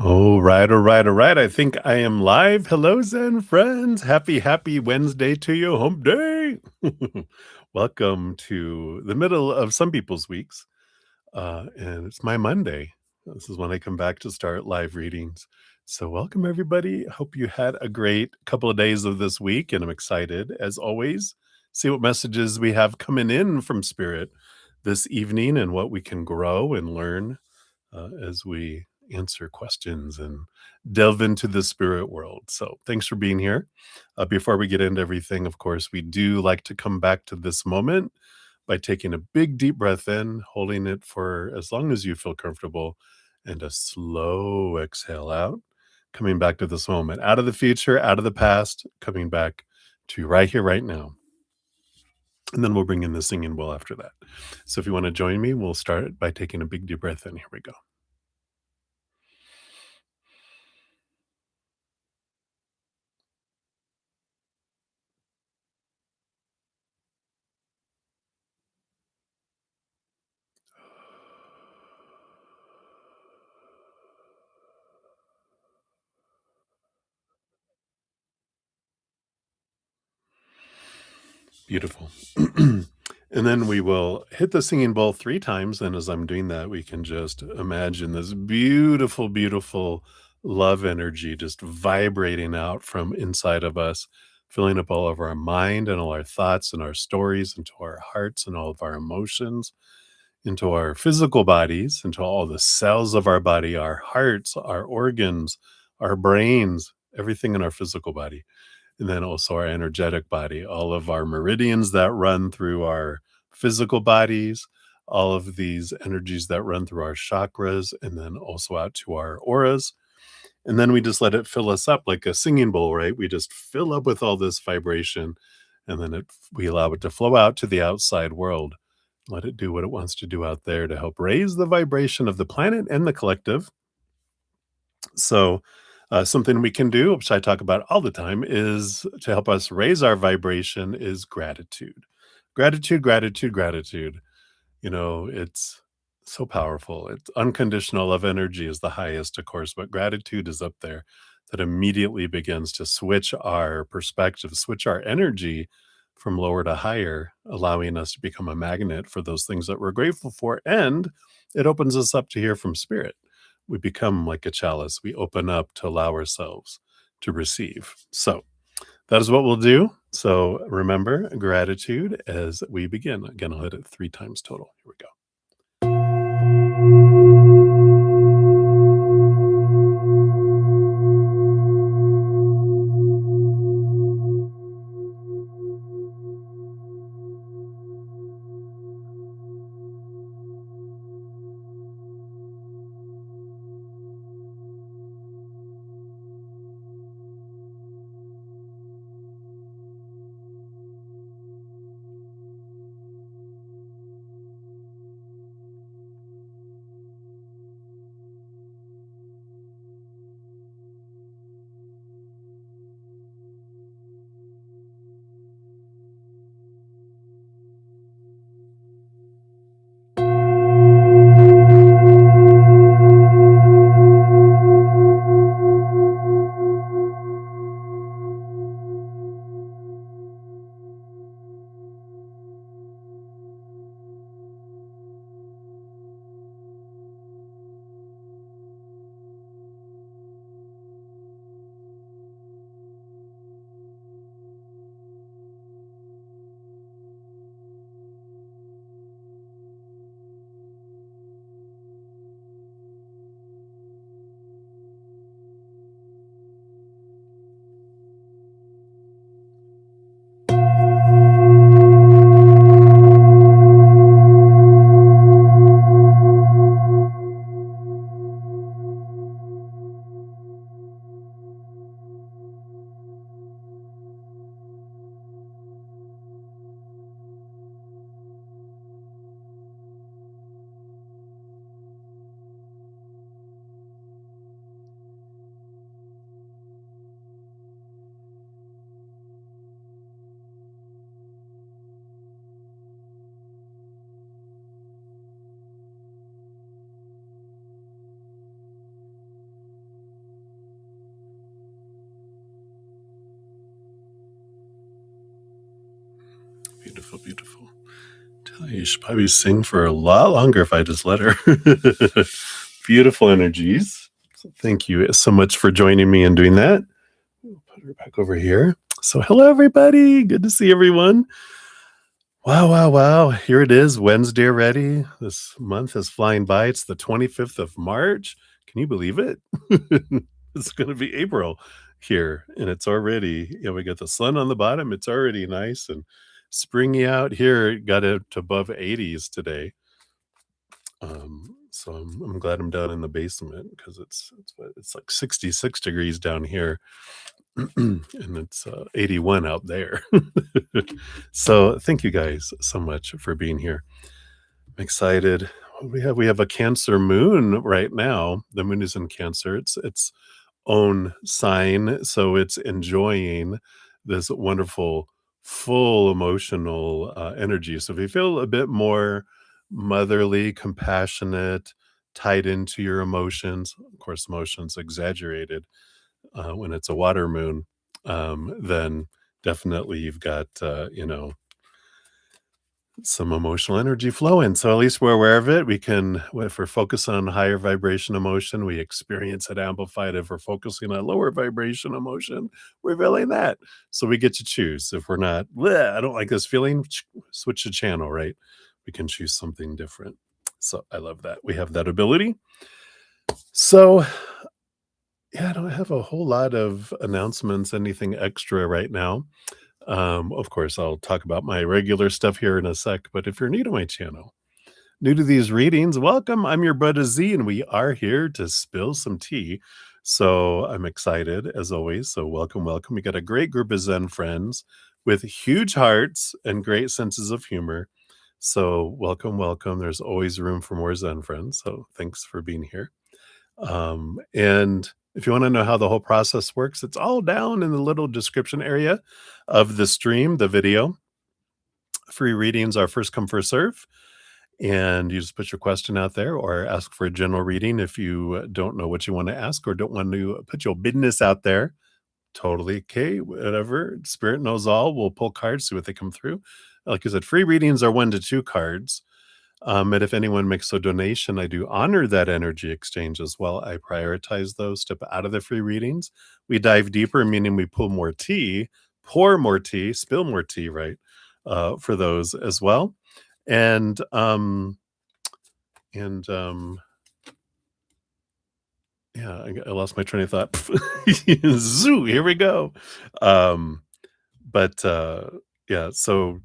All right. I think I am live. Hello, Zen friends. Happy Wednesday to you. Hump day. Welcome to the middle of some people's weeks. And it's my Monday. This is when I come back to start live readings. So, welcome, everybody. Hope you had a great couple of days of this week. And I'm excited, as always, see what messages we have coming in from Spirit this evening and what we can grow and learn as we answer questions and delve into the spirit world. So, thanks for being here. Before we get into everything, of course, we do like to come back to this moment by taking a big, deep breath in, holding it for as long as you feel comfortable, and a slow exhale out, coming back to this moment, out of the future, out of the past, coming back to right here, right now. And then we'll bring in the singing bowl after that. So if you want to join me, we'll start by taking a big, deep breath in. Here we go. Beautiful. And then we will hit the singing bowl 3 times, and as I'm doing that, we can just imagine this beautiful, beautiful love energy just vibrating out from inside of us, filling up all of our mind and all our thoughts and our stories, into our hearts and all of our emotions, into our physical bodies, into all the cells of our body, our hearts, our organs, our brains, everything in our physical body. And then also our energetic body, all of our meridians that run through our physical bodies, all of these energies that run through our chakras, and then also out to our auras. And then we just let it fill us up like a singing bowl, right? We just fill up with all this vibration, and then we allow it to flow out to the outside world. Let it do what it wants to do out there to help raise the vibration of the planet and the collective. So, something we can do, which I talk about all the time, is to help us raise our vibration is gratitude. Gratitude. It's so powerful. It's unconditional love energy is the highest, of course, but gratitude is up there. That immediately begins to switch our perspective, switch our energy from lower to higher, allowing us to become a magnet for those things that we're grateful for. And it opens us up to hear from spirit. We become like a chalice. We open up to allow ourselves to receive. So that is what we'll do. So remember gratitude as we begin. Again, I'll hit it 3 times total. Here we go. Beautiful, beautiful. Tell you should probably sing for a lot longer if I just let her. Beautiful energies. So thank you so much for joining me and doing that. We'll put her back over here. So, hello, everybody. Good to see everyone. Wow, wow, wow. Here it is, Wednesday already. This month is flying by. It's the 25th of March. Can you believe it? It's going to be April here, and it's already, we got the sun on the bottom. It's already nice and springy out here. It got it to above 80s today. So I'm glad I'm down in the basement because it's like 66 degrees down here. And it's 81 out there. So thank you guys so much for being here. I'm excited. We have a Cancer moon right now. The moon is in Cancer. It's its own sign, so it's enjoying this wonderful full emotional energy. So if you feel a bit more motherly, compassionate, tied into your emotions, of course, emotions exaggerated when it's a water moon, then definitely you've got, some emotional energy flowing. So at least we're aware of it. We can, if we're focusing on higher vibration emotion, we experience it amplified. If we're focusing on lower vibration emotion, we're feeling that. So we get to choose. If we're not, "Bleh, I don't like this feeling, switch the channel, right? We can choose something different. So I love that. We have that ability. So yeah, I don't have a whole lot of announcements, anything extra right now. Of course, I'll talk about my regular stuff here in a sec, but if you're new to my channel, new to these readings, welcome. I'm your brother Z, and we are here to spill some tea. So I'm excited as always. So welcome, welcome. We got a great group of Zen friends with huge hearts and great senses of humor. So welcome, welcome. There's always room for more Zen friends. So thanks for being here. And if you want to know how the whole process works, it's all down in the little description area of the stream, the video. Free readings are first come, first serve. And you just put your question out there or ask for a general reading if you don't know what you want to ask or don't want to put your business out there. Totally okay, whatever. Spirit knows all. We'll pull cards, see what they come through. Like I said, free readings are 1 to 2 cards. And if anyone makes a donation, I do honor that energy exchange as well. I prioritize those, step out of the free readings. We dive deeper, meaning we pull more tea, pour more tea, spill more tea, right? For those as well. And yeah, I lost my train of thought. Zoo, here we go. But yeah, so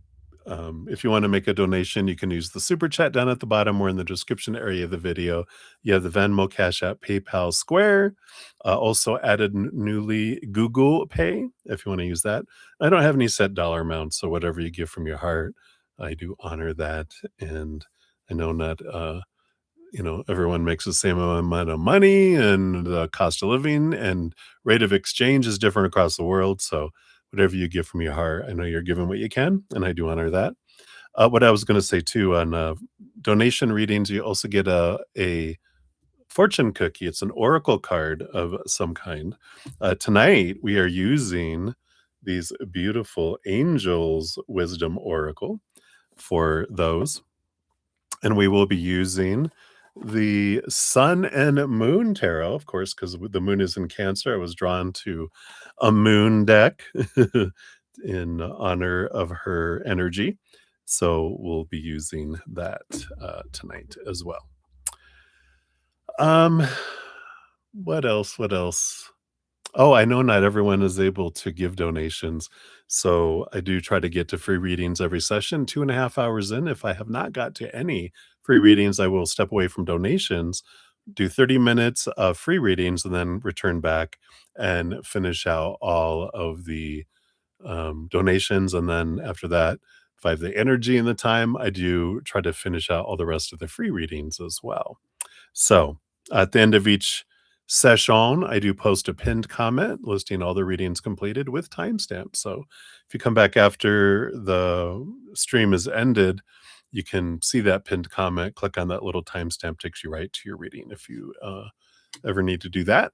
if you want to make a donation, you can use the super chat down at the bottom or in the description area of the video. You have the Venmo, Cash App, PayPal, Square. Also added newly Google Pay if you want to use that. I don't have any set dollar amounts, so whatever you give from your heart, I do honor that. And I know not everyone makes the same amount of money, and the cost of living and rate of exchange is different across the world. So whatever you give from your heart, I know you're giving what you can, and I do honor that. What I was going to say too on donation readings, you also get a fortune cookie. It's an oracle card of some kind. Tonight we are using these beautiful angels wisdom oracle for those, and we will be using the Sun and Moon Tarot, of course, because the moon is in Cancer. I was drawn to a moon deck in honor of her energy. So we'll be using that tonight as well. What else? What else? Oh, I know not everyone is able to give donations. So I do try to get to free readings every session, 2.5 hours in. If I have not got to any free readings, I will step away from donations, do 30 minutes of free readings, and then return back and finish out all of the donations. And then after that, if I have the energy and the time, I do try to finish out all the rest of the free readings as well. So at the end of each session, I do post a pinned comment listing all the readings completed with timestamps. So if you come back after the stream is ended, you can see that pinned comment, click on that little timestamp, takes you right to your reading if you ever need to do that.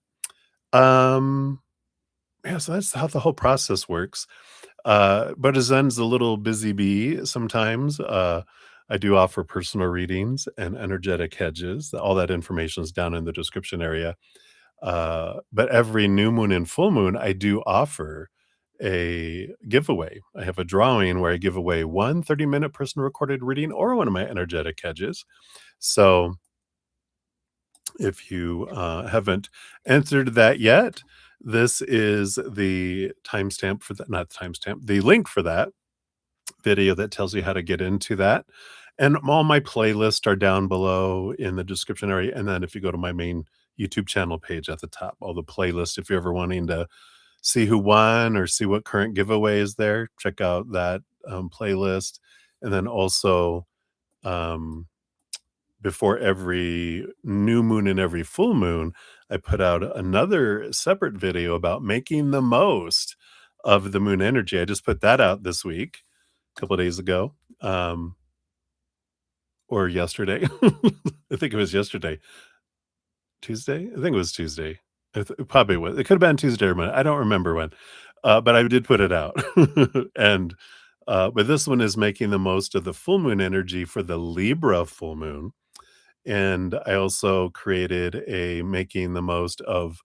Um, Yeah, so that's how the whole process works. But Zen's a little busy bee sometimes. I do offer personal readings and energetic hedges. All that information is down in the description area. But every new moon and full moon, I do offer a giveaway. I have a drawing where I give away one 30-minute person recorded reading or one of my energetic hedges. So if you haven't entered that yet, this is the timestamp for that, not timestamp, the link for that video that tells you how to get into that. And all my playlists are down below in the description area. And then if you go to my main YouTube channel page at the top, all the playlists, if you're ever wanting to see who won or see what current giveaway is there, check out that playlist. And then also, um, before every new moon and every full moon, I put out another separate video about making the most of the moon energy. I just put that out this week, a couple of days ago, or yesterday. I think it was yesterday. Tuesday? I think it was Tuesday. It probably was. It could have been Tuesday or Monday. I don't remember when, but I did put it out. And but this one is making the most of the full moon energy for the Libra full moon. And I also created a making the most of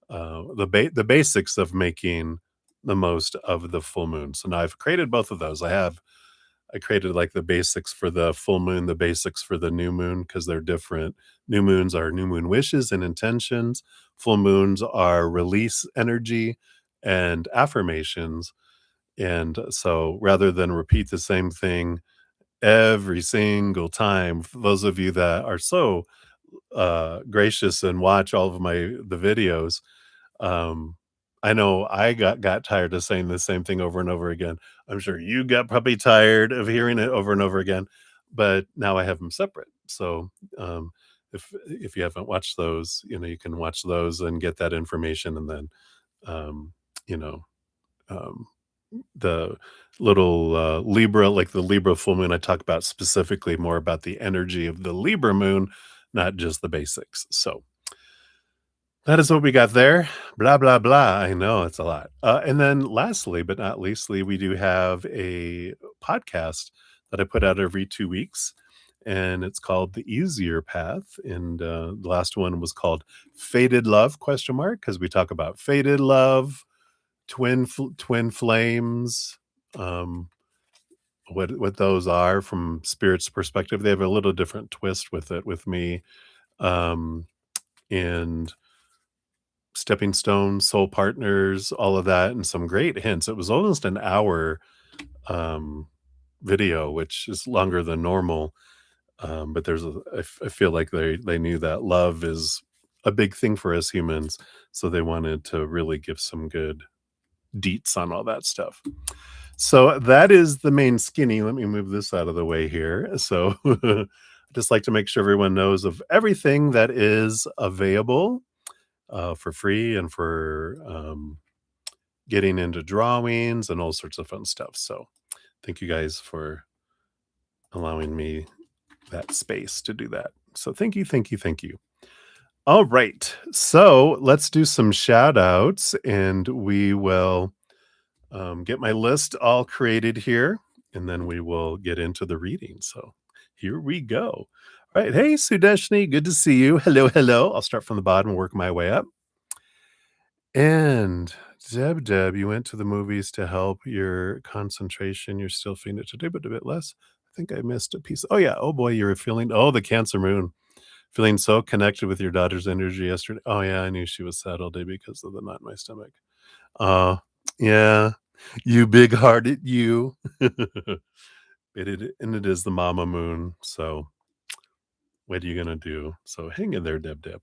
the basics of making the most of the full moon. So now I've created both of those. I created like the basics for the full moon, the basics for the new moon because they're different. New moons are new moon wishes and intentions. Full moons are release energy and affirmations. And so rather than repeat the same thing every single time, for those of you that are so gracious and watch all of the videos, um, I know I got tired of saying the same thing over and over again. I'm sure you got probably tired of hearing it over and over again, but now I have them separate. So, if you haven't watched those, you can watch those and get that information, and then, um, you know, um, the little, Libra like the Libra full moon, I talk about specifically more about the energy of the Libra moon, not just the basics. So that is what we got there. Blah, blah, blah. I know it's a lot. And then lastly, but not leastly, we do have a podcast that I put out every 2 weeks, and it's called The Easier Path. And the last one was called Faded Love, question mark, because we talk about faded love, twin flames, um, what those are from spirit's perspective. They have a little different twist with it with me. Um, and stepping stones, soul partners, all of that, and some great hints. It was almost an hour um, video, which is longer than normal. But I feel like they knew that love is a big thing for us humans, so they wanted to really give some good deets on all that stuff. So that is the main skinny. Let me move this out of the way here. So I just like to make sure everyone knows of everything that is available for free and for getting into drawings and all sorts of fun stuff. So thank you guys for allowing me that space to do that. So thank you, thank you, thank you. All right. So let's do some shout outs and we will get my list all created here and then we will get into the reading. So here we go. All right. Hey, Sudeshni, good to see you. Hello, hello. I'll start from the bottom and work my way up. And Deb, you went to the movies to help your concentration. You're still feeling it today, but a bit less. I think I missed a piece. Oh, yeah. Oh, boy. You were feeling, the Cancer moon. Feeling so connected with your daughter's energy yesterday. Oh, yeah. I knew she was sad all day because of the knot in my stomach. Uh, yeah. You big hearted, you. And it is the mama moon. So what are you going to do? So hang in there, Deb.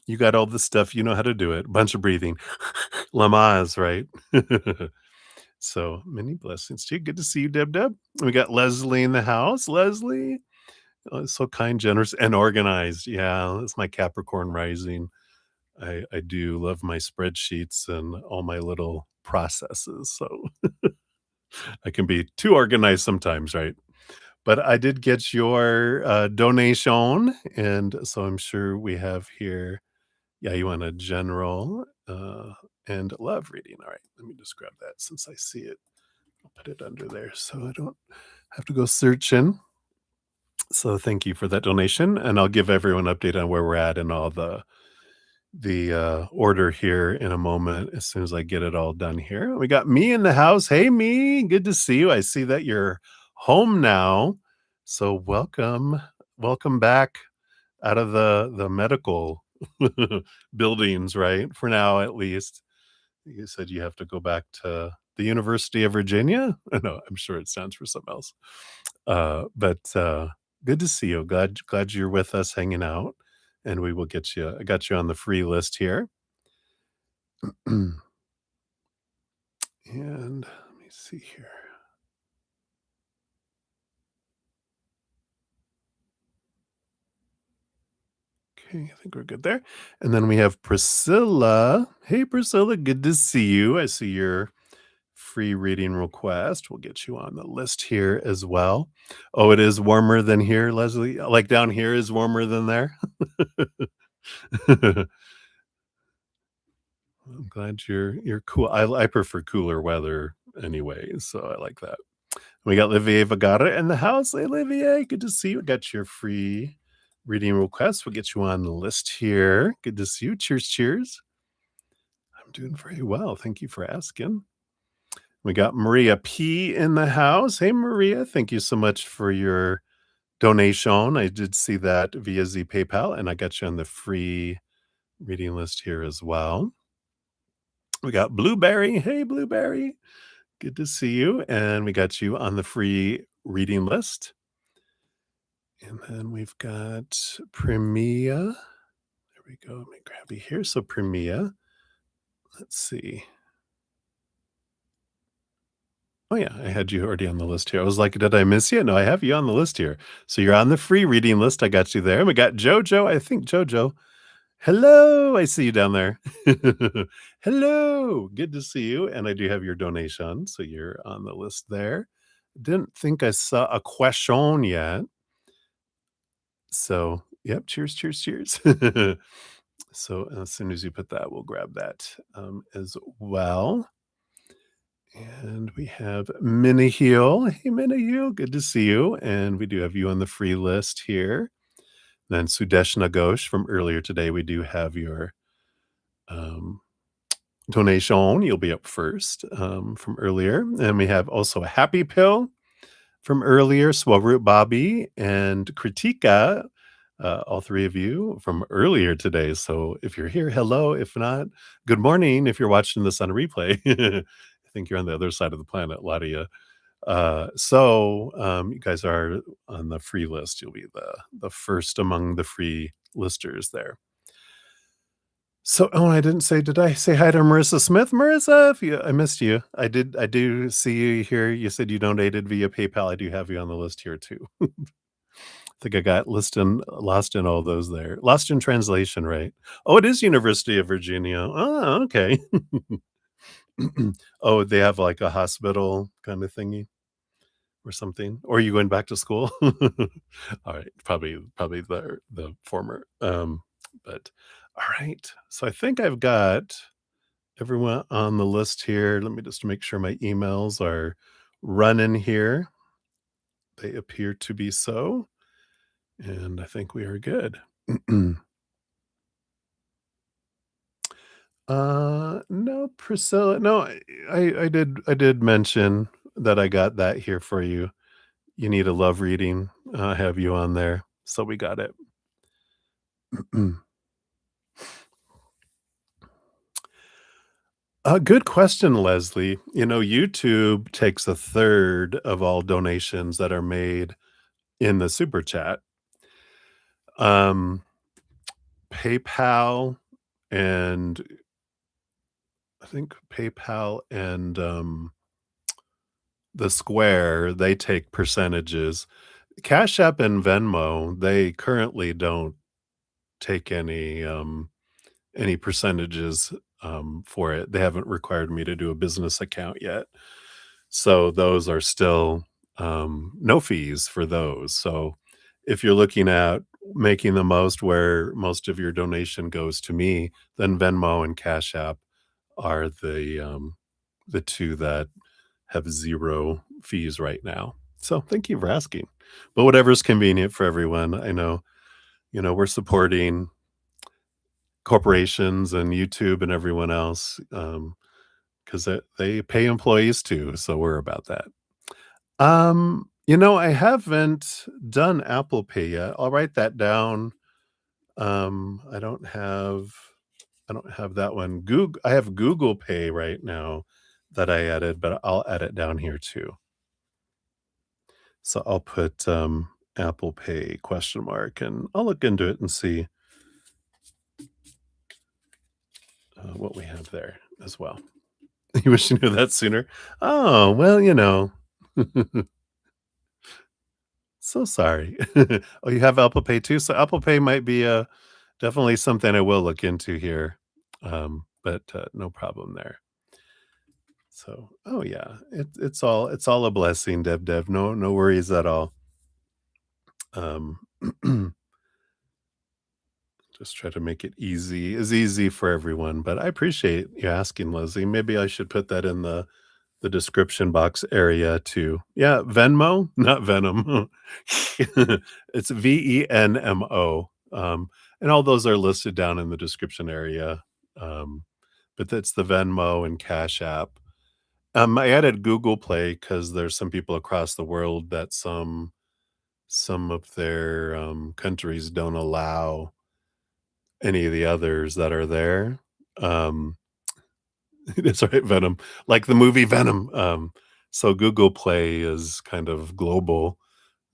You got all the stuff. You know how to do it. Bunch of breathing. Lamaze, right? So many blessings to you. Good to see you, Deb. We got Leslie in the house. Leslie, so kind, generous, and organized. Yeah, it's my Capricorn rising. I do love my spreadsheets and all my little processes. So I can be too organized sometimes, right? But I did get your donation, and so I'm sure we have here. Yeah, you want a general. and love reading. All right, let me just grab that since I see it. I'll put it under there so I don't have to go searching. So thank you for that donation, and I'll give everyone an update on where we're at and all the order here in a moment as soon as I get it all done here. We got me in the house. Hey, me, good to see you. I see that you're home now, so welcome back out of the medical buildings, right? For now, at least. You said you have to go back to the University of Virginia? No, I'm sure it stands for something else. But good to see you. Glad you're with us hanging out, and we will get you I got you on the free list here. And let me see here. Okay, I think we're good there. And then we have Priscilla. Hey, Priscilla, good to see you. I see your free reading request. We'll get you on the list here as well. Oh, it is warmer than here, Leslie? Like down here is warmer than there? I'm glad you're cool. I prefer cooler weather anyway, so I like that. We got Olivier Vagata in the house. Hey, Olivier, good to see you. Got your free reading request. We'll get you on the list here. Good to see you. Cheers, cheers. I'm doing very well. Thank you for asking. We got Maria P in the house. Hey, Maria, thank you so much for your donation. I did see that via Z PayPal, and I got you on the free reading list here as well. We got Blueberry. Hey, Blueberry. Good to see you. And we got you on the free reading list. And then we've got Premia. There we go. Let me grab you here. So Premia, let's see. Oh yeah, I had you already on the list here. I was like, did I miss you? No, I have you on the list here. So you're on the free reading list. I got you there. And we got Jojo. I think Jojo. Hello. I see you down there. Hello. Good to see you. And I do have your donation. So you're on the list there. Didn't think I saw a question yet. So, yep. Cheers, cheers, cheers. So as soon as you put that, we'll grab that as well. And we have Minihil. Hey, Minihil, good to see you. And we do have you on the free list here. Then Sudesh Nagosh from earlier today, we do have your um, donation. You'll be up first from earlier. And we have also a Happy Pill from earlier, Swaroot Bobby and Kritika, all three of you from earlier today. So if you're here, hello. If not, good morning. If you're watching this on a replay, I think you're on the other side of the planet, a lot of you. So you guys are on the free list. You'll be the first among the free listers there. So, oh, I didn't say, did I say hi to Marissa Smith? Marissa, if you, I missed you. I do see you here. You said you donated via PayPal. I do have you on the list here too. I think I got lost in all those there. Lost in translation, right? Oh, it is University of Virginia. Oh, okay. Oh, they have like a hospital kind of thingy or something? Or are you going back to school? All right, probably the former. But all right. So I think I've got everyone on the list here. Let me just make sure my emails are running here. They appear to be so. And I think we are good. No, Priscilla. No, I did mention that I got that here for you. You need a love reading. I have you on there. So we got it. A good question, Leslie. You know, YouTube takes a third of all donations that are made in the super chat. Um, PayPal and I think PayPal and the Square, they take percentages. Cash App and Venmo, they currently don't take any percentages for it. They haven't required me to do a business account yet. So those are still no fees for those. So if you're looking at making the most where most of your donation goes to me, then Venmo and Cash App are the two that have 0 fees right now. So thank you for asking. But whatever's convenient for everyone. I know, we're supporting corporations and YouTube and everyone else, because they pay employees too, so we're about that. I haven't done Apple Pay yet. I'll write that down. I don't have that one. I have Google Pay right now that I added, but I'll add it down here too. So I'll put, Apple Pay question mark, and I'll look into it and see, what we have there as well. You wish you knew that sooner? Oh, well, so sorry. Oh, you have Apple Pay too? So Apple Pay might be, definitely something I will look into here, but, no problem there. So, oh, yeah, it's all a blessing, Dev. No worries at all. Um, just try to make it easy for everyone, but I appreciate you asking, Leslie. Maybe I should put that in the description box area too. Yeah, Venmo, not Venom. It's Venmo. And all those are listed down in the description area. But that's the Venmo and Cash App. I added Google Play because there's some people across the world that some of their countries don't allow any of the others that are there. Um, It's right, Venom, like the movie Venom. So Google Play is kind of global.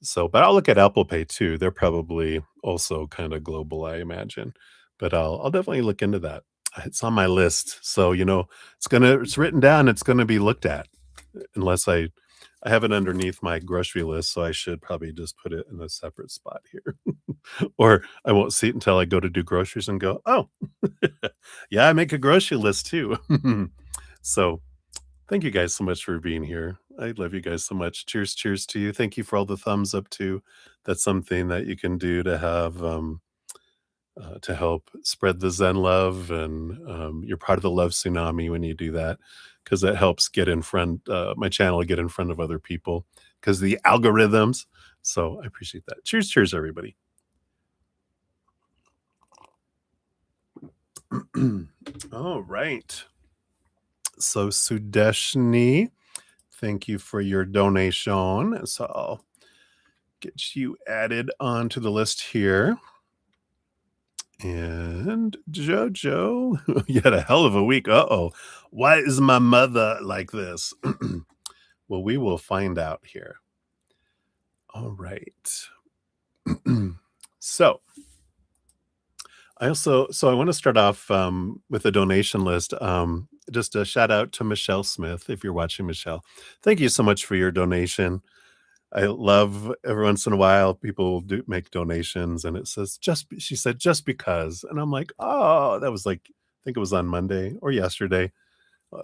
So, but I'll look at Apple Pay too. They're probably also kind of global, I imagine. But I'll definitely look into that. It's on my list. So, it's written down, it's gonna be looked at unless I have it underneath my grocery list, so I should probably just put it in a separate spot here. Or I won't see it until I go to do groceries and go, "Oh, yeah, I make a grocery list too." So, thank you guys so much for being here. I love you guys so much. Cheers to you. Thank you for all the thumbs up too. That's something that you can do to help spread the Zen love, and you're part of the love tsunami when you do that, because that helps get in front my channel get in front of other people because the algorithms. So I appreciate that. Cheers, everybody. All right. So Sudeshni, thank you for your donation. So I'll get you added onto the list here. And Jojo, you had a hell of a week. Uh-oh. Why is my mother like this? Well, we will find out here. All right. So I want to start off with a donation list. Just a shout out to Michelle Smith, if you're watching, Michelle. Thank you so much for your donation. I love every once in a while people do make donations and it says she said just because, and I'm like, oh, that was like, I think it was on Monday or yesterday.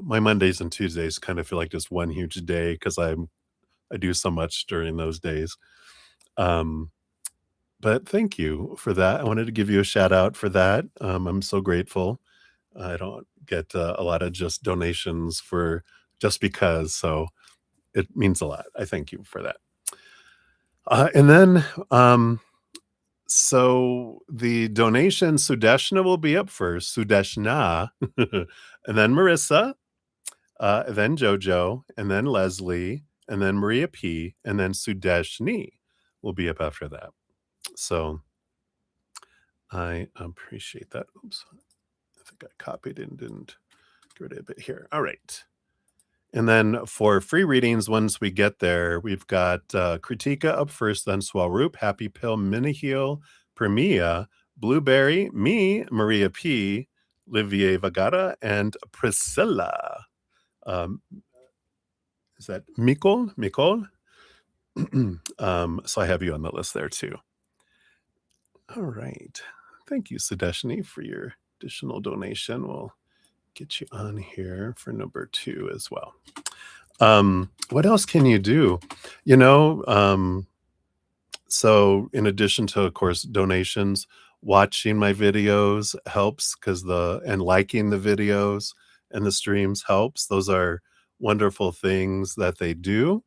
My Mondays and Tuesdays kind of feel like just one huge day because I do so much during those days. Um, but thank you for that. I wanted to give you a shout out for that. I'm so grateful. I don't get a lot of just donations for just because, so it means a lot. I thank you for that. And then, so the donation, Sudeshna will be up first, Sudeshna, and then Marissa, then Jojo, and then Leslie, and then Maria P, and then Sudeshni will be up after that. So I appreciate that. Oops, I think I copied and didn't get rid of it here. All right. And then for free readings, once we get there, we've got Kritika up first, then Swaroop, Happy Pill, Miniheel, Premia, Blueberry, me, Maria P, Livier Vagata, and Priscilla. Is that Mikol? So I have you on the list there too. All right. Thank you, Sudeshni, for your additional donation. We'll get you on here for number 2 as well. What else can you do? So in addition to, of course, donations, watching my videos helps and liking the videos and the streams helps. Those are wonderful things that they do.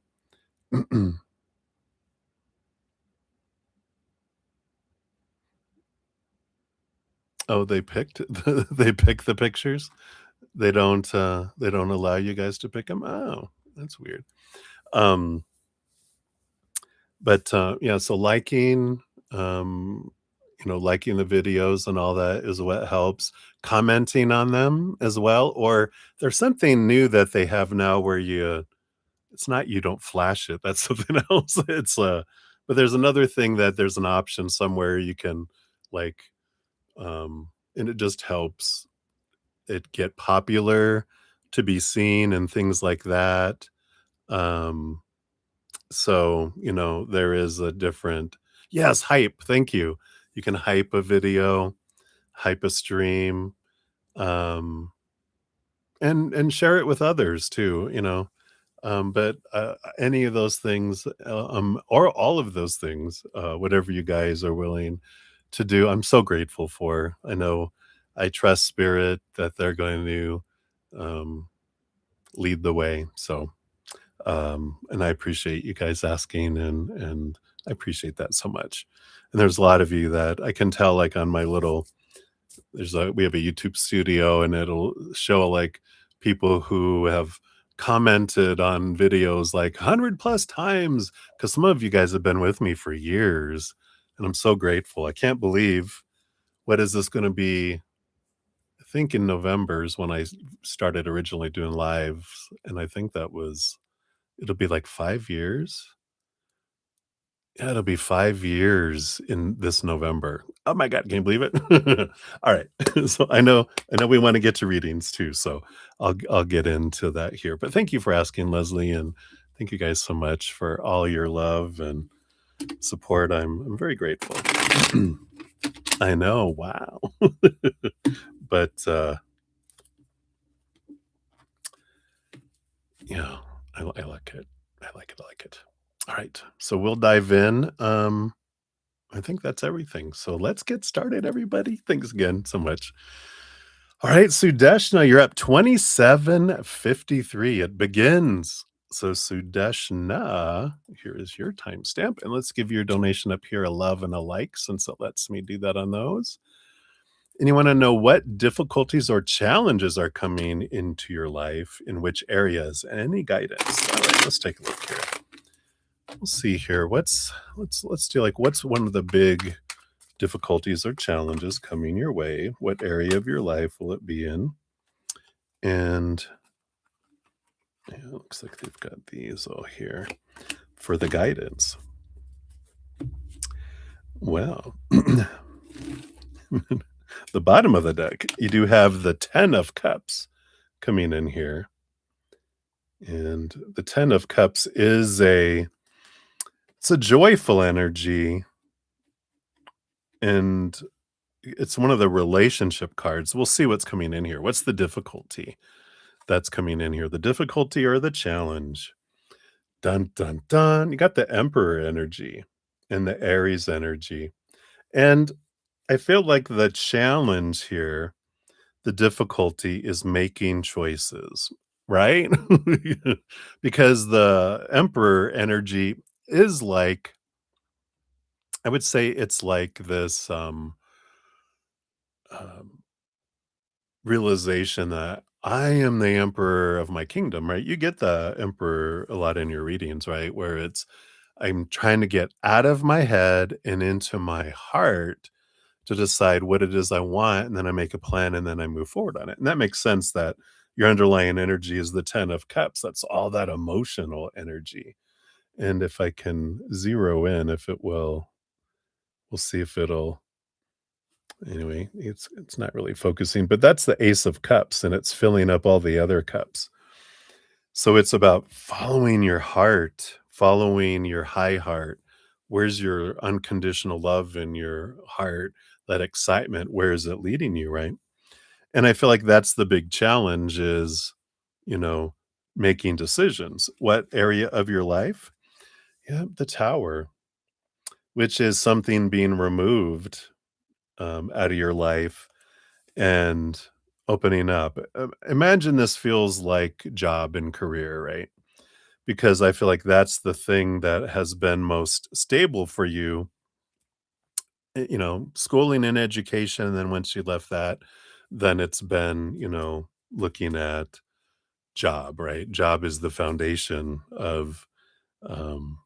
Oh, they picked they pick the pictures? They don't allow you guys to pick them. Oh, that's weird. Um, yeah, so um, liking the videos and all that is what helps. Commenting on them as well, or there's something new that they have now where it's not you don't flash it, that's something else. But there's another thing that there's an option somewhere you can, like, and it just helps it get popular to be seen and things like that. Um, so, there is a different yes, hype, thank you. You can hype a video, hype a stream, um, and share it with others too, but, any of those things, or all of those things, whatever you guys are willing to do, I'm so grateful for. I trust spirit that they're going to, um, lead the way, so, and I appreciate you guys asking, and I appreciate that so much. And there's a lot of you that I can tell, like, on my little we have a YouTube studio, and it'll show, like, people who have commented on videos, like, 100 plus times, because some of you guys have been with me for years, and I'm so grateful. I can't believe what is this gonna be? I think in November is when I started originally doing lives, and I think it'll be, like, 5 years? Yeah, it'll be 5 years in this November. Oh my god, can you believe it? Alright. So I know we wanna get to readings too, so I'll get into that here. But thank you for asking, Leslie, and thank you guys so much for all your love and support. I'm very grateful. I know, wow. But, yeah, I like it. I like it, I like it. Alright, so we'll dive in. I think that's everything. So let's get started, everybody. Thanks again so much. All right, Sudeshna, you're up 27:53. It begins. So, Sudeshna, here is your timestamp. And let's give your donation up here a love and a like since it lets me do that on those. And you want to know what difficulties or challenges are coming into your life, in which areas, any guidance. All right, let's take a look here. We'll see here. Let's do, like, what's one of the big difficulties or challenges coming your way? What area of your life will it be in? And yeah, it looks like they've got these all here for the guidance. Well, the bottom of the deck, you do have the 10 of cups coming in here. And the 10 of cups it's a joyful energy, and it's one of the relationship cards. We'll see what's coming in here. What's the difficulty that's coming in here? The difficulty or the challenge? Dun, dun, dun. You got the Emperor energy and the Aries energy. And I feel like the challenge here, the difficulty is making choices, right? Because the Emperor energy is like, I would say it's like this um realization that I am the emperor of my kingdom, right? You get the emperor a lot in your readings, right? Where I'm trying to get out of my head and into my heart to decide what it is I want. And then I make a plan and then I move forward on it. And that makes sense that your underlying energy is the 10 of cups. That's all that emotional energy. And if I can zero in, if it will, we'll see if it'll anyway, it's not really focusing, but that's the Ace of Cups, and it's filling up all the other cups. So it's about following your heart, following your high heart. Where's your unconditional love in your heart? That excitement, where is it leading you, right? And I feel like that's the big challenge is, you know, making decisions. What area of your life? Yeah, the tower, which is something being removed out of your life. And opening up. Imagine this feels like job and career, right? Because I feel like that's the thing that has been most stable for you, schooling and education. And then once you left that, then it's been, looking at job, right? Job is the foundation of um,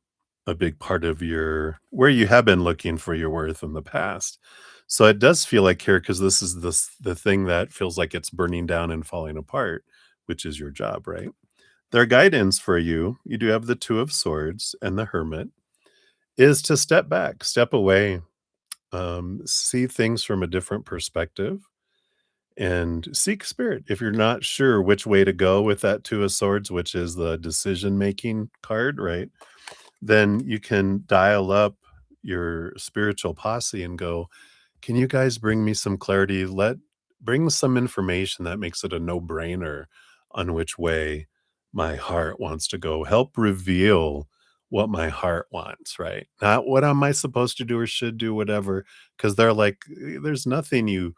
a big part of your where you have been looking for your worth in the past. So it does feel like here because this is the thing that feels like it's burning down and falling apart, which is your job, right? Their guidance for you, you do have the Two of Swords and the Hermit, is to step back, step away, see things from a different perspective, and seek spirit. If you're not sure which way to go with that Two of Swords, which is the decision making card, right? Then you can dial up your spiritual posse and go, "Can you guys bring me some clarity? Bring some information that makes it a no-brainer on which way my heart wants to go. Help reveal what my heart wants, right? Not what am I supposed to do or should do, whatever." Because they're like, there's nothing you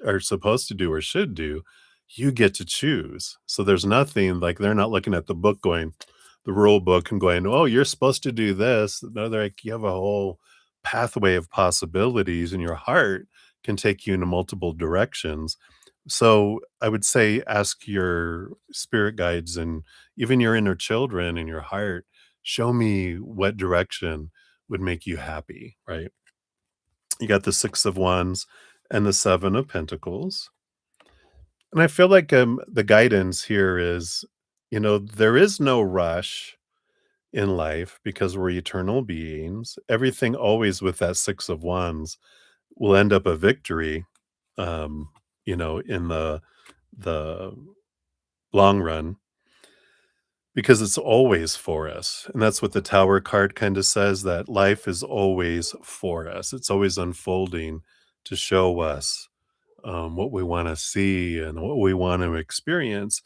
are supposed to do or should do, you get to choose. So there's nothing like they're not looking at the book going, the rule book and going, oh, you're supposed to do this. No, they're like, you have a whole pathway of possibilities, and your heart can take you into multiple directions. So I would say ask your spirit guides and even your inner children and your heart, show me what direction would make you happy, right? You got the Six of Wands and the Seven of Pentacles. And I feel like the guidance here is, there is no rush in life because we're eternal beings. Everything always with that Six of Wands will end up a victory, um, in the long run because it's always for us. And that's what the Tower card kind of says, that life is always for us. It's always unfolding to show us what we want to see and what we want to experience.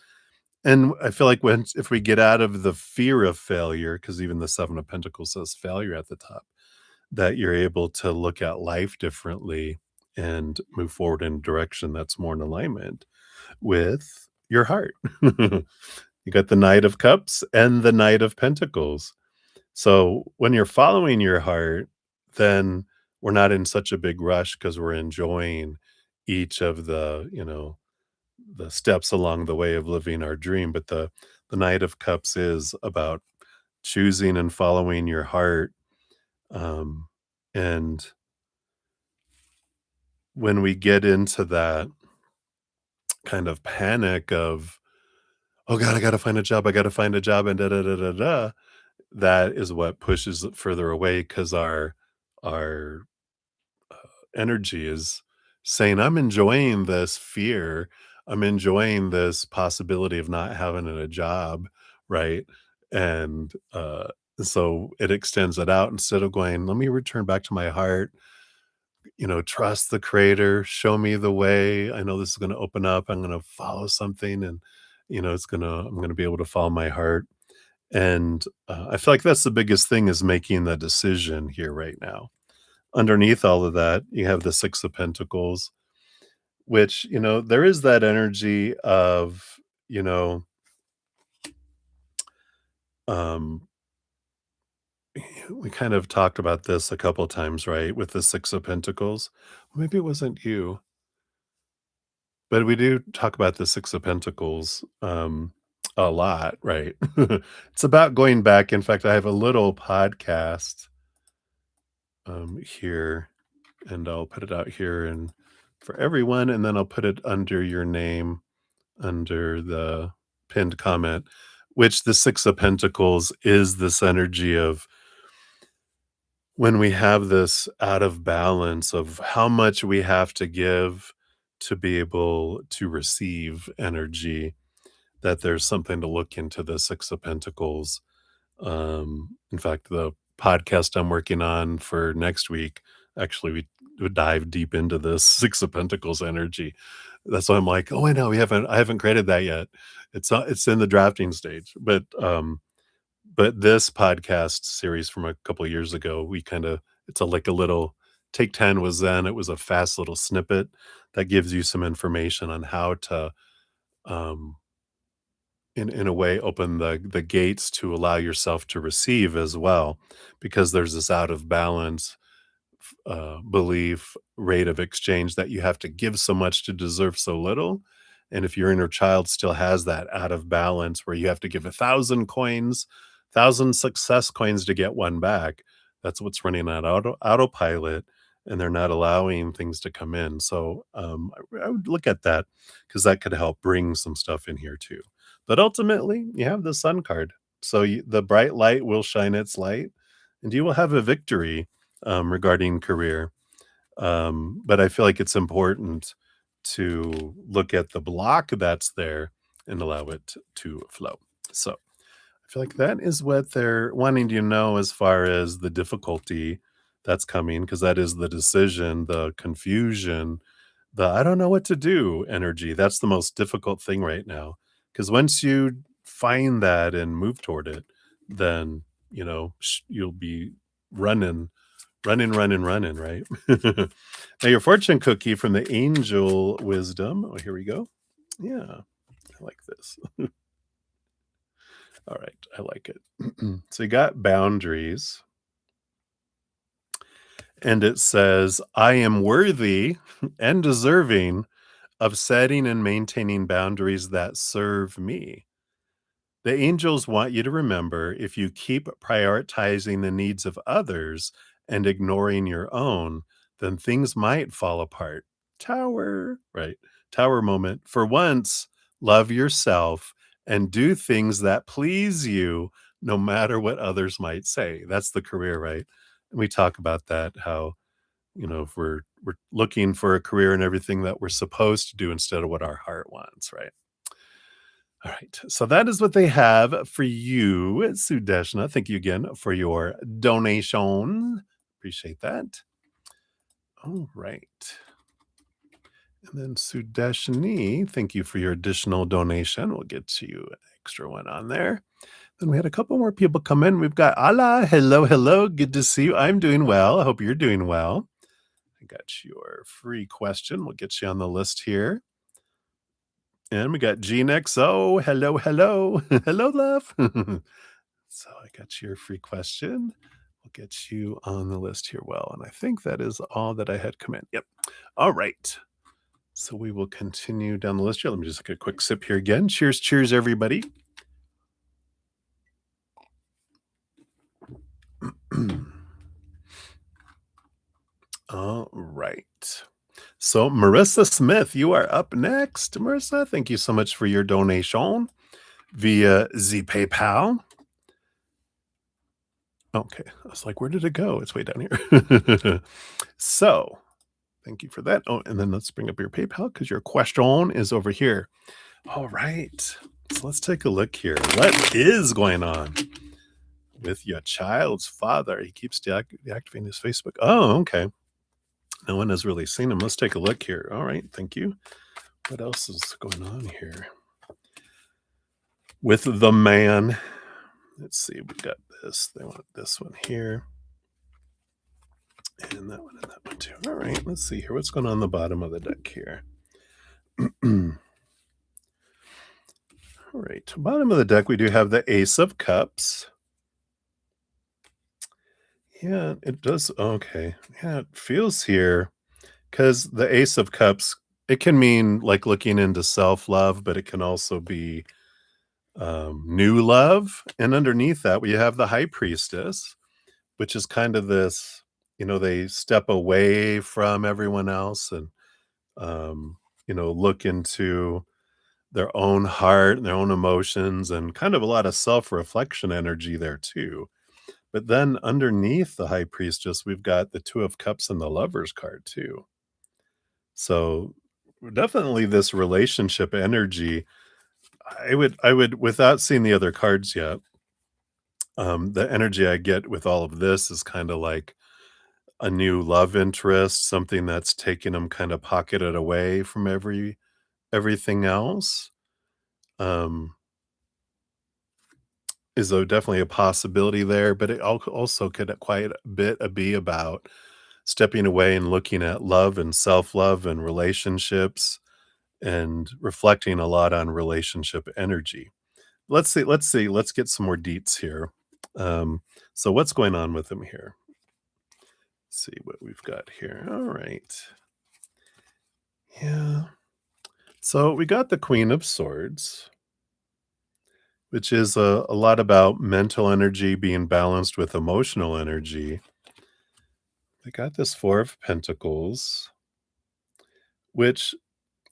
And I feel like if we get out of the fear of failure, because even the Seven of Pentacles says failure at the top, that you're able to look at life differently and move forward in a direction that's more in alignment with your heart. You got the Knight of Cups and the Knight of Pentacles. So when you're following your heart, then we're not in such a big rush because we're enjoying each of the steps along the way of living our dream. But the Knight of Cups is about choosing and following your heart. Um, and when we get into that kind of panic of, oh God, I got to find a job, I got to find a job, and da da da da da, that is what pushes it further away because our energy is saying, I'm enjoying this fear. I'm enjoying this possibility of not having a job, right? And so it extends it out instead of going, let me return back to my heart, trust the creator, show me the way. I know this is going to open up. I'm going to follow something and, I'm going to be able to follow my heart. And I feel like that's the biggest thing is making the decision here right now. Underneath all of that, you have the Six of Pentacles, which, there is that energy of, you know, um, we kind of talked about this a couple times, right? With the Six of Pentacles. Maybe it wasn't you, but we do talk about the Six of Pentacles a lot, right? It's about going back. In fact, I have a little podcast here, and I'll put it out here and for everyone, and then I'll put it under your name under the pinned comment, which the Six of Pentacles is this energy of when we have this out of balance of how much we have to give to be able to receive energy, that there's something to look into the Six of Pentacles. In fact, the podcast I'm working on for next week, actually, we would dive deep into this Six of Pentacles energy. That's why I'm like, oh, I haven't created that yet. It's in the drafting stage, but this podcast series from a couple of years ago, we kind of, it's like a little Take 10 was then it was a fast little snippet that gives you some information on how to, um, in a way, open the gates to allow yourself to receive as well, because there's this out of balance belief rate of exchange that you have to give so much to deserve so little. And if your inner child still has that out of balance where you have to give 1,000 coins, 1,000 success coins to get one back, that's what's running on autopilot, and they're not allowing things to come in. So I would look at that because that could help bring some stuff in here too. But ultimately, you have the sun card. So the bright light will shine its light, and you will have a victory regarding career. But I feel like it's important to look at the block that's there and allow it to flow. So I feel like that is what they're wanting to know as far as the difficulty that's coming, because that is the decision, the confusion, the I don't know what to do energy. That's the most difficult thing right now. Because once you find that and move toward it, then, you'll be running running, running, right? Now, your fortune cookie from the angel wisdom. Oh, here we go. Yeah, I like this. All right, I like it. So you got boundaries, and it says, I am worthy and deserving of setting and maintaining boundaries that serve me. The angels want you to remember if you keep prioritizing the needs of others and ignoring your own, then things might fall apart. Tower, right? Tower moment. For once, love yourself and do things that please you, no matter what others might say. That's the career, right? And we talk about that, how, if we're looking for a career and everything that we're supposed to do instead of what our heart wants, right? All right. So that is what they have for you, Sudeshna. Thank you again for your donation. Appreciate that. All right. And then Sudeshni, thank you for your additional donation. We'll get you an extra one on there. Then we had a couple more people come in. We've got Ala. Hello, hello. Good to see you. I'm doing well. I hope you're doing well. I got your free question. We'll get you on the list here. And we got Gene XO. Hello, hello. Hello, love. So I got your free question. We'll get you on the list here. Well, and I think that is all that I had come in. Yep. All right. So we will continue down the list here. Let me just take a quick sip here again. Cheers, cheers, everybody. All right. So Marissa Smith, you are up next. Marissa, thank you so much for your donation via the PayPal. Okay. I was like, where did it go? It's way down here. So thank you for that. Oh, and then let's bring up your PayPal because your question is over here. All right. So let's take a look here. What is going on with your child's father? He keeps deactivating his Facebook. Oh, okay. No one has really seen him. Let's take a look here. All right. Thank you. What else is going on here with the man? Let's see. We got this. They want this one here. And that one and that one too. All right. Let's see here. What's going on the bottom of the deck here? All right. Bottom of the deck, we do have the Ace of Cups. Yeah, it does. Okay. Yeah, it feels here because the Ace of Cups, it can mean like looking into self love, but it can also be new love. And underneath that, we have the High Priestess, which is kind of this, they step away from everyone else and, look into their own heart and their own emotions and kind of a lot of self-reflection energy there too. But then underneath the high priestess, we've got the two of cups and the lovers card too. So definitely this relationship energy. I would without seeing the other cards yet, the energy I get with all of this is kind of like a new love interest, something that's taking them kind of pocketed away from everything else. Is definitely a possibility there, but it also could quite a bit be about stepping away and looking at love and self-love and relationships and reflecting a lot on relationship energy. Let's get some more deets here. Um, so what's going on with him here? See what we've got here. All right. Yeah. So we got the Queen of Swords, which is a lot about mental energy being balanced with emotional energy. We got this Four of Pentacles, which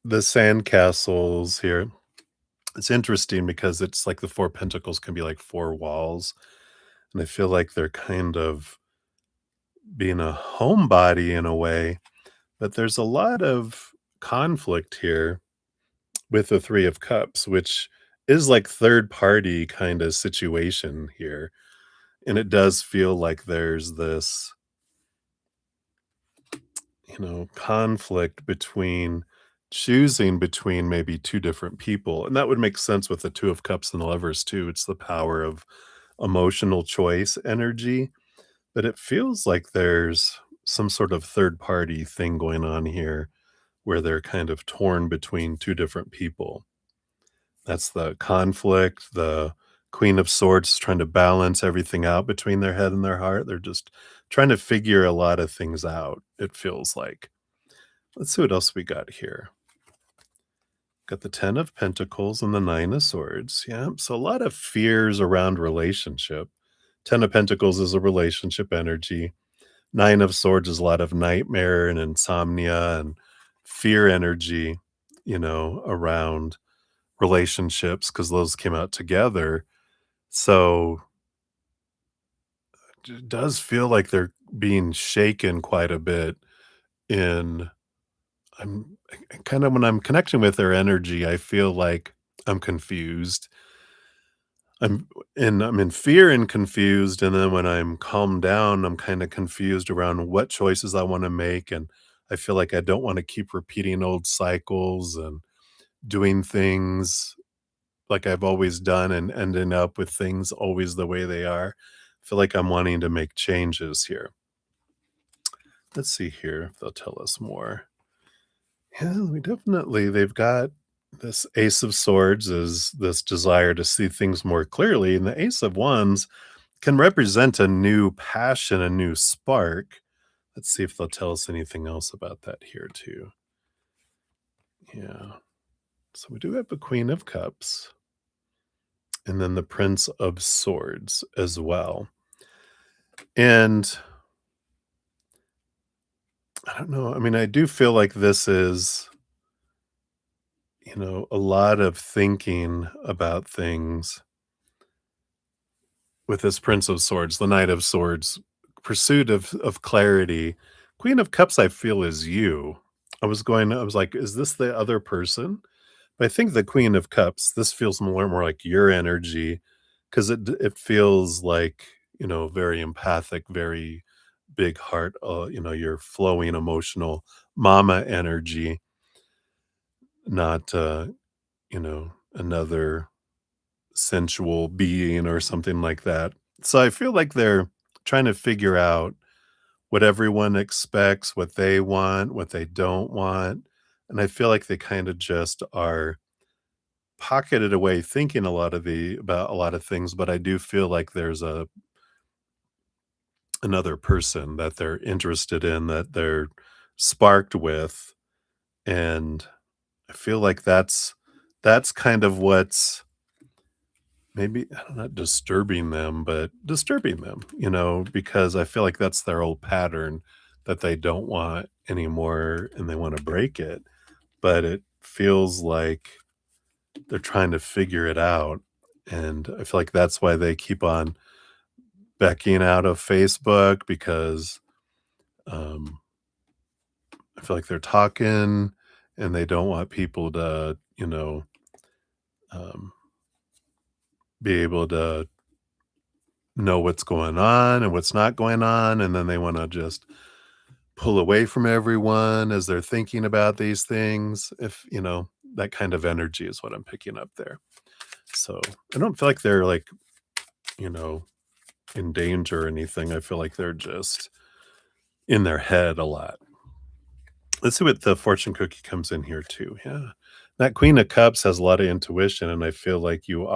the sandcastles here. It's interesting because it's like the Four Pentacles can be like four walls. And I feel like they're kind of being a homebody in a way, but there's a lot of conflict here with the Three of Cups, which is like third party kind of situation here. And it does feel like there's this, conflict between choosing between maybe two different people. And that would make sense with the Two of Cups and the Lovers too. It's the power of emotional choice energy, but it feels like there's some sort of third party thing going on here where they're kind of torn between two different people. That's the conflict. The Queen of Swords is trying to balance everything out between their head and their heart. They're just trying to figure a lot of things out, it feels like. Let's see what else we got here. Got the 10 of Pentacles and the 9 of Swords. Yeah, so a lot of fears around relationship. 10 of Pentacles is a relationship energy. 9 of Swords is a lot of nightmare and insomnia and fear energy, around relationships because those came out together. So it does feel like they're being shaken quite a bit in I kind of when I'm connecting with their energy, I feel like I'm confused. I'm I'm in fear and confused, and then when I'm calmed down, I'm kinda confused around what choices I wanna make, and I feel like I don't wanna keep repeating old cycles and doing things like I've always done and ending up with things always the way they are. I feel like I'm wanting to make changes here. Let's see here if they'll tell us more. Yeah, they've got this Ace of Swords is this desire to see things more clearly, and the Ace of Wands can represent a new passion, a new spark. Let's see if they'll tell us anything else about that here too. Yeah. So we do have the Queen of Cups and then the Prince of Swords as well. And I don't know. I mean, I do feel like this is, a lot of thinking about things with this Prince of Swords, the Knight of Swords, pursuit of clarity. Queen of Cups, I feel, is you. I was like, is this the other person? But I think the Queen of Cups, this feels more like your energy because it feels like, very empathic, very big heart, your flowing emotional mama energy, not another sensual being or something like that. So I feel like they're trying to figure out what everyone expects, what they want, what they don't want. And I feel like they kind of just are pocketed away thinking about a lot of things, but I do feel like there's another person that they're interested in, that they're sparked with. And I feel like that's kind of what's maybe not disturbing them, but disturbing them, because I feel like that's their old pattern that they don't want anymore and they want to break it. But it feels like they're trying to figure it out. And I feel like that's why they keep on backing out of Facebook because um, I feel like they're talking and they don't want people to, um, be able to know what's going on and what's not going on, and then they wanna just pull away from everyone as they're thinking about these things. If that kind of energy is what I'm picking up there. So, I don't feel like they're, like, you know, in danger or anything. I feel like they're just in their head a lot. Let's see what the fortune cookie comes in here too. Yeah. That Queen of Cups has a lot of intuition, and I feel like you've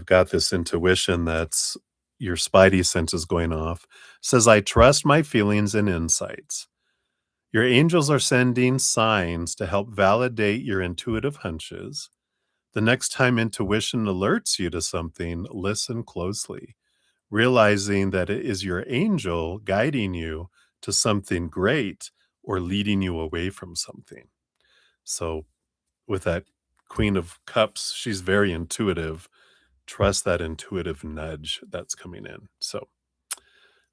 got this intuition that's your spidey sense is going off. Says, I trust my feelings and insights. Your angels are sending signs to help validate your intuitive hunches. The next time intuition alerts you to something, listen closely, realizing that it is your angel guiding you to something great or leading you away from something. So, with that Queen of Cups, she's very intuitive. Trust that intuitive nudge that's coming in. So,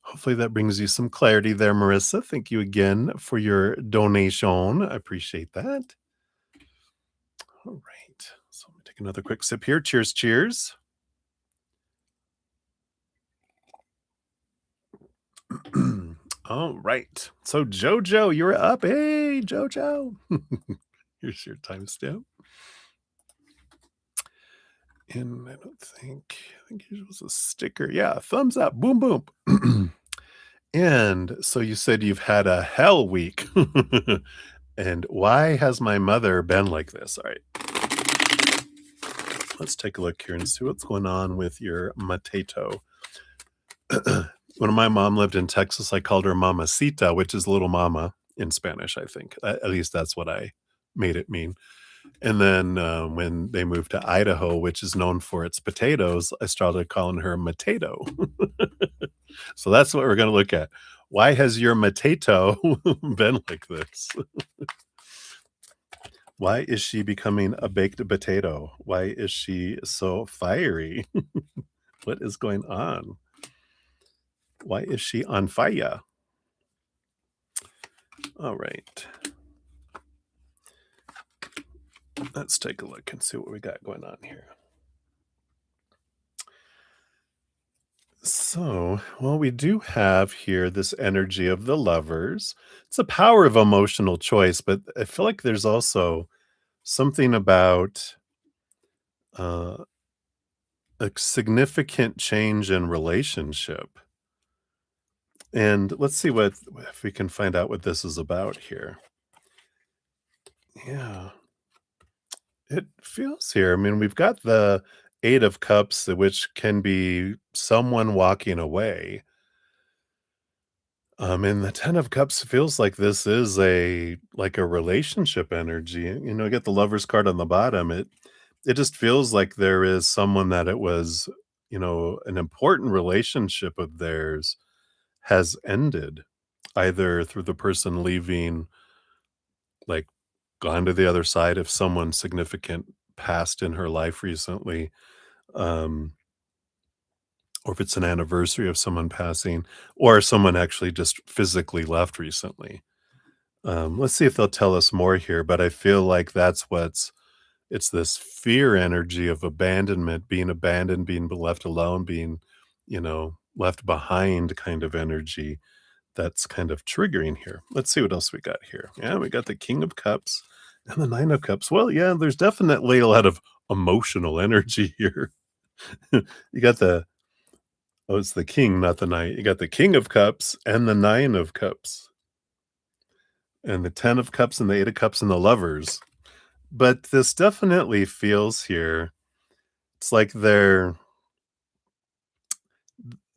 hopefully that brings you some clarity there, Marissa. Thank you again for your donation. I appreciate that. All right. So, let me take another quick sip here. Cheers, cheers. All right. So, JoJo, you're up. Hey, JoJo. Here's your timestamp. And I think it was a sticker. Yeah, thumbs up. Boom, boom. And so you said you've had a hell week. And why has my mother been like this? All right, let's take a look here and see what's going on with your matato. When my mom lived in Texas, I called her Mamacita, which is little mama in Spanish, I think. At least that's what I made it mean. And then when they moved to Idaho, which is known for its potatoes, I started calling her Matato. So that's what we're going to look at. Why has your Matato been like this? Why is she becoming a baked potato? Why is she so fiery? What is going on? Why is she on fire? All right. Let's take a look and see what we got going on here. So, well, we do have here this energy of the lovers. It's a power of emotional choice, but I feel like there's also something about uh, a significant change in relationship. And let's see what if we can find out what this is about here. Yeah, it feels here. I mean, we've got the Eight of Cups, which can be someone walking away. And the Ten of Cups feels like this is a relationship energy. Get the Lover's card on the bottom. It just feels like there is someone that it was, an important relationship of theirs has ended, either through the person leaving, like gone to the other side, if someone significant passed in her life recently, um, or if it's an anniversary of someone passing, or someone actually just physically left recently. Let's see if they'll tell us more here, but I feel like it's this fear energy of abandonment, being abandoned, being left alone, being, left behind kind of energy that's kind of triggering here. Let's see what else we got here. Yeah, we got the King of Cups and the Nine of Cups. Well, yeah, there's definitely a lot of emotional energy here. You got it's the king, not the knight. You got the King of Cups and the Nine of Cups and the 10 of Cups and the 8 of Cups and the Lovers. But this definitely feels here, it's like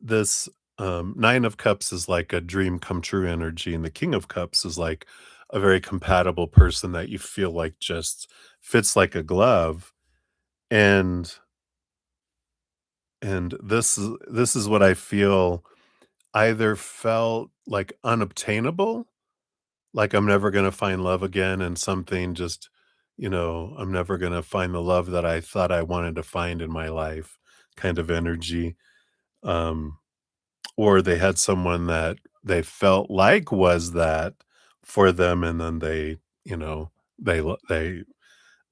this, 9 of Cups is like a dream come true energy, and the King of Cups is like a very compatible person that you feel like just fits like a glove, and this is what I feel either felt like unobtainable, like I'm never gonna find love again, and something just, I'm never gonna find the love that I thought I wanted to find in my life kind of energy, um or they had someone that they felt like was that for them, and then they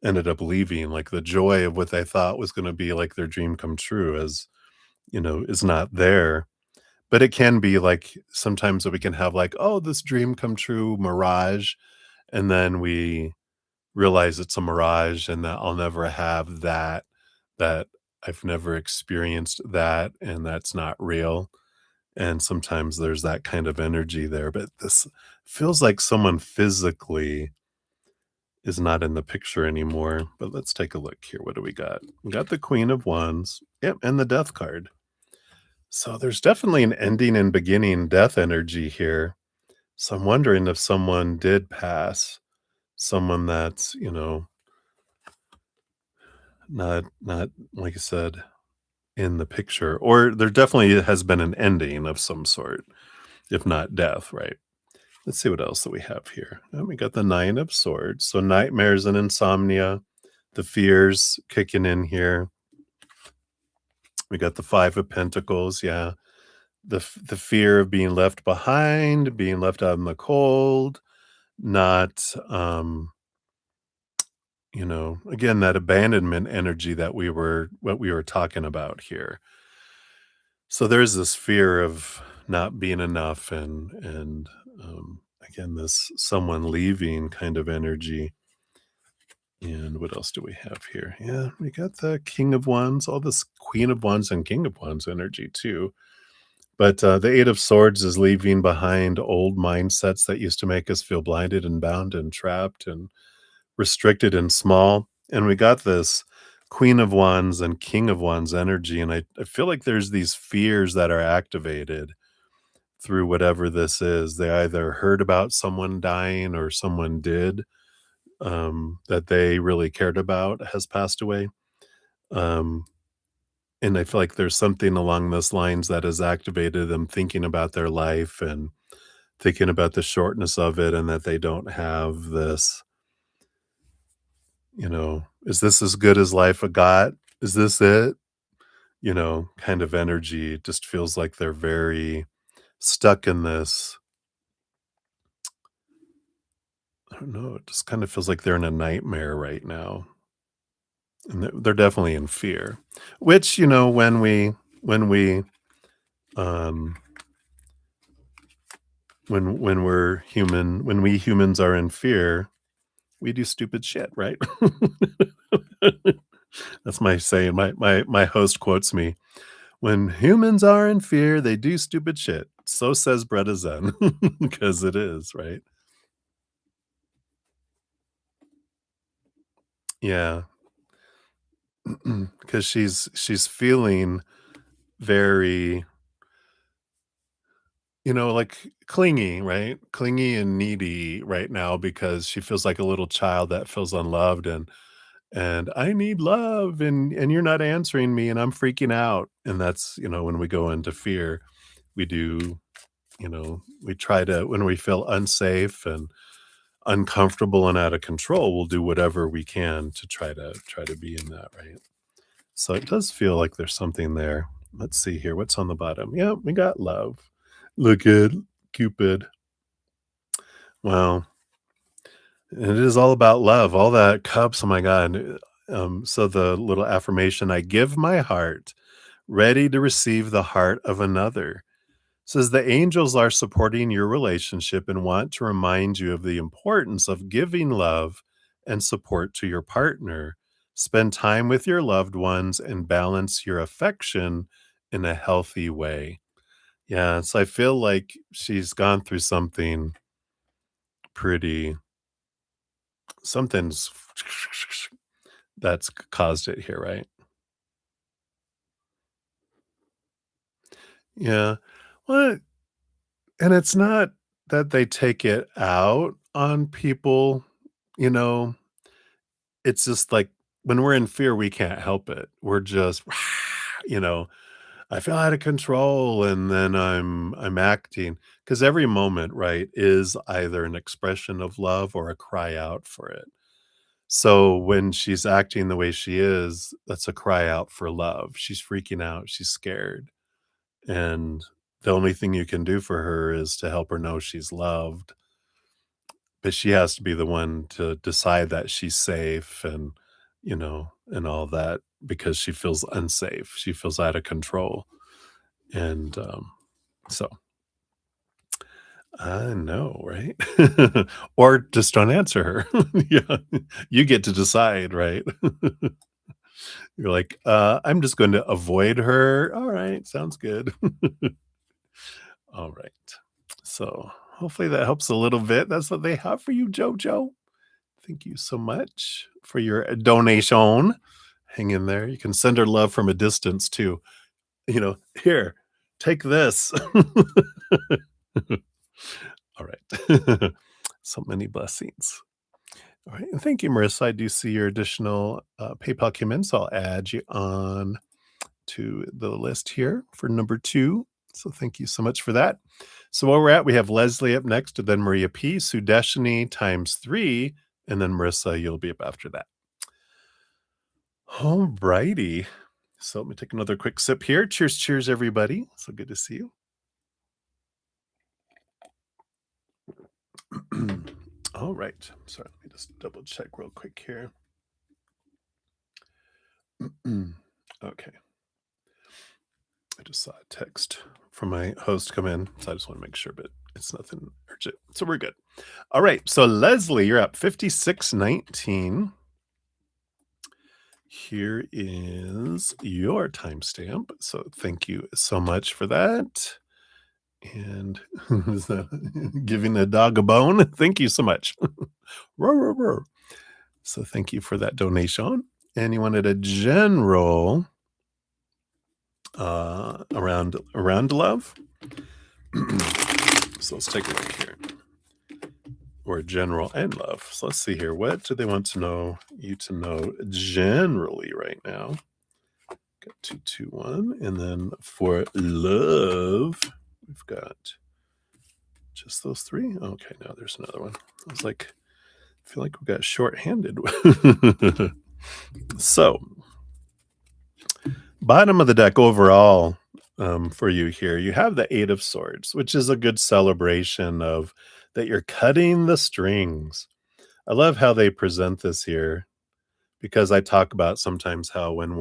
ended up leaving, like, the joy of what they thought was gonna be, like, their dream come true is not there. But it can be, like, sometimes that we can have, like, "Oh, this dream come true mirage," and then we realize it's a mirage and that I'll never have that I've never experienced that, and that's not real. and sometimes there's that kind of energy there, but this feels like someone physically is not in the picture anymore. But let's take a look here. What do we got? We got the Queen of Wands. Yep, and the Death card. So there's definitely an ending and beginning death energy here. So I'm wondering if someone did pass, someone that's, not like I said, in the picture, or there definitely has been an ending of some sort, if not death, right? Let's see what else that we have here. We got the Nine of Swords. So nightmares and insomnia, the fears kicking in here. We got the Five of Pentacles. Yeah. The fear of being left behind, being left out in the cold, not, again, that abandonment energy that what we were talking about here. So there's this fear of not being enough and again, this someone leaving kind of energy. And what else do we have here? Yeah, we got the King of Wands, all this Queen of Wands and King of Wands energy too. But the Eight of Swords is leaving behind old mindsets that used to make us feel blinded and bound and trapped and restricted and small. And we got this Queen of Wands and King of Wands energy. And I feel like there's these fears that are activated through whatever this is. They either heard about someone dying or someone did, that they really cared about has passed away. Um, and I feel like there's something along those lines that has activated them thinking about their life and thinking about the shortness of it, and that they don't have this, is this as good as life got? Is this it? Kind of energy. It just feels like they're very stuck in this. I don't know. It just kind of feels like they're in a nightmare right now. And they're definitely in fear, which, when we, um, when we're human, when we humans are in fear, we do stupid shit, right? That's my saying. My host quotes me, "When humans are in fear, they do stupid shit." So says Bretta Zen, because it is, right? Yeah, because she's feeling very, like clingy, right? Clingy and needy right now because she feels like a little child that feels unloved and I need love and you're not answering me and I'm freaking out. And that's, when we go into fear, we do, we try to when we feel unsafe and uncomfortable and out of control, we'll do whatever we can to try to be in that, right? So it does feel like there's something there. Let's see here. What's on the bottom? Yeah, we got love. Look at Cupid. Wow. And it is all about love. All that cups. Oh my God. So the little affirmation, I give my heart, ready to receive the heart of another. Says the angels are supporting your relationship and want to remind you of the importance of giving love and support to your partner. Spend time with your loved ones and balance your affection in a healthy way. Yeah, so I feel like she's gone through something pretty, something's that's caused it here, right? Yeah. Well, and it's not that they take it out on people, you know, it's just like when we're in fear, we can't help it. We're just, you know, I feel out of control and then I'm acting because every moment, right, is either an expression of love or a cry out for it. So when she's acting the way she is, that's a cry out for love. She's freaking out, she's scared. And the only thing you can do for her is to help her know she's loved, but she has to be the one to decide that she's safe and all that because she feels unsafe. She feels out of control. And so I know, right? Or just don't answer her. Yeah. You get to decide, right? You're like, I'm just going to avoid her. All right, sounds good. All right. So hopefully that helps a little bit. That's what they have for you, Jojo. Thank you so much for your donation. Hang in there. You can send her love from a distance too. Here, take this. All right. So many blessings. All right. And thank you, Marissa. I do see your additional PayPal came in, so I'll add you on to the list here for number 2. So thank you so much for that. So where we're at, we have Leslie up next, and then Maria P, Sudeshini times 3, and then Marissa, you'll be up after that. All righty. So let me take another quick sip here. Cheers, cheers, everybody. So good to see you. All right. Sorry, let me just double check real quick here. Okay. I just saw a text from my host come in, so I just want to make sure, but it's nothing urgent. So we're good. All right. So Leslie, you're up 5619. Here is your timestamp. So thank you so much for that. And giving a dog a bone. Thank you so much. Roar, roar, roar. So thank you for that donation. And you wanted a general around love. So let's take a look here. Or general and love. So let's see here. What do they want to know you to know generally right now? Got 221. And then for love, we've got just those 3. Okay, now there's another one. I was like, I feel like we got shorthanded. So, bottom of the deck overall for you here, you have the 8 of Swords, which is a good celebration of that you're cutting the strings. I love how they present this here because I talk about sometimes how when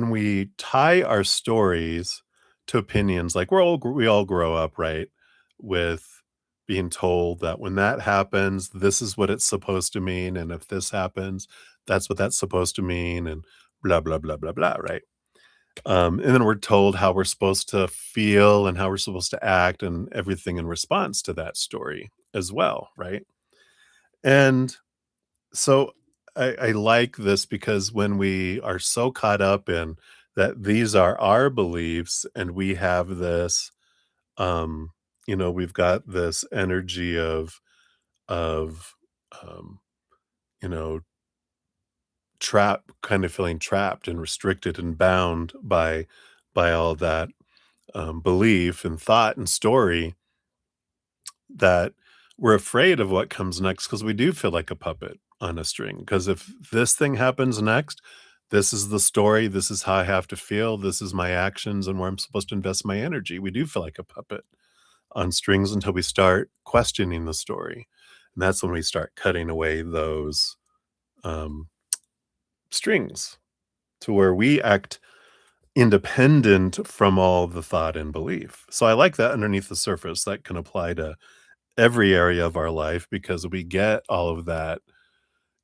we tie our stories to opinions, like we all grow up, right, with being told that when that happens, this is what it's supposed to mean, and if this happens, that's what that's supposed to mean, and blah blah blah blah blah, right? And then we're told how we're supposed to feel and how we're supposed to act and everything in response to that story as well, right? And so I like this because when we are so caught up in that these are our beliefs and we have this, we've got this energy of, um, you know, kind of feeling trapped and restricted and bound by all that belief and thought and story that we're afraid of what comes next because we do feel like a puppet on a string. Because if this thing happens next, this is the story. This is how I have to feel. This is my actions and where I'm supposed to invest my energy. We do feel like a puppet on strings until we start questioning the story. And that's when we start cutting away those um, strings to where we act independent from all the thought and belief. So I like that underneath the surface that can apply to every area of our life because we get all of that,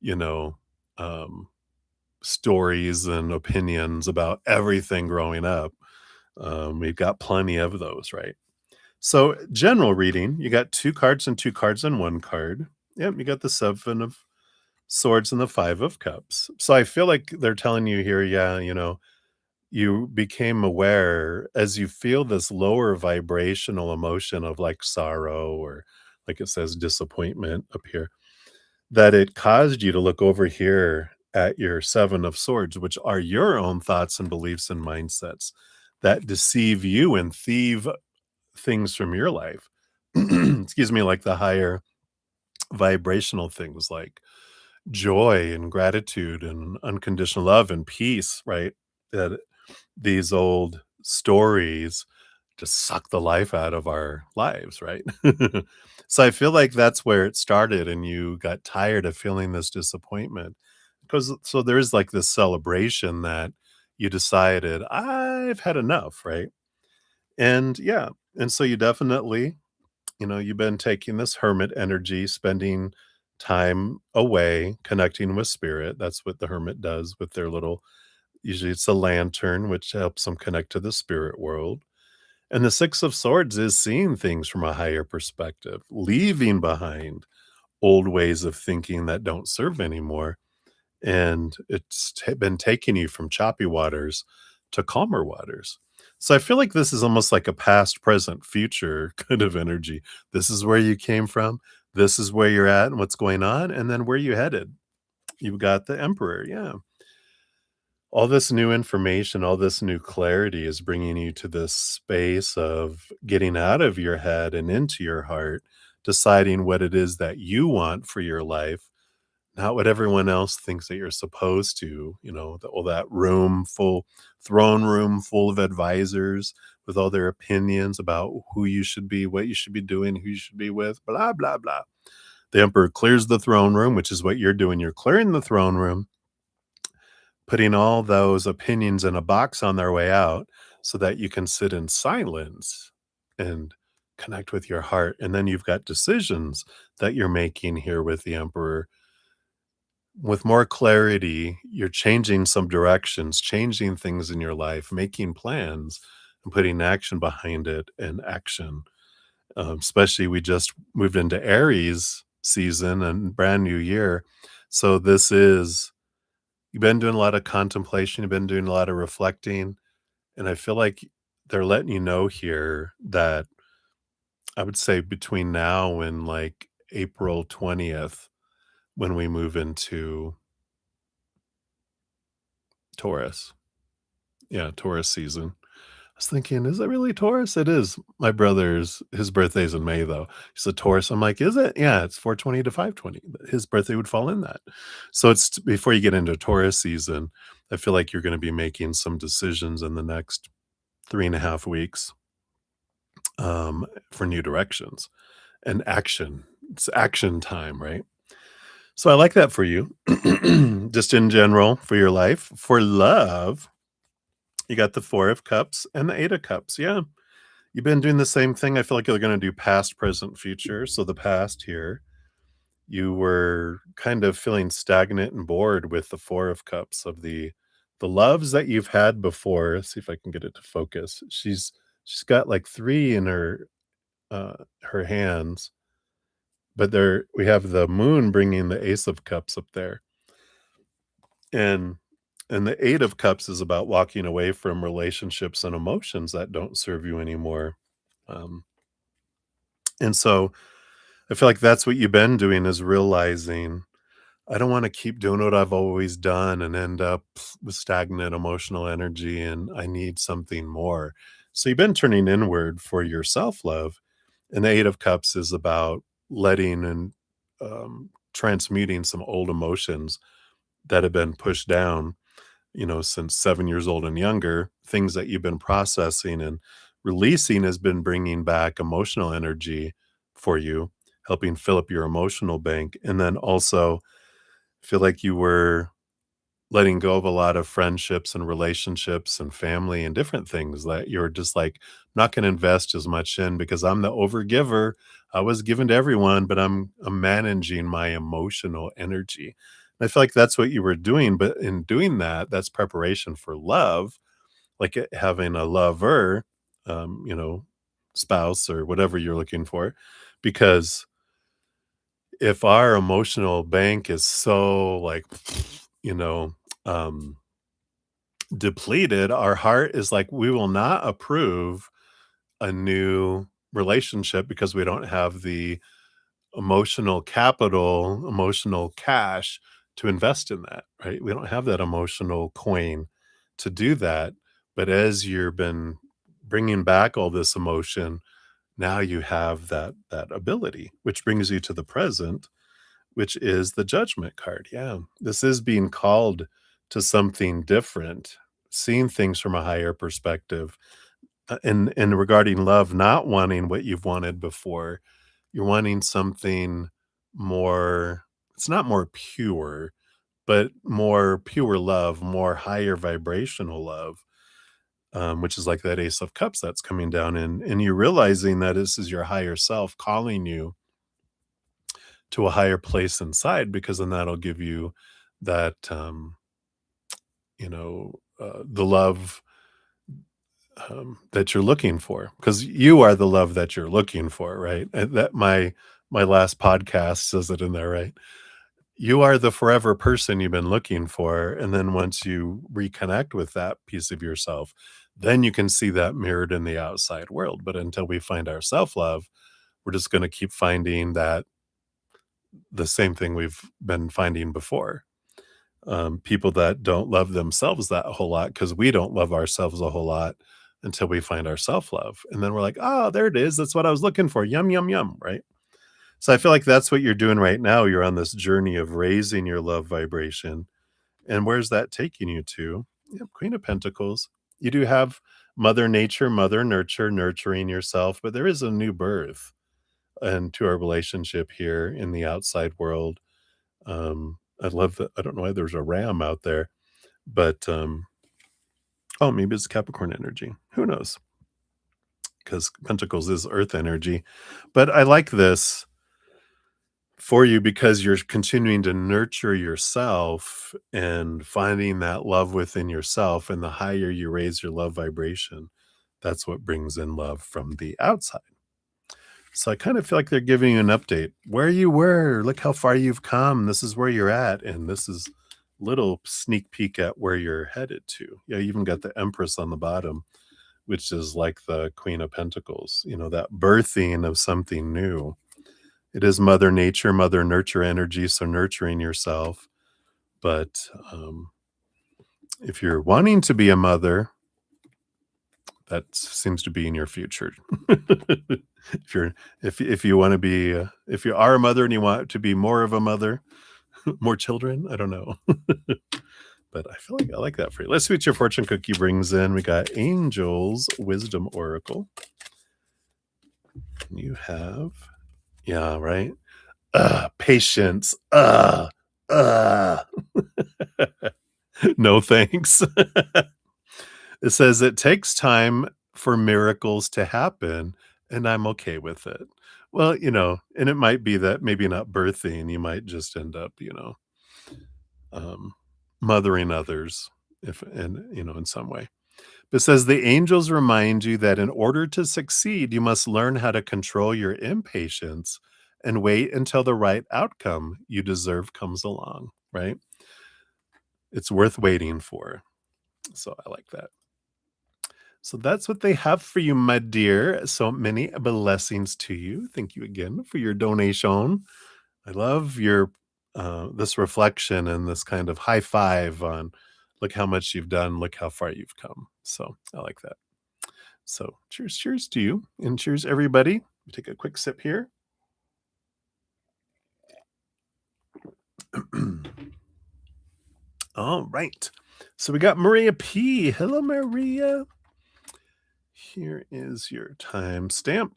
you know, um, stories and opinions about everything growing up. We've got plenty of those, right? So, general reading, you got 2 cards and 2 cards and 1 card. Yep, you got the 7 of Swords and the 5 of Cups. So, I feel like they're telling you here, yeah, you became aware as you feel this lower vibrational emotion of like sorrow or like it says disappointment up here, that it caused you to look over here at your 7 of Swords, which are your own thoughts and beliefs and mindsets that deceive you and thieve things from your life. Excuse me, like the higher vibrational things like joy and gratitude and unconditional love and peace, right? That these old stories just suck the life out of our lives, right? So I feel like that's where it started, and you got tired of feeling this disappointment because so there is like this celebration that you decided, I've had enough, right? And yeah, and so you definitely, you've been taking this hermit energy, spending time away, connecting with spirit. That's what the hermit does with their little Usually it's a lantern, which helps them connect to the spirit world. And the Six of Swords is seeing things from a higher perspective, leaving behind old ways of thinking that don't serve anymore. And been taking you from choppy waters to calmer waters. So I feel like this is almost like a past, present, future kind of energy. This is where you came from. This is where you're at and what's going on. And then where you headed. You've got the Emperor. Yeah. All this new information, all this new clarity is bringing you to this space of getting out of your head and into your heart, deciding what it is that you want for your life, not what everyone else thinks that you're supposed to, all that throne room full of advisors with all their opinions about who you should be, what you should be doing, who you should be with, blah, blah, blah. The emperor clears the throne room, which is what you're doing. You're clearing the throne room, putting all those opinions in a box on their way out so that you can sit in silence and connect with your heart. And then you've got decisions that you're making here with the emperor. With more clarity, you're changing some directions, changing things in your life, making plans and putting action behind it and action. Especially, we just moved into Aries season and brand new year. So you've been doing a lot of contemplation, you've been doing a lot of reflecting. And I feel like they're letting you know here that I would say between now and like April 20th, when we move into Taurus. Yeah, Taurus season. I was thinking, is it really Taurus? It is. His birthday's in May though. He's a Taurus. I'm like, is it? Yeah, it's 420 to 520. His birthday would fall in that. So before you get into Taurus season, I feel like you're going to be making some decisions in the next 3.5 weeks for new directions and action. It's action time, right? So I like that for you. Just in general for your life. For love, you got the Four of Cups and the Eight of Cups. Yeah. You've been doing the same thing. I feel like you're going to do past, present, future. So the past here, you were kind of feeling stagnant and bored with the Four of Cups of the loves that you've had before. Let's see if I can get it to focus. She's got like three in her hands, but there we have the moon bringing the Ace of Cups up there. And the Eight of Cups is about walking away from relationships and emotions that don't serve you anymore. Um, and so I feel like that's what you've been doing is realizing I don't want to keep doing what I've always done and end up with stagnant emotional energy, and I need something more. So you've been turning inward for your self love. And the Eight of Cups is about letting and transmuting some old emotions that have been pushed down, since 7 years old and younger. Things that you've been processing and releasing has been bringing back emotional energy for you, helping fill up your emotional bank. And then also feel like you were letting go of a lot of friendships and relationships and family and different things that you're just like not going to invest as much in because I'm the overgiver. I was given to everyone, but I'm managing my emotional energy. And I feel like that's what you were doing, but in doing that, that's preparation for love, like having a lover, um, you know, spouse or whatever you're looking for, because if our emotional bank is so like, you know, um, depleted, our heart is like, we will not approve a new relationship because we don't have the emotional capital, emotional cash to invest in that, right? We don't have that emotional coin to do that. But as you've been bringing back all this emotion, now you have that ability, which brings you to the present, which is the Judgment card. Yeah, this is being called to something different, seeing things from a higher perspective, and regarding love, not wanting what you've wanted before. You're wanting something more. It's not more pure, but more pure love, more higher vibrational love, which is like that Ace of Cups that's coming down, and you're realizing that this is your higher self calling you to a higher place inside, because then that'll give you that, the love that you're looking for, because you are the love that you're looking for, right? And that my last podcast says it in there, right? You are the forever person you've been looking for, and then once you reconnect with that piece of yourself, then you can see that mirrored in the outside world. But until we find our self love, we're just going to keep finding that the same thing we've been finding before. People that don't love themselves that whole lot because we don't love ourselves a whole lot until we find our self love. And then we're like, oh, there it is. That's what I was looking for. Yum, yum, yum. Right. So I feel like that's what you're doing right now. You're on this journey of raising your love vibration. And where's that taking you to? Yeah, Queen of Pentacles. You do have Mother Nature, Mother Nurture, nurturing yourself, but there is a new birth into our relationship here in the outside world. I love that. I don't know why there's a ram out there, but oh, maybe it's Capricorn energy. Who knows? Because Pentacles is Earth energy. But I like this for you because you're continuing to nurture yourself and finding that love within yourself. And the higher you raise your love vibration, that's what brings in love from the outside. So I kind of feel like they're giving you an update. Where you were, look how far you've come. This is where you're at. And this is little sneak peek at where you're headed to. Yeah, you even got the Empress on the bottom, which is like the Queen of Pentacles, that birthing of something new. It is Mother Nature, Mother Nurture energy, so nurturing yourself. But if you're wanting to be a mother, that seems to be in your future. if you want to be, if you are a mother and you want to be more of a mother, more children, I don't know. But I feel like I like that for you. Let's see what your fortune cookie brings in. We got Angels Wisdom Oracle. You have, yeah, right. Patience. No thanks. It says it takes time for miracles to happen, and I'm okay with it. Well, and it might be that maybe not birthing, you might just end up, um, mothering others if and in some way. But it says the angels remind you that in order to succeed, you must learn how to control your impatience and wait until the right outcome you deserve comes along, right? It's worth waiting for. So I like that. So that's what they have for you, my dear. So many blessings to you. Thank you again for your donation. I love your this reflection and this kind of high five on look how much you've done, look how far you've come. So I like that. So cheers to you, and cheers everybody. Take a quick sip here. All right. So we got Maria P. Hello, Maria. Here is your timestamp.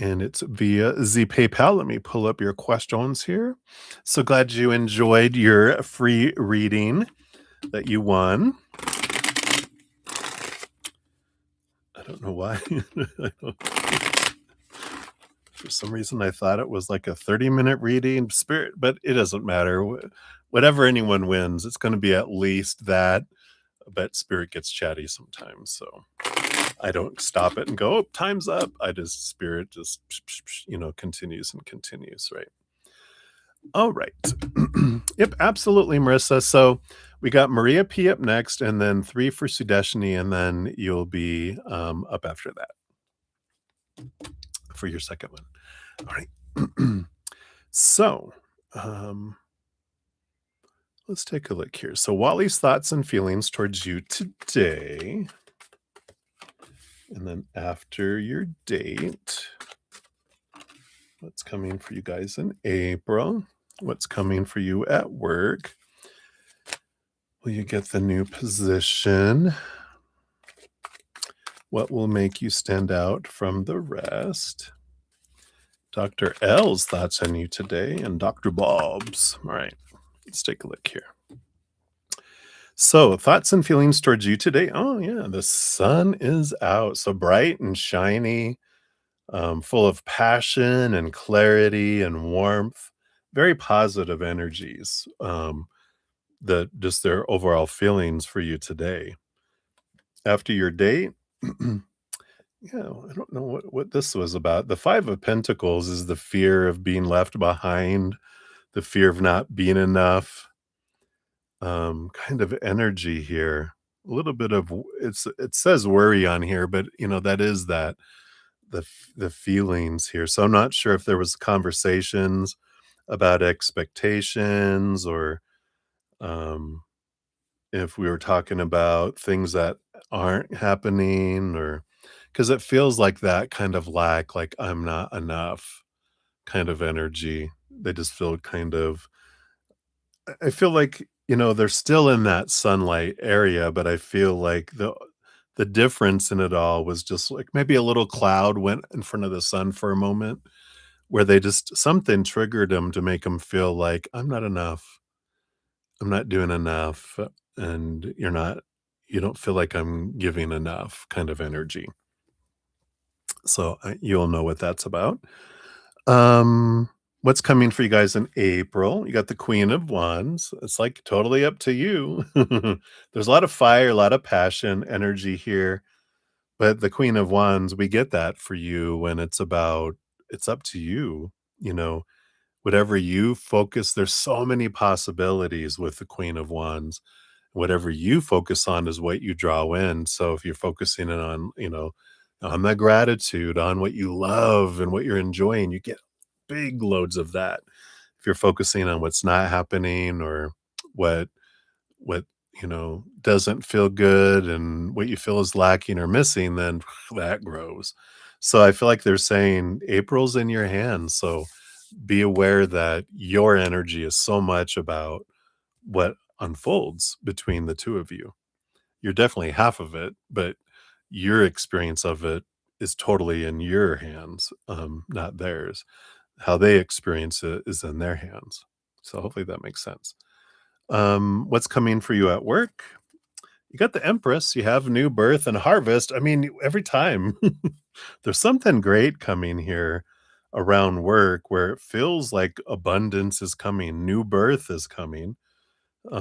And it's via the PayPal. Let me pull up your questions here. So glad you enjoyed your free reading that you won. I don't know why. For some reason, I thought it was like a 30-minute reading spirit, but it doesn't matter. Whatever anyone wins, it's going to be at least that. But spirit gets chatty sometimes. So I don't stop it and go, oh, time's up. Spirit just, continues and continues, right? All right. Yep, absolutely, Marissa. So we got Maria P up next, and then 3 for Sudeshini, and then you'll be up after that for your second one. All right. So let's take a look here. So Wally's thoughts and feelings towards you today. And then after your date, what's coming for you guys in April? What's coming for you at work? Will you get the new position? What will make you stand out from the rest? Dr. L's thoughts on you today and Dr. Bob's. All right, let's take a look here. So, thoughts and feelings towards you today. Oh, yeah, the sun is out. So bright and shiny, full of passion and clarity and warmth. Very positive energies. just their overall feelings for you today. After your date, yeah, I don't know what this was about. The 5 of Pentacles is the fear of being left behind, the fear of not being enough, kind of energy here. A little bit of it says worry on here, but, that is the feelings here. So I'm not sure if there was conversations about expectations or, um, if we were talking about things that aren't happening or because it feels like that kind of lack, like I'm not enough kind of energy. They just feel kind of I feel like, they're still in that sunlight area, but I feel like the difference in it all was just like maybe a little cloud went in front of the sun for a moment where they just something triggered them to make them feel like I'm not enough. I'm not doing enough and you don't feel like I'm giving enough kind of energy. So you'll know what that's about. What's coming for you guys in April? You got the Queen of Wands. It's like totally up to you. There's a lot of fire, a lot of passion, energy here. But the Queen of Wands, we get that for you when it's up to you. You know, whatever you focus, there's so many possibilities with the Queen of Wands. Whatever you focus on is what you draw in. So if you're focusing in on, on the gratitude, on what you love and what you're enjoying, you get big loads of that. If you're focusing on what's not happening or what what doesn't feel good and what you feel is lacking or missing, then that grows. So I feel like they're saying April's in your hands. So be aware that your energy is so much about what unfolds between the two of you. You're definitely half of it, but your experience of it is totally in your hands, not theirs. How they experience it is in their hands. So hopefully that makes sense. What's coming for you at work? You got the Empress, you have new birth and harvest. I mean, every time there's something great coming here around work where it feels like abundance is coming, new birth is coming.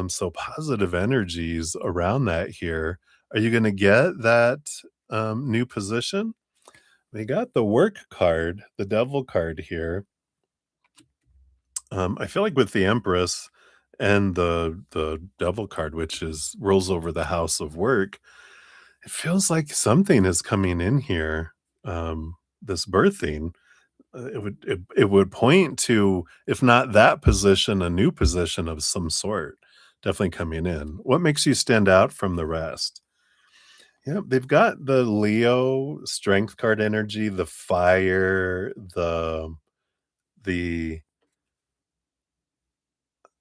So positive energies around that here. Are you going to get that new position? They got the work card, the devil card here. I feel like with the Empress and the devil card, which is rules over the house of work, it feels like something is coming in here. This birthing, it would point to, if not that position, a new position of some sort, definitely coming in. What makes you stand out from the rest? Yeah, they've got the Leo strength card energy, the fire, the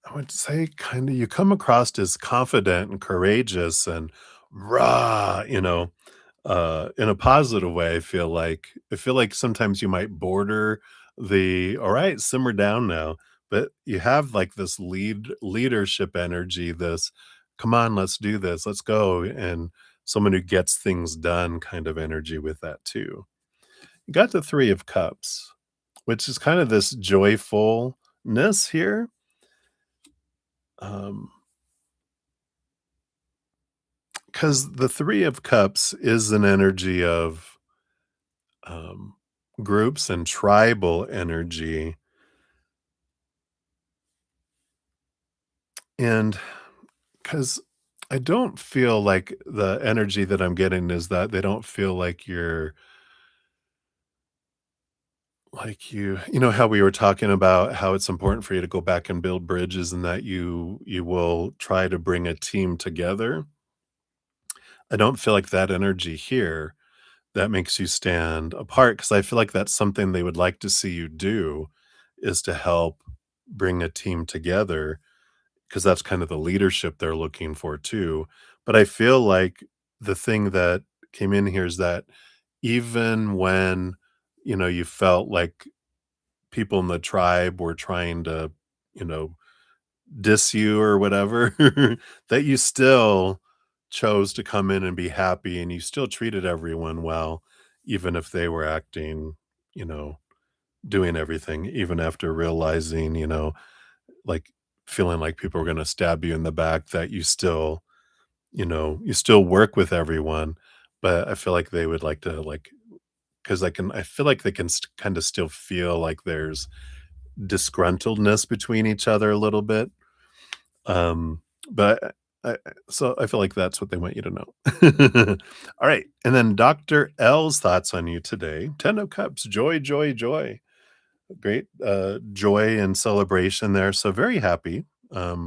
I would say kinda you come across as confident and courageous and raw, in a positive way, I feel like sometimes you might border "Alright, simmer down now," but you have, like, this leadership energy, this, "Come on, let's do this, let's go," and someone who gets things done kind of energy with that too. You got the 3 of Cups, which is kind of this joyfulness here, um 'cause the 3 of Cups is an energy of, um, groups and tribal energy, and because I don't feel like the energy that I'm getting is that they don't feel like you know how we were talking about how it's important for you to go back and build bridges and that you will try to bring a team together? I don't feel like that energy here that makes you stand apart because I feel like that's something they would like to see you do is to help bring a team together because that's kind of the leadership they're looking for too. But I feel like the thing that came in here is that even when, you felt like people in the tribe were trying to, you know, diss you or whatever, that you still chose to come in and be happy and you still treated everyone well, even if they were acting, you know, doing everything, even after realizing, like feeling like people were gonna stab you in the back, that you still, you still work with everyone, but I feel like they would like to, like, because I feel like they can kind of still feel like there's disgruntledness between each other a little bit. But so I feel like that's what they want you to know. All right. And then Dr. L's thoughts on you today. 10 of Cups, joy, joy, joy. Great joy and celebration there. So very happy. I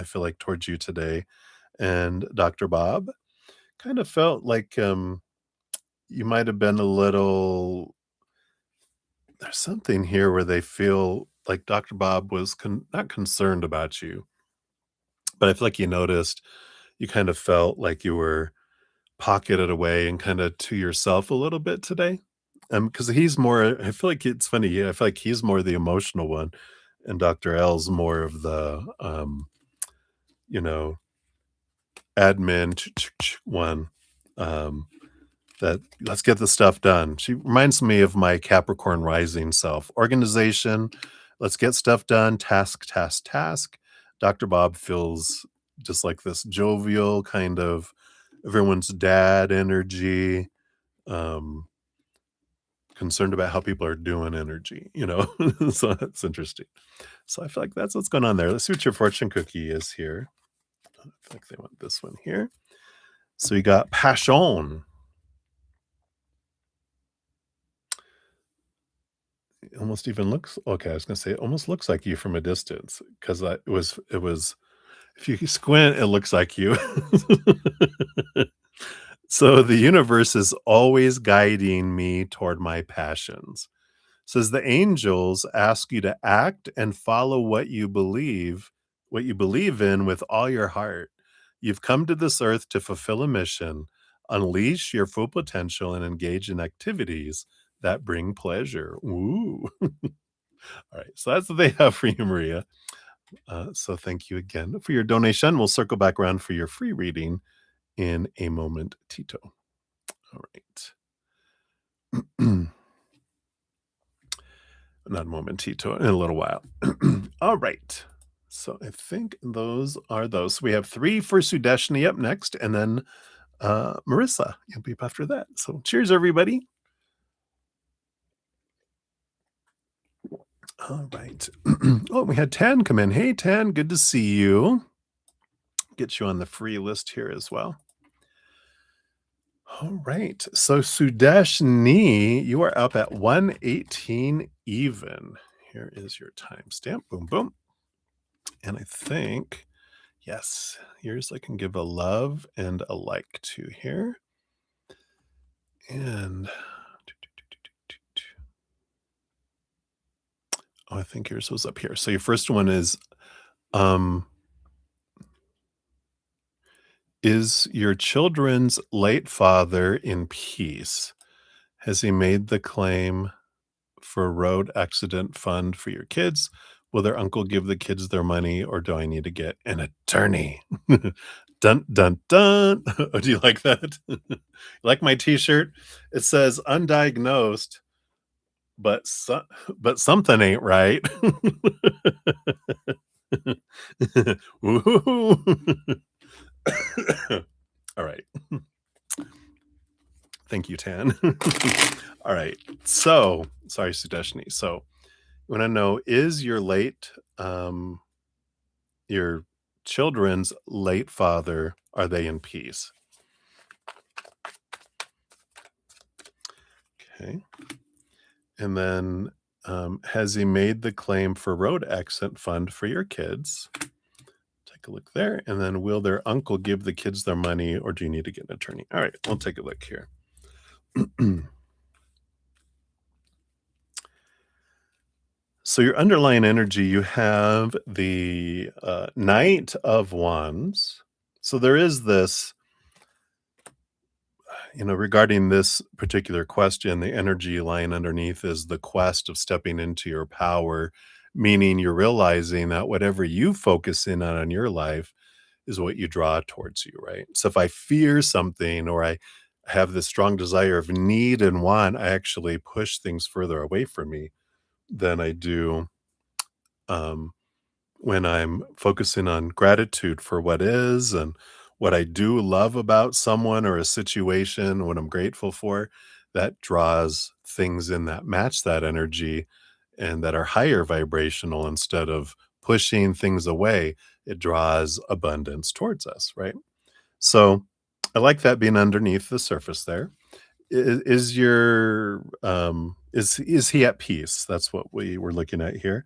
feel like towards you today. And Dr. Bob kind of felt like you might have been a little, there's something here where they feel like Dr. Bob was not concerned about you, but I feel like you noticed you kind of felt like you were pocketed away and kinda to yourself a little bit today. Because he's more, I feel like it's funny, yeah, I feel like he's more the emotional one, and Dr. L's more of the, you know, admin one, um, that, "Let's get the stuff done." She reminds me of my Capricorn rising self. Organization, let's get stuff done, task, task, task. Dr. Bob feels just like this jovial kind of everyone's dad energy, um, concerned about how people are doing energy? So that's interesting. So I feel like that's what's going on there. Let's see what your fortune cookie is here. I feel like they want this one here. So you got passion. It almost even looks okay. I was gonna say it almost looks like you from a distance because it was if you squint, it looks like you. So the universe is always guiding me toward my passions. Says the angels ask you to act and follow what you believe in with all your heart. You've come to this earth to fulfill a mission, unleash your full potential, and engage in activities that bring pleasure. Ooh. All right. So that's what they have for you, Maria. So thank you again for your donation. We'll circle back around for your free reading in a moment, Tito. All right. Not a moment, Tito, in a little while. All right. So I think those are those. So we have three for Sudeshni up next, and then Marissa, you'll be up after that. So cheers, everybody. All right. Oh, we had Tan come in. Hey, Tan, good to see you. Get you on the free list here as well. All right. So Sudeshni, you are up at 118 even. Here is your timestamp. Boom, boom. And I think, yes, yours I can give a love and a like to here. And oh, I think yours was up here. So your first one um, is your children's late father in peace? Has he made the claim for road accident fund for your kids? Will their uncle give the kids their money, or do I need to get an attorney? Dun dun dun. Oh, do you like that? Like my t-shirt? It says undiagnosed, but but something ain't right. Woo-hoo-hoo. All right. Thank you, Tan. All right. So, sorry, Sudeshni. So, you want to know, is your children's late father, are they in peace? Okay. And then, has he made the claim for road accident fund for your kids? Take a look there. And then, will their uncle give the kids their money, or do you need to get an attorney? All right, we'll take a look here. So your underlying energy, you have the Knight of Wands. So there is this, regarding this particular question, the energy lying underneath is the quest of stepping into your power, meaning you're realizing that whatever you focus in on in your life is what you draw towards you, right? So if I fear something, or I have this strong desire of need and want, I actually push things further away from me than I do, um, when I'm focusing on gratitude for what is and what I do love about someone or a situation, what I'm grateful for, that draws things in that match that energy and that are higher vibrational instead of pushing things away. It draws abundance towards us, right? So I like that being underneath the surface there. Is your is he at peace? That's what we were looking at here.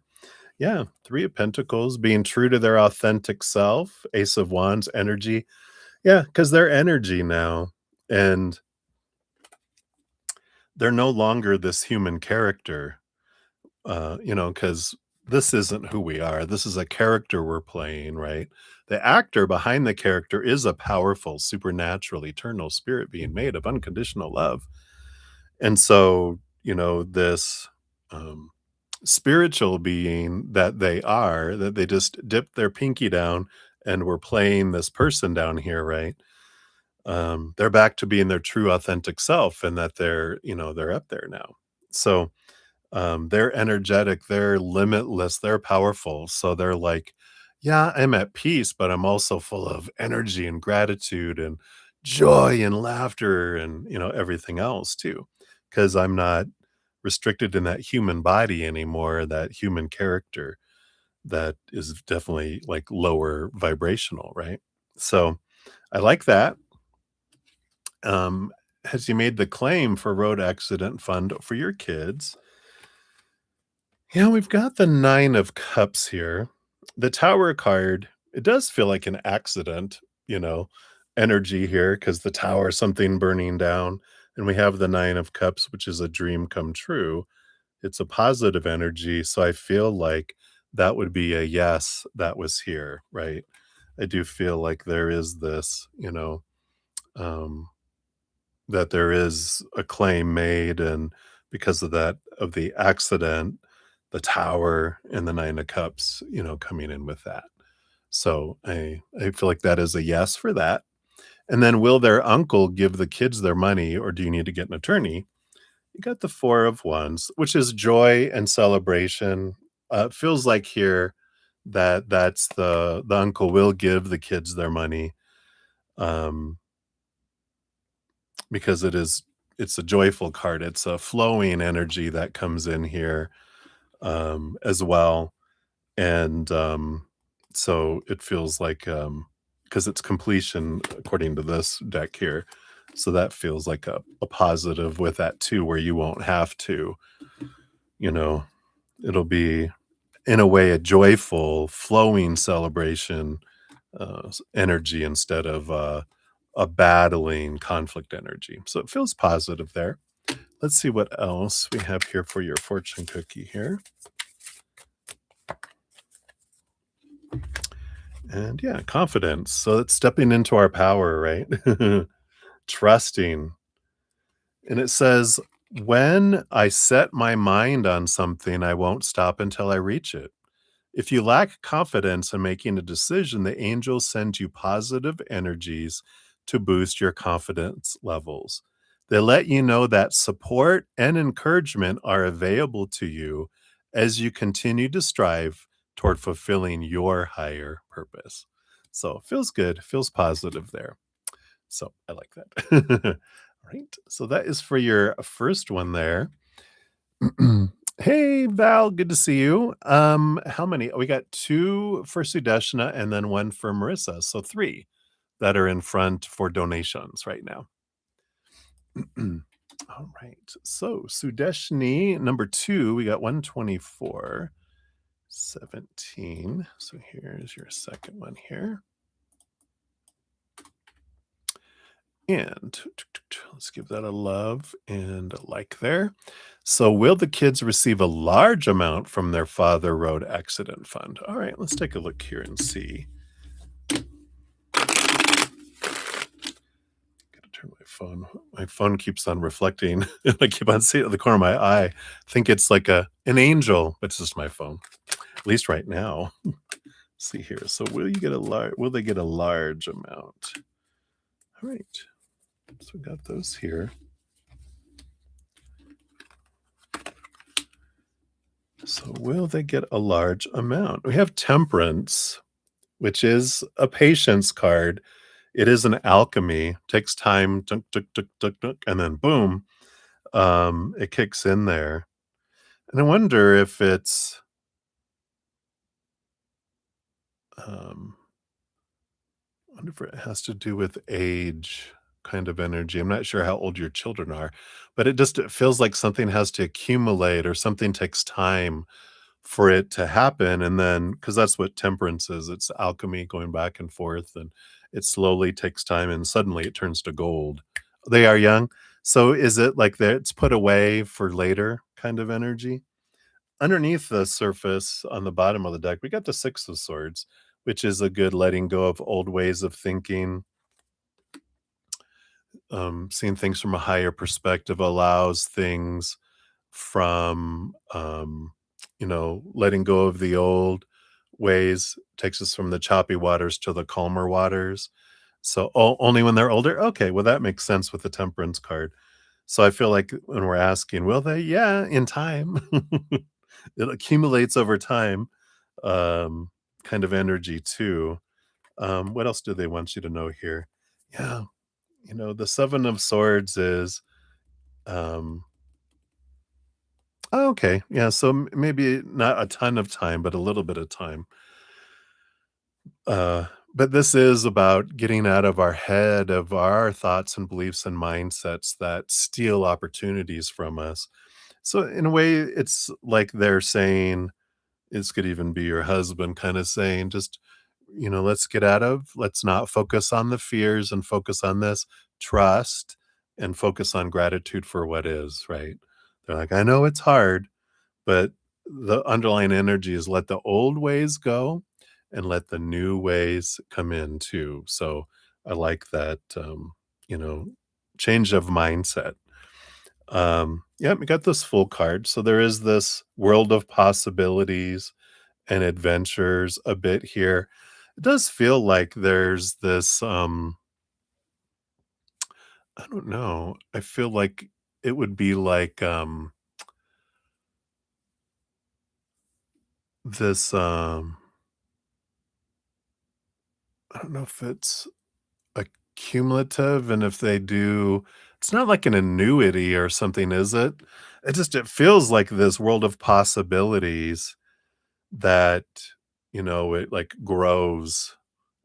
Yeah, 3 of Pentacles, being true to their authentic self, Ace of Wands, energy. Yeah, because 'cause they're energy now, and they're no longer this human character, because this isn't who we are. This is a character we're playing, right? The actor behind the character is a powerful, supernatural, eternal spirit being made of unconditional love. And so, this, um, spiritual being that they are, that they just dipped their pinky down and were playing this person down here, right? They're back to being their true authentic self and that they're up there now. So, they're energetic, they're limitless, they're powerful. So they're like, yeah, I'm at peace, but I'm also full of energy and gratitude and joy and laughter and, everything else too. Cause I'm not restricted in that human body anymore, that human character that is definitely like lower vibrational, right? So I like that. Has he made the claim for road accident fund for your kids? Yeah, we've got the 9 of cups here. The tower card, it does feel like an accident, you know, energy here because the tower, something burning down. And we have the 9 of cups, which is a dream come true. It's a positive energy. So I feel like that would be a yes, that was here, right? I do feel like there is this, um, that there is a claim made, and because of that of the accident, the tower and the 9 of cups, coming in with that. So I feel like that is a yes for that. And then will their uncle give the kids their money, or do you need to get an attorney? You got the 4 of wands, which is joy and celebration. It feels like here that that's the uncle will give the kids their money. Um, because it's a joyful card. It's a flowing energy that comes in here, as well, and, so it feels like, because it's completion according to this deck here, so that feels like a positive with that too, where you won't have to, you know it'll be, in a way, a joyful flowing celebration, energy instead of, a battling conflict energy, so it feels positive there. Let's see what else we have here for your fortune cookie here. And yeah, confidence. So it's stepping into our power, right? Trusting. And it says, when I set my mind on something, I won't stop until I reach it. If you lack confidence in making a decision, the angels send you positive energies to boost your confidence levels. They let you know that support and encouragement are available to you as you continue to strive toward fulfilling your higher purpose. So it feels good, feels positive there. So I like that. All right. So that is for your first one there. Hey, Val, good to see you. How many? We got 2 for Sudeshna and then 1 for Marissa. So 3 that are in front for donations right now. All right. So Sudeshni, number 2, we got 124, 17. So here's your second one here. And let's give that a love and a like there. So, will the kids receive a large amount from their father road accident fund? All right, let's take a look here and see. Gotta turn my phone. My phone keeps on reflecting, and I keep on seeing it at the corner of my eye. I think it's like an angel, but it's just my phone. At least right now. See here. So, will you get a large? Will they get a large amount? All right. So we got those here. So will they get a large amount? We have temperance, which is a patience card. It is an alchemy, takes time, tunk, tunk, tunk, tunk, tunk, and then boom, it kicks in there. And I wonder if it's, um, I wonder if it has to do with age kind of energy. I'm not sure how old your children are, but it feels like something has to accumulate or something takes time for it to happen. And then, because that's what temperance is, it's alchemy going back and forth, and it slowly takes time and suddenly it turns to gold. They are young. So is it like that it's put away for later kind of energy? Underneath the surface on the bottom of the deck, we got the Six of Swords, which is a good letting go of old ways of thinking. Seeing things from a higher perspective allows things from, letting go of the old ways, takes us from the choppy waters to the calmer waters. So only when they're older? Okay, well, that makes sense with the temperance card. So I feel like when we're asking, will they? Yeah, in time. It accumulates over time, um, kind of energy too. What else do they want you to know here? Yeah, the Seven of Swords is, um, oh, okay, yeah, so maybe not a ton of time, but a little bit of time. Uh, but this is about getting out of our head of our thoughts and beliefs and mindsets that steal opportunities from us. So in a way, it's like they're saying, this could even be your husband kind of saying, just, let's not focus on the fears and focus on this, trust and focus on gratitude for what is, right? They're like, I know it's hard, but the underlying energy is let the old ways go and let the new ways come in too. So I like that, you know, change of mindset. Yeah, we got this full card. So there is this world of possibilities and adventures a bit here. It does feel like there's this, I don't know. I feel like it would be like, this, I don't know if it's cumulative, and if they do, it's not like an annuity or something, is it? It feels like this world of possibilities that, it, like, grows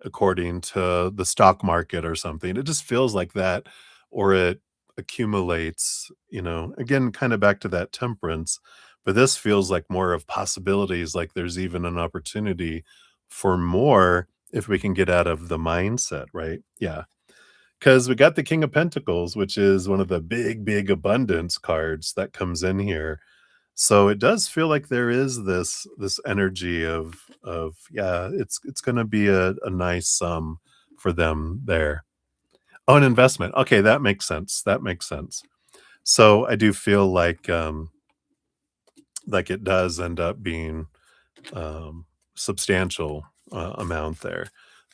according to the stock market or something. It just feels like that, or it accumulates, again, kinda back to that temperance, but this feels like more of possibilities, like there's even an opportunity for more if we can get out of the mindset, right? Yeah. 'Cause we got the King of Pentacles, which is one of the big, big abundance cards that comes in here. So it does feel like there is this energy of yeah, it's gonna be a nice for them there. Oh, an investment. Okay, that makes sense. That makes sense. So I do feel like it does end up being substantial amount there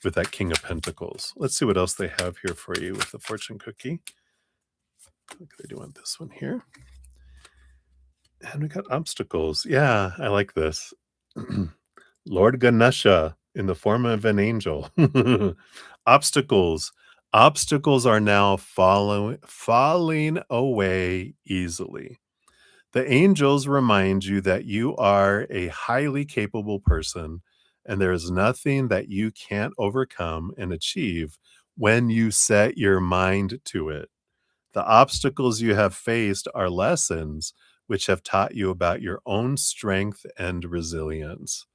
with that King of Pentacles. Let's see what else they have here for you with the fortune cookie. Okay, they do want this one here. And we got obstacles. Yeah, I like this. Lord Ganesha in the form of an angel. Obstacles. Obstacles are now falling away easily. The angels remind you that you are a highly capable person and there is nothing that you can't overcome and achieve when you set your mind to it. The obstacles you have faced are lessons which have taught you about your own strength and resilience.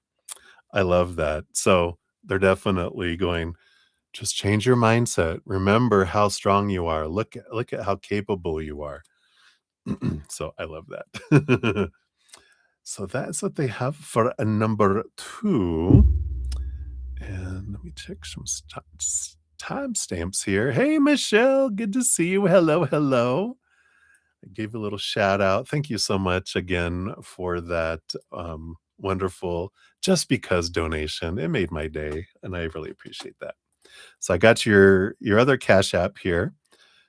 I love that. So they're definitely going, just change your mindset. Remember how strong you are. Look at how capable you are. So I love that. So that's what they have for a number two. And let me check some timestamps here. Hey, Michelle, good to see you. Hello, hello. I gave a little shout out. Thank you so much again for that wonderful just because donation. It made my day, and I really appreciate that. So I got your other Cash App here.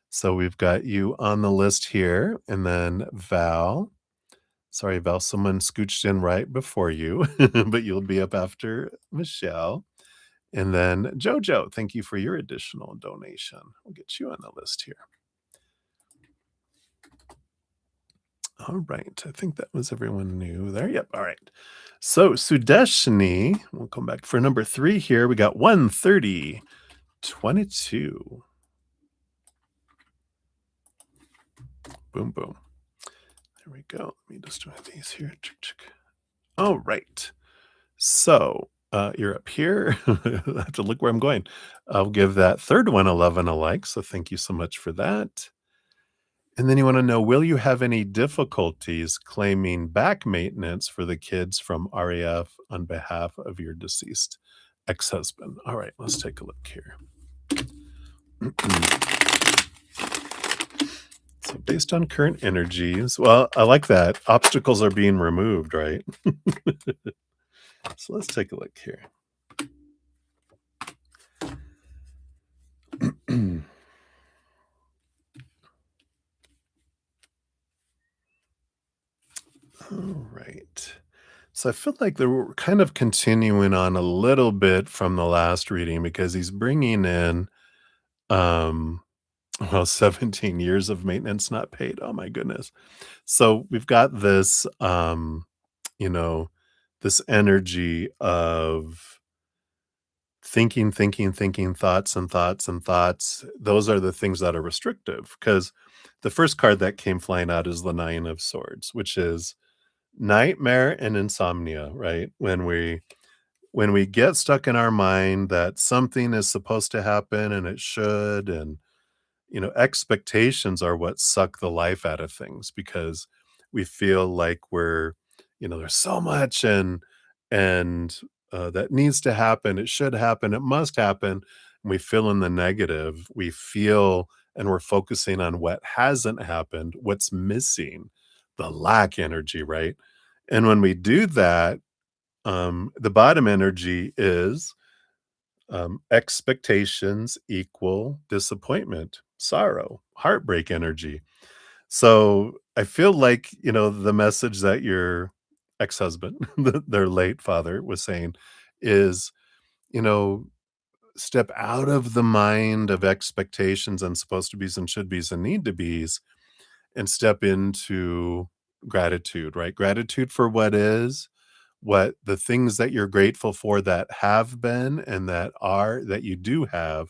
So we've got you on the list here, and then Val. Sorry, Val, someone scooched in right before you, but you'll be up after Michelle. And then Jojo, thank you for your additional donation. We'll get you on the list here. All right. I think that was everyone new there. Yep. All right. So Sudeshni, we'll come back for number 3 here. We got 13022. Boom, boom. There we go. Let me just do these here. All right. So you're up here. I have to look where I'm going. I'll give that third one 11 a like. So thank you so much for that. And then you want to know, will you have any difficulties claiming back maintenance for the kids from RAF on behalf of your deceased ex-husband? All right, let's take a look here. So based on current energies, well, I like that. Obstacles are being removed, right? So let's take a look here. All right. So I feel like we're kind of continuing on a little bit from the last reading because he's bringing in, um, well, 17 years of maintenance not paid. Oh my goodness. So we've got this, you know, this energy of thinking, thoughts and thoughts and thoughts. Those are the things that are restrictive because the first card that came flying out is the Nine of Swords, which is nightmare and insomnia, right? When we get stuck in our mind that something is supposed to happen and it should, and expectations are what suck the life out of things because we feel like there's so much and that needs to happen. It should happen. It must happen. And we feel in the negative. We feel and we're focusing on what hasn't happened, what's missing, the lack energy, right? And when we do that, the bottom energy is expectations equal disappointment, sorrow, heartbreak energy. So I feel like, the message that your ex-husband, their late father was saying is, you know, step out of the mind of expectations and supposed to be's and should be's and need to be's and step into gratitude, right? Gratitude for what is, what the things that you're grateful for that have been and that you do have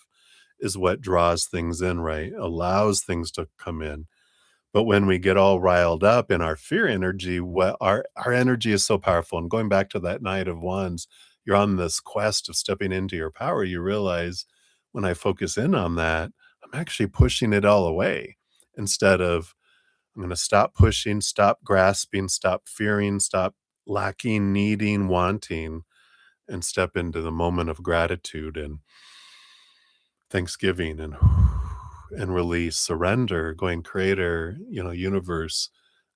is what draws things in, right? Allows things to come in. But when we get all riled up in our fear energy, what our energy is so powerful. And going back to that Knight of Wands, you're on this quest of stepping into your power. You realize when I focus in on that, I'm actually pushing it all away instead of I'm going to stop pushing, stop grasping, stop fearing, stop lacking, needing, wanting, and step into the moment of gratitude and thanksgiving and release, surrender, going creator, universe,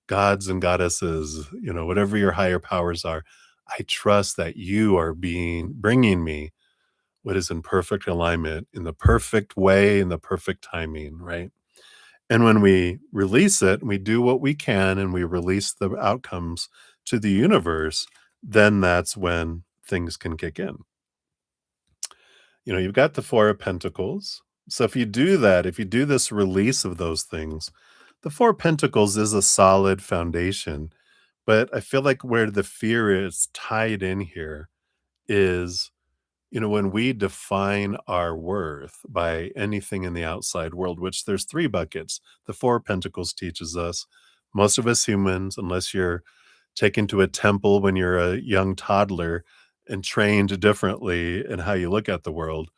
gods and goddesses, whatever your higher powers are. I trust that you are bringing me what is in perfect alignment, in the perfect way, in the perfect timing, right? And when we release it, we do what we can and we release the outcomes to the universe, then that's when things can kick in. You've got the Four of Pentacles. So if you do that, if you do this release of those things, the Four of Pentacles is a solid foundation. But I feel like where the fear is tied in here is, when we define our worth by anything in the outside world, which there's 3 buckets. The Four of Pentacles teaches us, most of us humans, unless you're taken to a temple when you're a young toddler and trained differently in how you look at the world,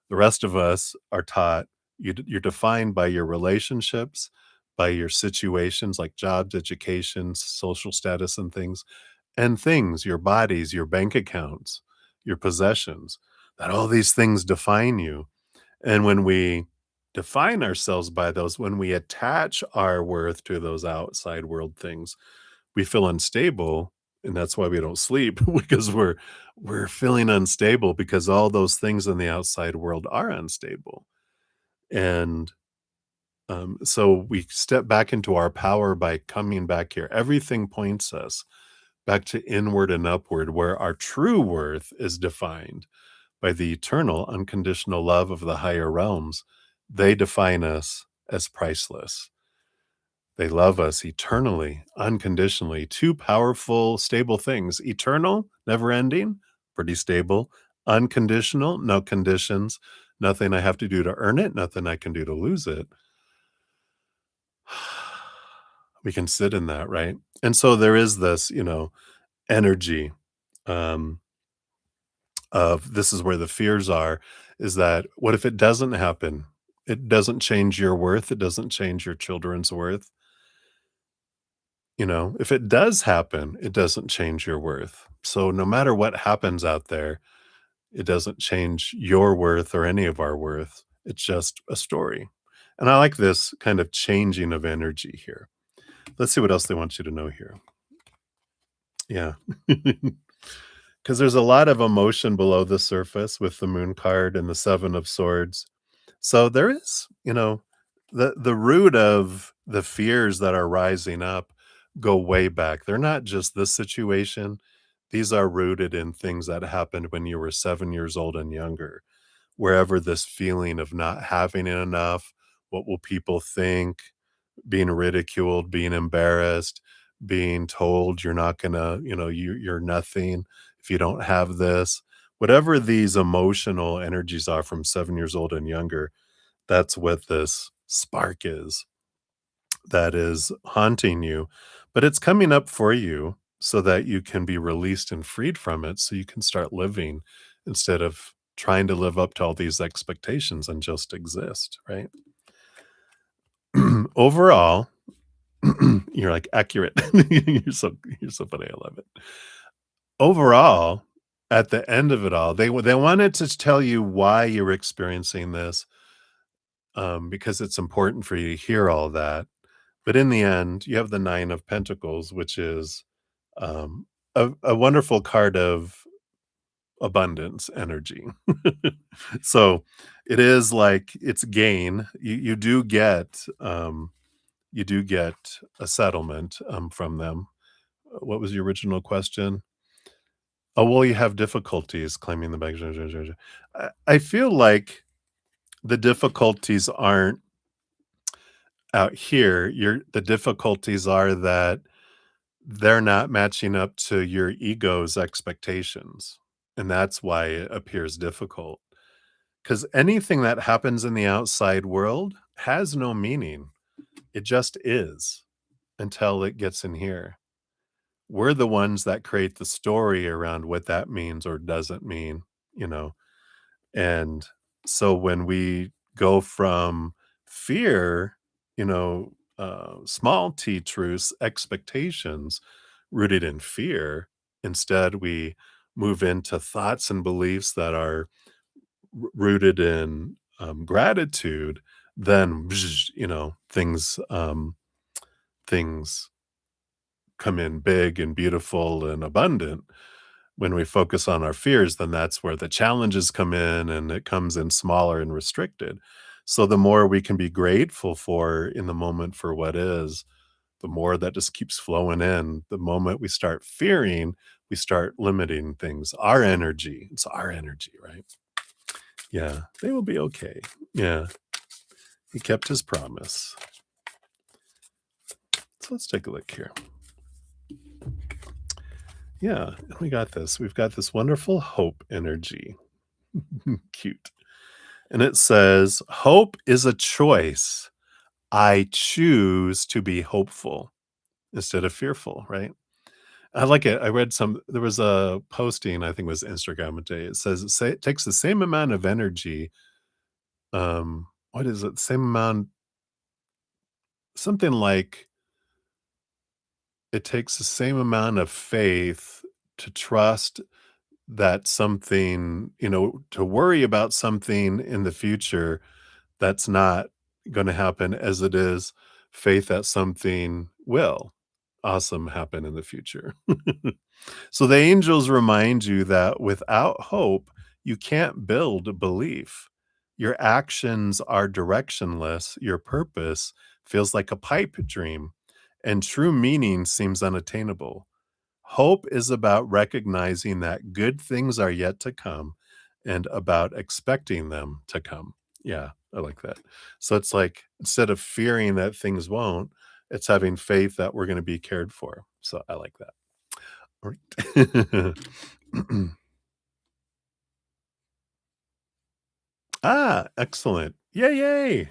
the rest of us are taught you're defined by your relationships, by your situations like jobs, education, social status, and things, your bodies, your bank accounts, your possessions, that all these things define you. And when we define ourselves by those, when we attach our worth to those outside world things, we feel unstable. And that's why we don't sleep because we're feeling unstable because all those things in the outside world are unstable. And So we step back into our power by coming back here. Everything points us back to inward and upward, where our true worth is defined by the eternal, unconditional love of the higher realms. They define us as priceless. They love us eternally, unconditionally. Two powerful, stable things: eternal, never ending, pretty stable; unconditional, no conditions, nothing I have to do to earn it, nothing I can do to lose it. We can sit in that, right? And so there is this, energy, um, of this is where the fears are, is that what if it doesn't happen? It doesn't change your worth, it doesn't change your children's worth. If it does happen, it doesn't change your worth. So no matter what happens out there, it doesn't change your worth or any of our worth. It's just a story. And I like this kind of changing of energy here. Let's see what else they want you to know here. Yeah. Because there's a lot of emotion below the surface with the moon card and the 7 of swords. So there is, the root of the fears that are rising up go way back. They're not just this situation. These are rooted in things that happened when you were 7 years old and younger. Wherever this feeling of not having enough, what will people think, being ridiculed, being embarrassed, being told you're not gonna, you're nothing if you don't have this. Whatever these emotional energies are from 7 years old and younger, that's what this spark is that is haunting you, but it's coming up for you so that you can be released and freed from it so you can start living instead of trying to live up to all these expectations and just exist, right? Overall, you're like accurate. You're so funny. I love it. Overall, at the end of it all, they wanted to tell you why you're experiencing this, because it's important for you to hear all that. But in the end, you have the 9 of Pentacles, which is, a wonderful card of abundance energy. So, it is like it's gain. You do get a settlement, from them. What was the original question? Oh, well, you have difficulties claiming the bag. I feel like the difficulties aren't out here. The difficulties are that they're not matching up to your ego's expectations, and that's why it appears difficult. Because anything that happens in the outside world has no meaning. It just is until it gets in here. We're the ones that create the story around what that means or doesn't mean, you know? And so when we go from fear, small t truths, expectations rooted in fear, instead we move into thoughts and beliefs that are rooted in gratitude, then, things come in big and beautiful and abundant. When we focus on our fears, then that's where the challenges come in and it comes in smaller and restricted. So the more we can be grateful for in the moment for what is, the more that just keeps flowing in. The moment we start fearing, we start limiting things. Our energy, it's our energy, right? Yeah, they will be okay. Yeah, he kept his promise. So let's take a look here. Yeah, we got this. We've got this wonderful hope energy. Cute. And it says, "Hope is a choice. I choose to be hopeful instead of fearful," right? I like it. I read there was a posting, I think it was Instagram today. It says it takes the same amount of energy. What is it? Same amount, something like it takes the same amount of faith to trust that something, to worry about something in the future that's not gonna happen as it is faith that something will awesome happen in the future. So the angels remind you that without hope, you can't build belief. Your actions are directionless. Your purpose feels like a pipe dream, and true meaning seems unattainable. Hope is about recognizing that good things are yet to come and about expecting them to come. Yeah, I like that. So it's like instead of fearing that things won't, it's having faith that we're going to be cared for. So I like that. All right. Excellent. Yay, yay.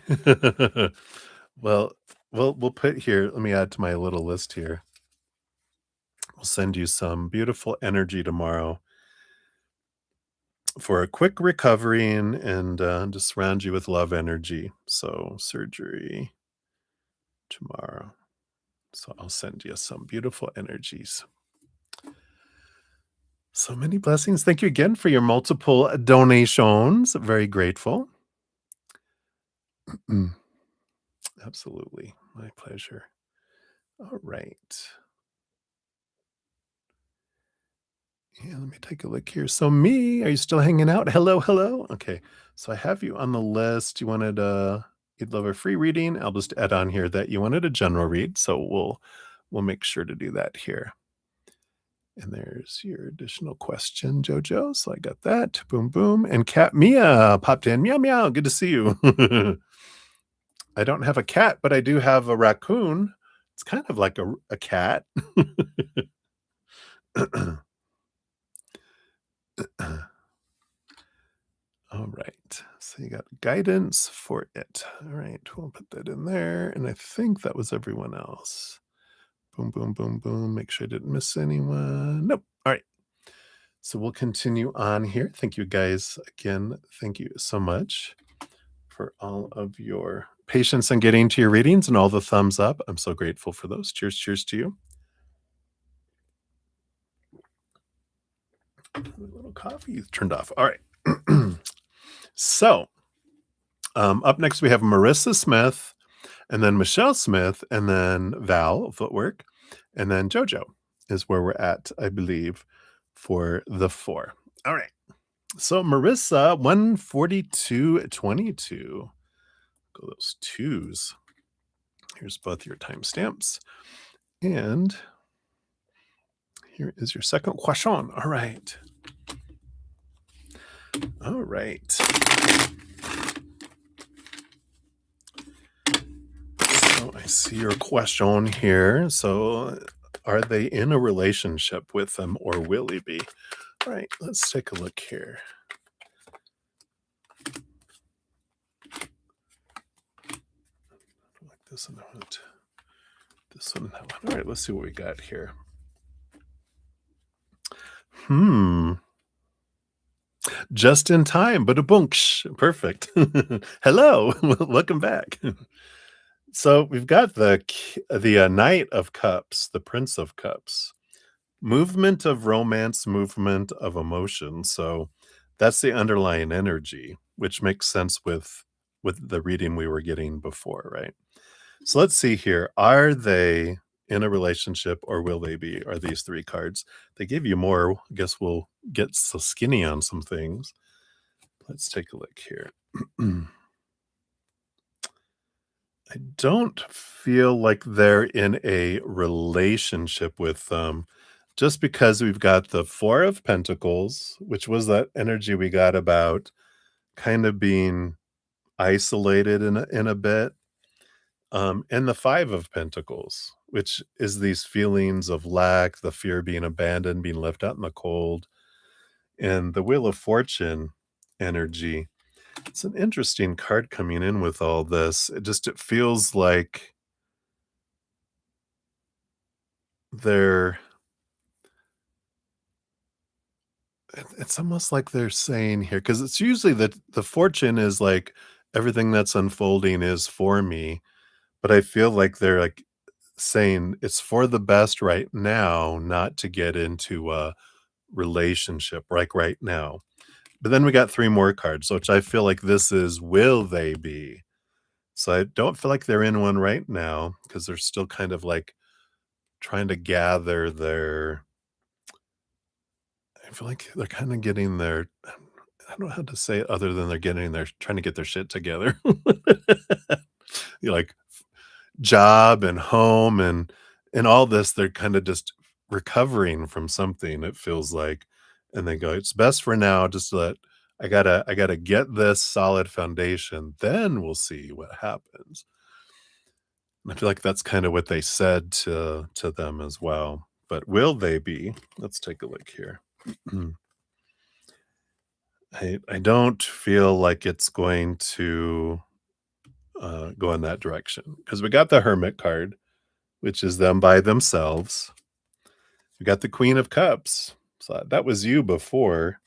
Well, we'll put here, let me add to my little list here. We'll send you some beautiful energy tomorrow for a quick recovery and just surround you with love energy. So surgery tomorrow. So I'll send you some beautiful energies. So many blessings. Thank you again for your multiple donations. Very grateful. Mm, absolutely. My pleasure. All right. Yeah, let me take a look here. So me, are you still hanging out? Hello, hello. Okay. So I have you on the list. You wanted you'd love a free reading. I'll just add on here that you wanted a general read. So we'll make sure to do that here. And there's your additional question, Jojo. So I got that. Boom, boom. And Cat Mia popped in. Meow, meow. Good to see you. I don't have a cat, but I do have a raccoon. It's kind of like a cat. All right. So you got guidance for it. All right. We'll put that in there. And I think that was everyone else. Boom, boom, boom, boom. Make sure I didn't miss anyone. Nope. All right. So we'll continue on here. Thank you guys again. Thank you so much for all of your patience in getting to your readings and all the thumbs up. I'm so grateful for those. Cheers, cheers to you. A little coffee turned off. All right. So up next, we have Marissa Smith, and then Michelle Smith, and then Val Footwork, and then JoJo is where we're at, I believe, for the 4. All right. So Marissa, 142.22. Go those twos. Here's both your timestamps. And here is your second question. All right. All right. So I see your question here. So are they in a relationship with them or will they be? All right, let's take a look here. Like this and that. This one and that one. All right, let's see what we got here. Just in time, but a boonks. Perfect. Hello, welcome back. So we've got the Knight of Cups, the Prince of Cups, movement of romance, movement of emotion. So that's the underlying energy, which makes sense with the reading we were getting before, right? So let's see here. Are they in a relationship or will they be? Are these 3 cards? They give you more. I guess we'll get so skinny on some things. Let's take a look here. I don't feel like they're in a relationship with them just because we've got the 4 of Pentacles, which was that energy we got about kind of being isolated in a bit. And the 5 of Pentacles, which is these feelings of lack, the fear of being abandoned, being left out in the cold, and the Wheel of Fortune energy. It's an interesting card coming in with all this. It feels like they're it's almost like they're saying here, because it's usually that the fortune is like everything that's unfolding is for me, but I feel like they're like saying it's for the best right now, not to get into a relationship like right now. But then we got 3 more cards, which I feel like this is will they be? So I don't feel like they're in one right now because they're still kind of like trying to gather their I feel like they're kind of getting their I don't know how to say it other than they're getting their trying to get their shit together. You like job and home and all this, they're kinda just recovering from something, it feels like, and they go, "It's best for now just to let I gotta get this solid foundation, then we'll see what happens." And I feel like that's kinda what they said to them as well, but will they be? Let's take a look here. I don't feel like it's going to, go in that direction because we got the Hermit card, which is them by themselves. We got the Queen of Cups, so that was you before,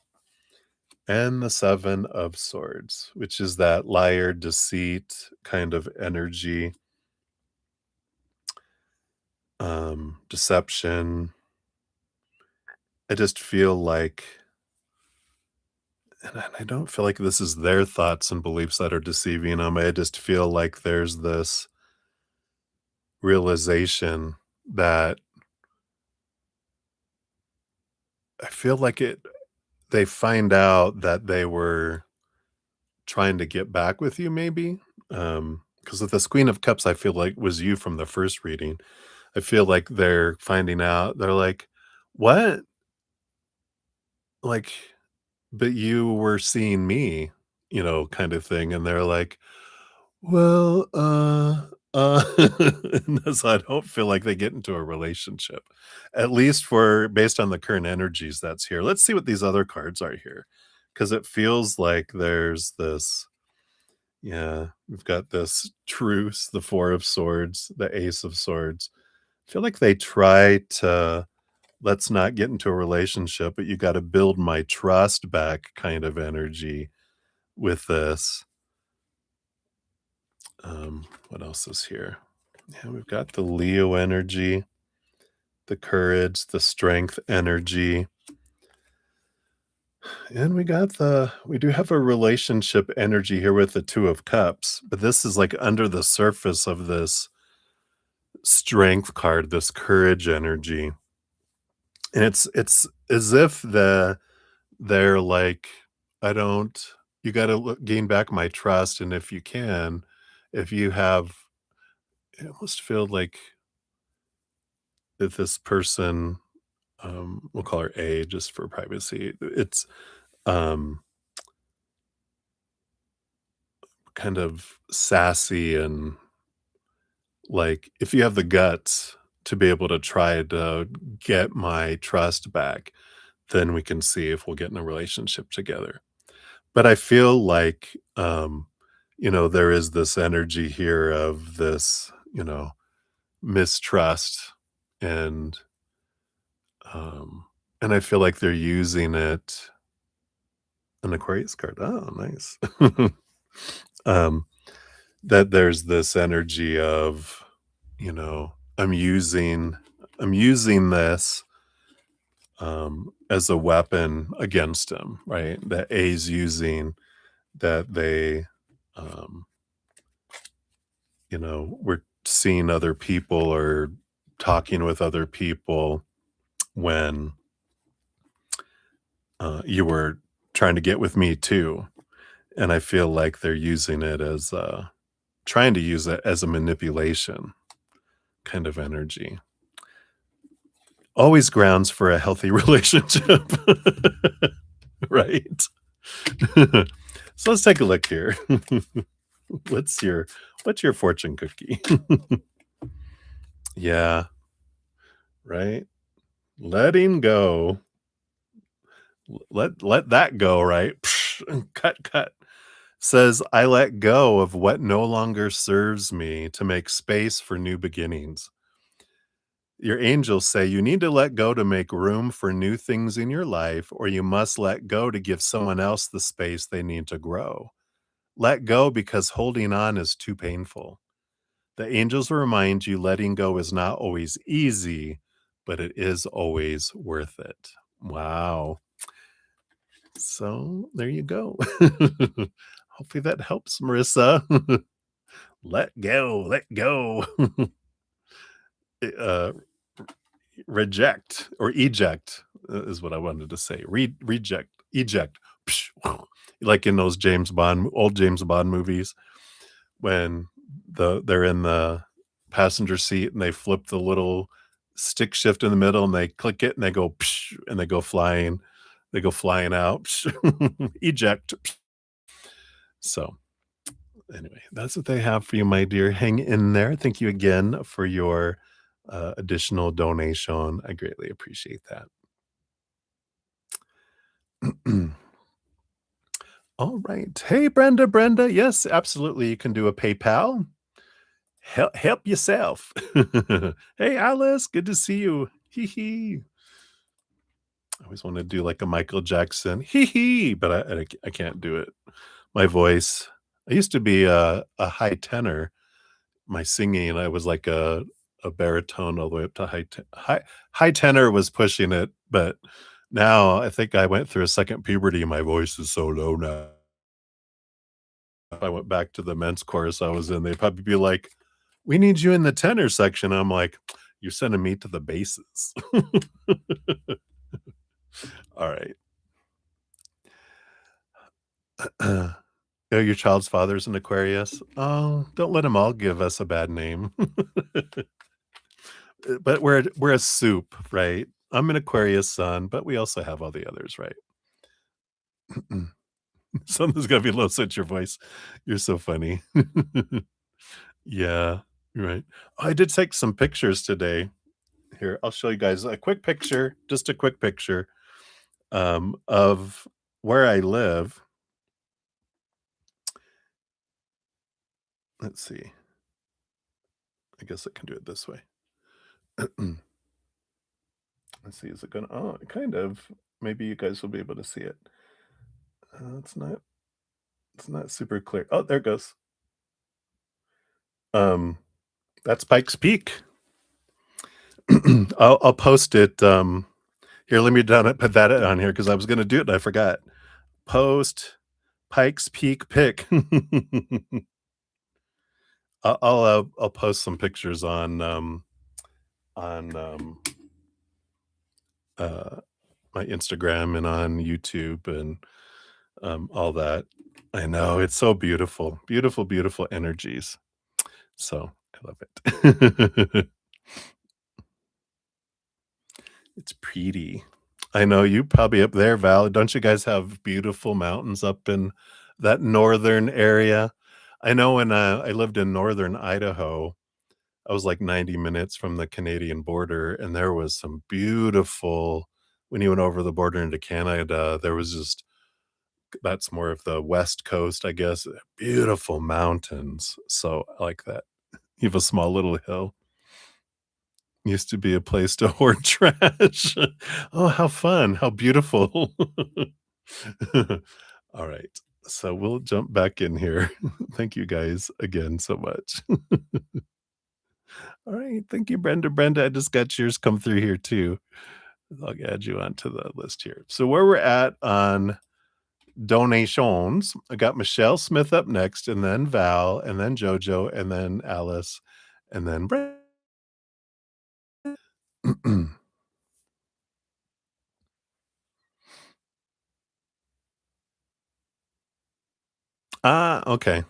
and the Seven of Swords, which is that liar, deceit kind of energy, deception. I just feel like and I don't feel like this is their thoughts and beliefs that are deceiving them. I just feel like there's this realization that I feel like they find out that they were trying to get back with you maybe, because with this Queen of Cups, I feel like was you from the first reading. I feel like they're finding out they're like, "What? Like, but you were seeing me," kind of thing, and they're like, "Well, and so I don't feel like they get into a relationship, at least for based on the current energies that's here. Let's see what these other cards are here, because it feels like there's this yeah, we've got this truce, the Four of Swords, the Ace of Swords. I feel like they try to let's not get into a relationship, but you gotta build my trust back kind of energy with this. What else is here? Yeah, we've got the Leo energy, the courage, the strength energy, and we do have a relationship energy here with the Two of Cups, but this is like under the surface of this strength card, this courage energy. And it's as if they're like, I don't you gotta gain back my trust, and if you can, if you have it almost feel like that this person, we'll call her A just for privacy. It's, um, kind of sassy and, like, if you have the guts to be able to try to get my trust back, then we can see if we'll get in a relationship together. But I feel like, there is this energy here of this, mistrust and, um, and I feel like they're using it an Aquarius card. Oh, nice. Um, that there's this energy of, you know, I'm using I'm using this, as a weapon against him, right? That A's using that they, um, were seeing other people or talking with other people when, you were trying to get with me too. And I feel like they're using it as, trying to use it as a manipulation kind of energy. Always grounds for a healthy relationship, right? So let's take a look here. What's your what's your fortune cookie? Yeah, right? Letting go. Let that go, right? Cut, cut. Says, "I let go of what no longer serves me to make space for new beginnings." Your angels say you need to let go to make room for new things in your life, or you must let go to give someone else the space they need to grow. Let go because holding on is too painful. The angels remind you letting go is not always easy, but it is always worth it. Wow. So there you go. Hopefully that helps, Marissa. Let go, let go. uh, reject or eject is what I wanted to say. Reject, eject. like in those old James Bond movies when they're in the passenger seat and they flip the little stick shift in the middle and they click it and they go psh, and they go flying out psh, eject. So anyway, that's what they have for you, my dear. Hang in there. Thank you again for your additional donation. I greatly appreciate that. All right. Hey, Brenda, Brenda. Yes, absolutely. You can do a PayPal. Help yourself. Hey, Alice. Good to see you. Hee hee. I always want to do like a Michael Jackson. Hee hee, but I can't do it. My voice. I used to be a high tenor. My singing, I was like a baritone all the way up to high tenor was pushing it, but now I think I went through a second puberty. My voice is so low now. If I went back to the men's chorus I was in, they'd probably be like, "We need you in the tenor section." I'm like, "You're sending me to the basses." All right. Oh, your child's father's an Aquarius? Oh, don't let them all give us a bad name. But we're a soup, right? I'm an Aquarius sun, but we also have all the others, right? Something's gotta be low, such your voice. You're so funny. Yeah, right. I did take some pictures today. Here, I'll show you guys a quick picture, just a quick picture, of where I live. Let's see. I guess I can do it this way. Let's see, is it gonna kind of. Maybe you guys will be able to see it. It's not super clear. Oh, there it goes. Um, that's Pikes Peak. I'll post it, here, let me put that on here because I was gonna do it and I forgot. Post Pikes Peak pic. I'll post some pictures on, uh, my Instagram and on YouTube and, all that. I know, it's so beautiful. Beautiful, beautiful energies. So, I love it. It's pretty. I know you probably up there, Val. Don't you guys have beautiful mountains up in that northern area? I know when I lived in northern Idaho, I was like 90 minutes from the Canadian border, and there was some beautiful when you went over the border into Canada, there was just that's more of the West Coast, I guess, beautiful mountains. So I like that. You have a small little hill. Used to be a place to hoard trash. Oh, how fun, how beautiful. All right, so we'll jump back in here. Thank you guys again so much. All right, thank you, Brenda. Brenda, I just got yours come through here too. I'll add you onto the list here. So where we're at on donations, I got Michelle Smith up next, and then Val, and then Jojo, and then Alice, and then Brenda. Ah, okay.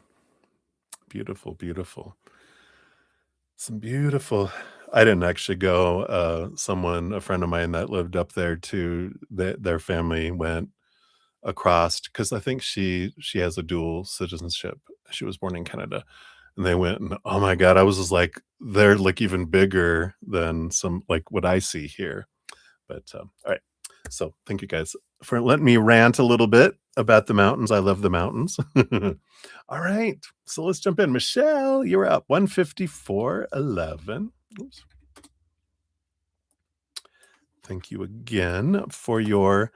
Beautiful, beautiful. Some beautiful I didn't actually go, a friend of mine that lived up there too, their family went across because I think she has a dual citizenship. She was born in Canada, and they went and, oh my god, I was just like, they're, like, even bigger than some like, what I see here. But, alright. So, thank you guys for letting me rant a little bit about the mountains. I love the mountains. Alright, so let's jump in. Michelle, you're up, 154.11. Oops. Thank you again for your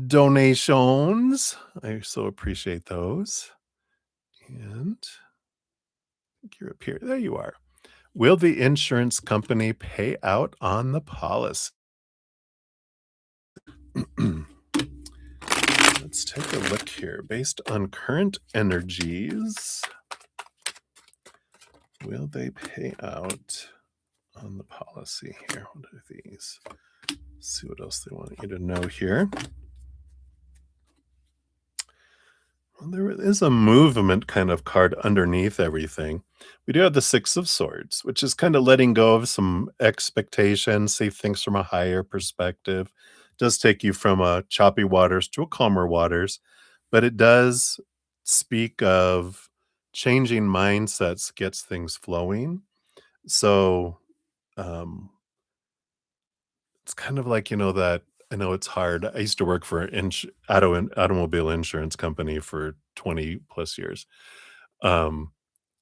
donations. I so appreciate those. And I think you're up here. There you are. Will the insurance company pay out on the policy? Let's take a look here. Based on current energies, will they pay out on the policy here? What are these? Let's see what else they want you to know here. Well, there is a movement kind of card underneath everything. We do have the Six of Swords, which is kind of letting go of some expectations, see things from a higher perspective. Does take you from a choppy waters to a calmer waters, but it does speak of changing mindsets gets things flowing. So um, it's kind of like, that I know it's hard. I used to work for an automobile insurance company for 20 plus years. Um,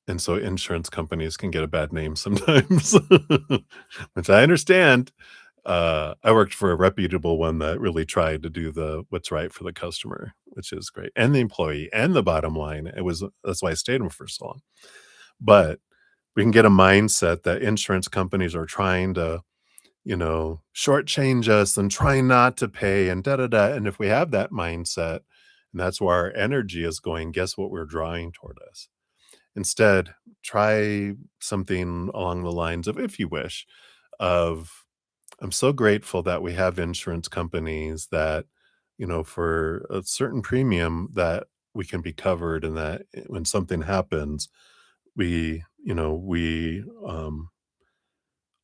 and so insurance companies can get a bad name sometimes, which I understand. I worked for a reputable one that really tried to do the what's right for the customer, which is great, and the employee and the bottom line. That's why I stayed with for so long. But we can get a mindset that insurance companies are trying to, shortchange us and trying not to pay and da da da. And if we have that mindset, and that's where our energy is going, guess what we're drawing toward us? Instead, try something along the lines of, if you wish, of I'm so grateful that we have insurance companies that, for a certain premium that we can be covered and that when something happens, we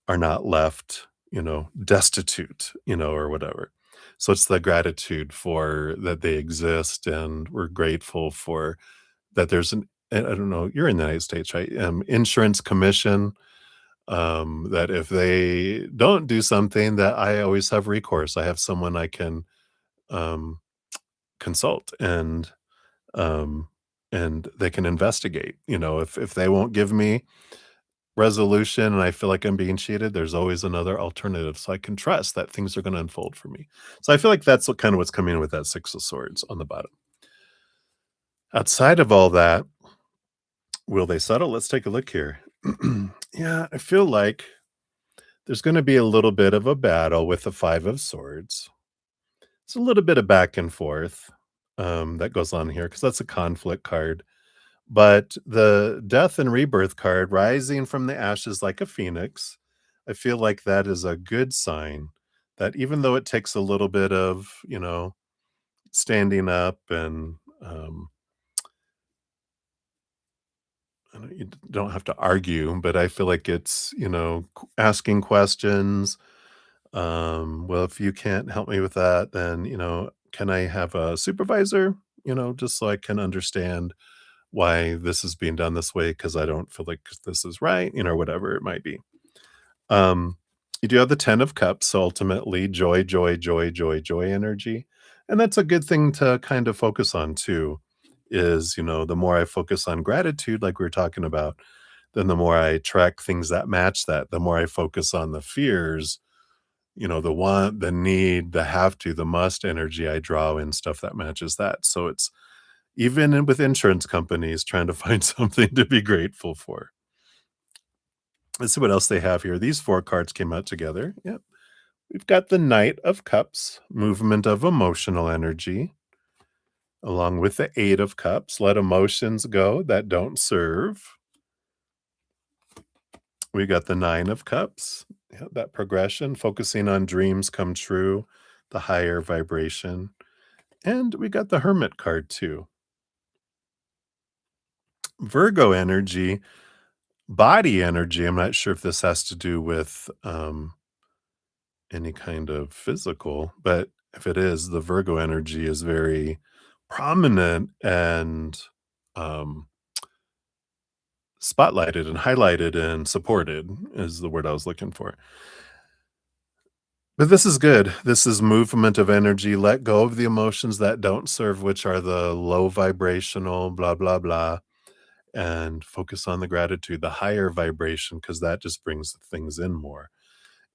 are not left, destitute, or whatever. So it's the gratitude for that they exist, and we're grateful for that there's I don't know, you're in the United States, right? Insurance commission, that if they don't do something that I always have recourse. I have someone I can, um, consult um, and they can investigate. If they won't give me resolution and I feel like I'm being cheated, there's always another alternative, so I can trust that things are gonna unfold for me. So I feel like that's what's coming in with that Six of Swords on the bottom. Outside of all that, will they settle? Let's take a look here. Yeah, I feel like there's gonna be a little bit of a battle with the Five of Swords. It's a little bit of back and forth, that goes on here because that's a conflict card. But the Death and Rebirth card, rising from the ashes like a phoenix, I feel like that is a good sign that even though it takes a little bit of, standing up and, I know you don't have to argue, but I feel like it's, asking questions. Well, if you can't help me with that, then, can I have a supervisor? Just so I can understand why this is being done this way because I don't feel like this is right, whatever it might be. Um, you do have the 10 of cups, so ultimately joy, joy, joy, joy, joy energy. And that's a good thing to kind of focus on too, is, the more I focus on gratitude, like we were talking about, then the more I track things that match that, the more I focus on the fears, the want, the need, the have to, the must energy I draw in stuff that matches that. So it's with insurance companies trying to find something to be grateful for. Let's see what else they have here. These 4 cards came out together. Yep. We've got the Knight of Cups, movement of emotional energy, along with the 8 of Cups, let emotions go that don't serve. We got the 9 of Cups, yeah, that progression, focusing on dreams come true, the higher vibration. And we got the Hermit card too. Virgo energy, body energy. I'm not sure if this has to do with any kind of physical, but if it is, the Virgo energy is very prominent and um, spotlighted and highlighted and supported is the word I was looking for. But this is good. This is movement of energy. Let go of the emotions that don't serve, which are the low vibrational, blah, blah, blah, and focus on the gratitude, the higher vibration, because that just brings things in more.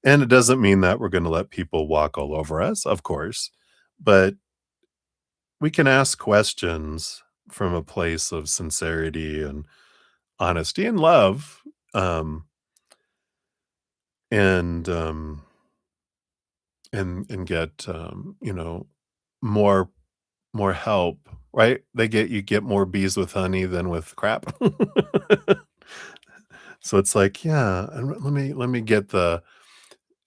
And it doesn't mean that we're going to let people walk all over us, of course, but we can ask questions from a place of sincerity and honesty and love, um, and and get more more help. Right? You get more bees with honey than with crap. So it's like, yeah, let me get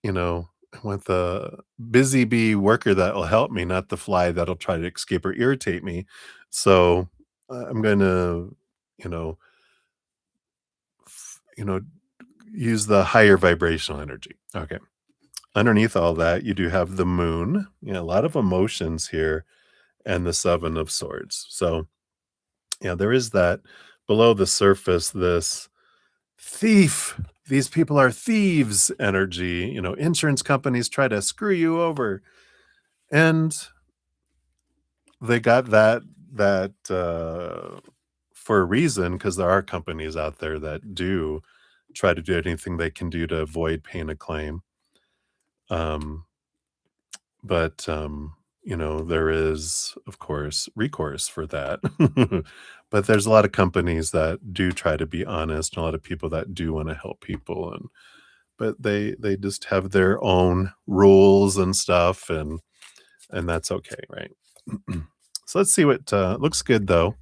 you know, I want the busy bee worker that will help me, not the fly that'll try to escape or irritate me. So I'm gonna, you know, you know, use the higher vibrational energy. Okay. Underneath all that, you do have the moon. A lot of emotions here, and the 7 of swords. So, yeah, there is that below the surface, this thief. These people are thieves energy. Insurance companies try to screw you over. And they got that for a reason, because there are companies out there that do try to do anything they can do to avoid paying a claim. Um, but there is, of course, recourse for that. But there's a lot of companies that do try to be honest, and a lot of people that do want to help people, but they just have their own rules and stuff, and that's okay, right? So let's see what looks good though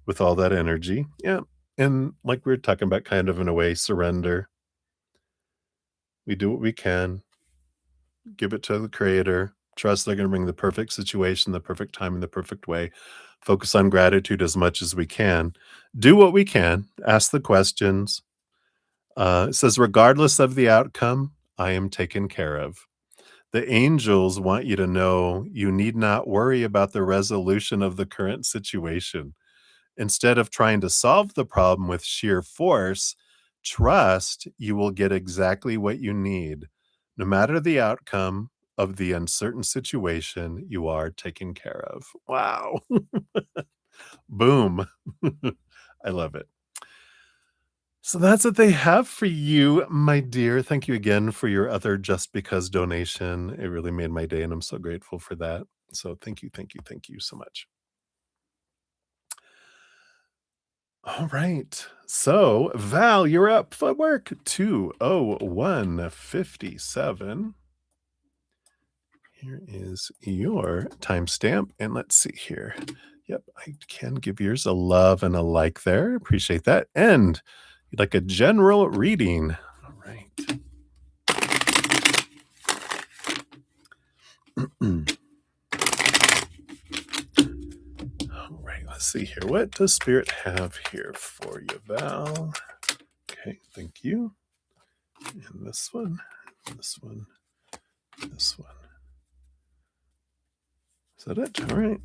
with all that energy. Yeah. And like we were talking about, kind of in a way, surrender. We do what we can, give it to the creator, trust they're going to bring the perfect situation, the perfect time, in the perfect way. Focus on gratitude as much as we can. Do what we can, ask the questions. It says, regardless of the outcome, I am taken care of. The angels want you to know you need not worry about the resolution of the current situation. Instead of trying to solve the problem with sheer force, trust you will get exactly what you need. No matter the outcome of the uncertain situation, you are taken care of. Wow. Boom. I love it. So that's what they have for you, my dear. Thank you again for your other Just Because donation. It really made my day, and I'm so grateful for that. So thank you, thank you, thank you so much. All right. So, Val, you're up. Footwork 20157. Here is your timestamp. And let's see here. Yep, I can give yours a love and a like there. Appreciate that. And you'd like a general reading. All right. All right. Let's see here. What does Spirit have here for you, Val? Okay. Thank you. And this one, this one, this one. Is that it? All right.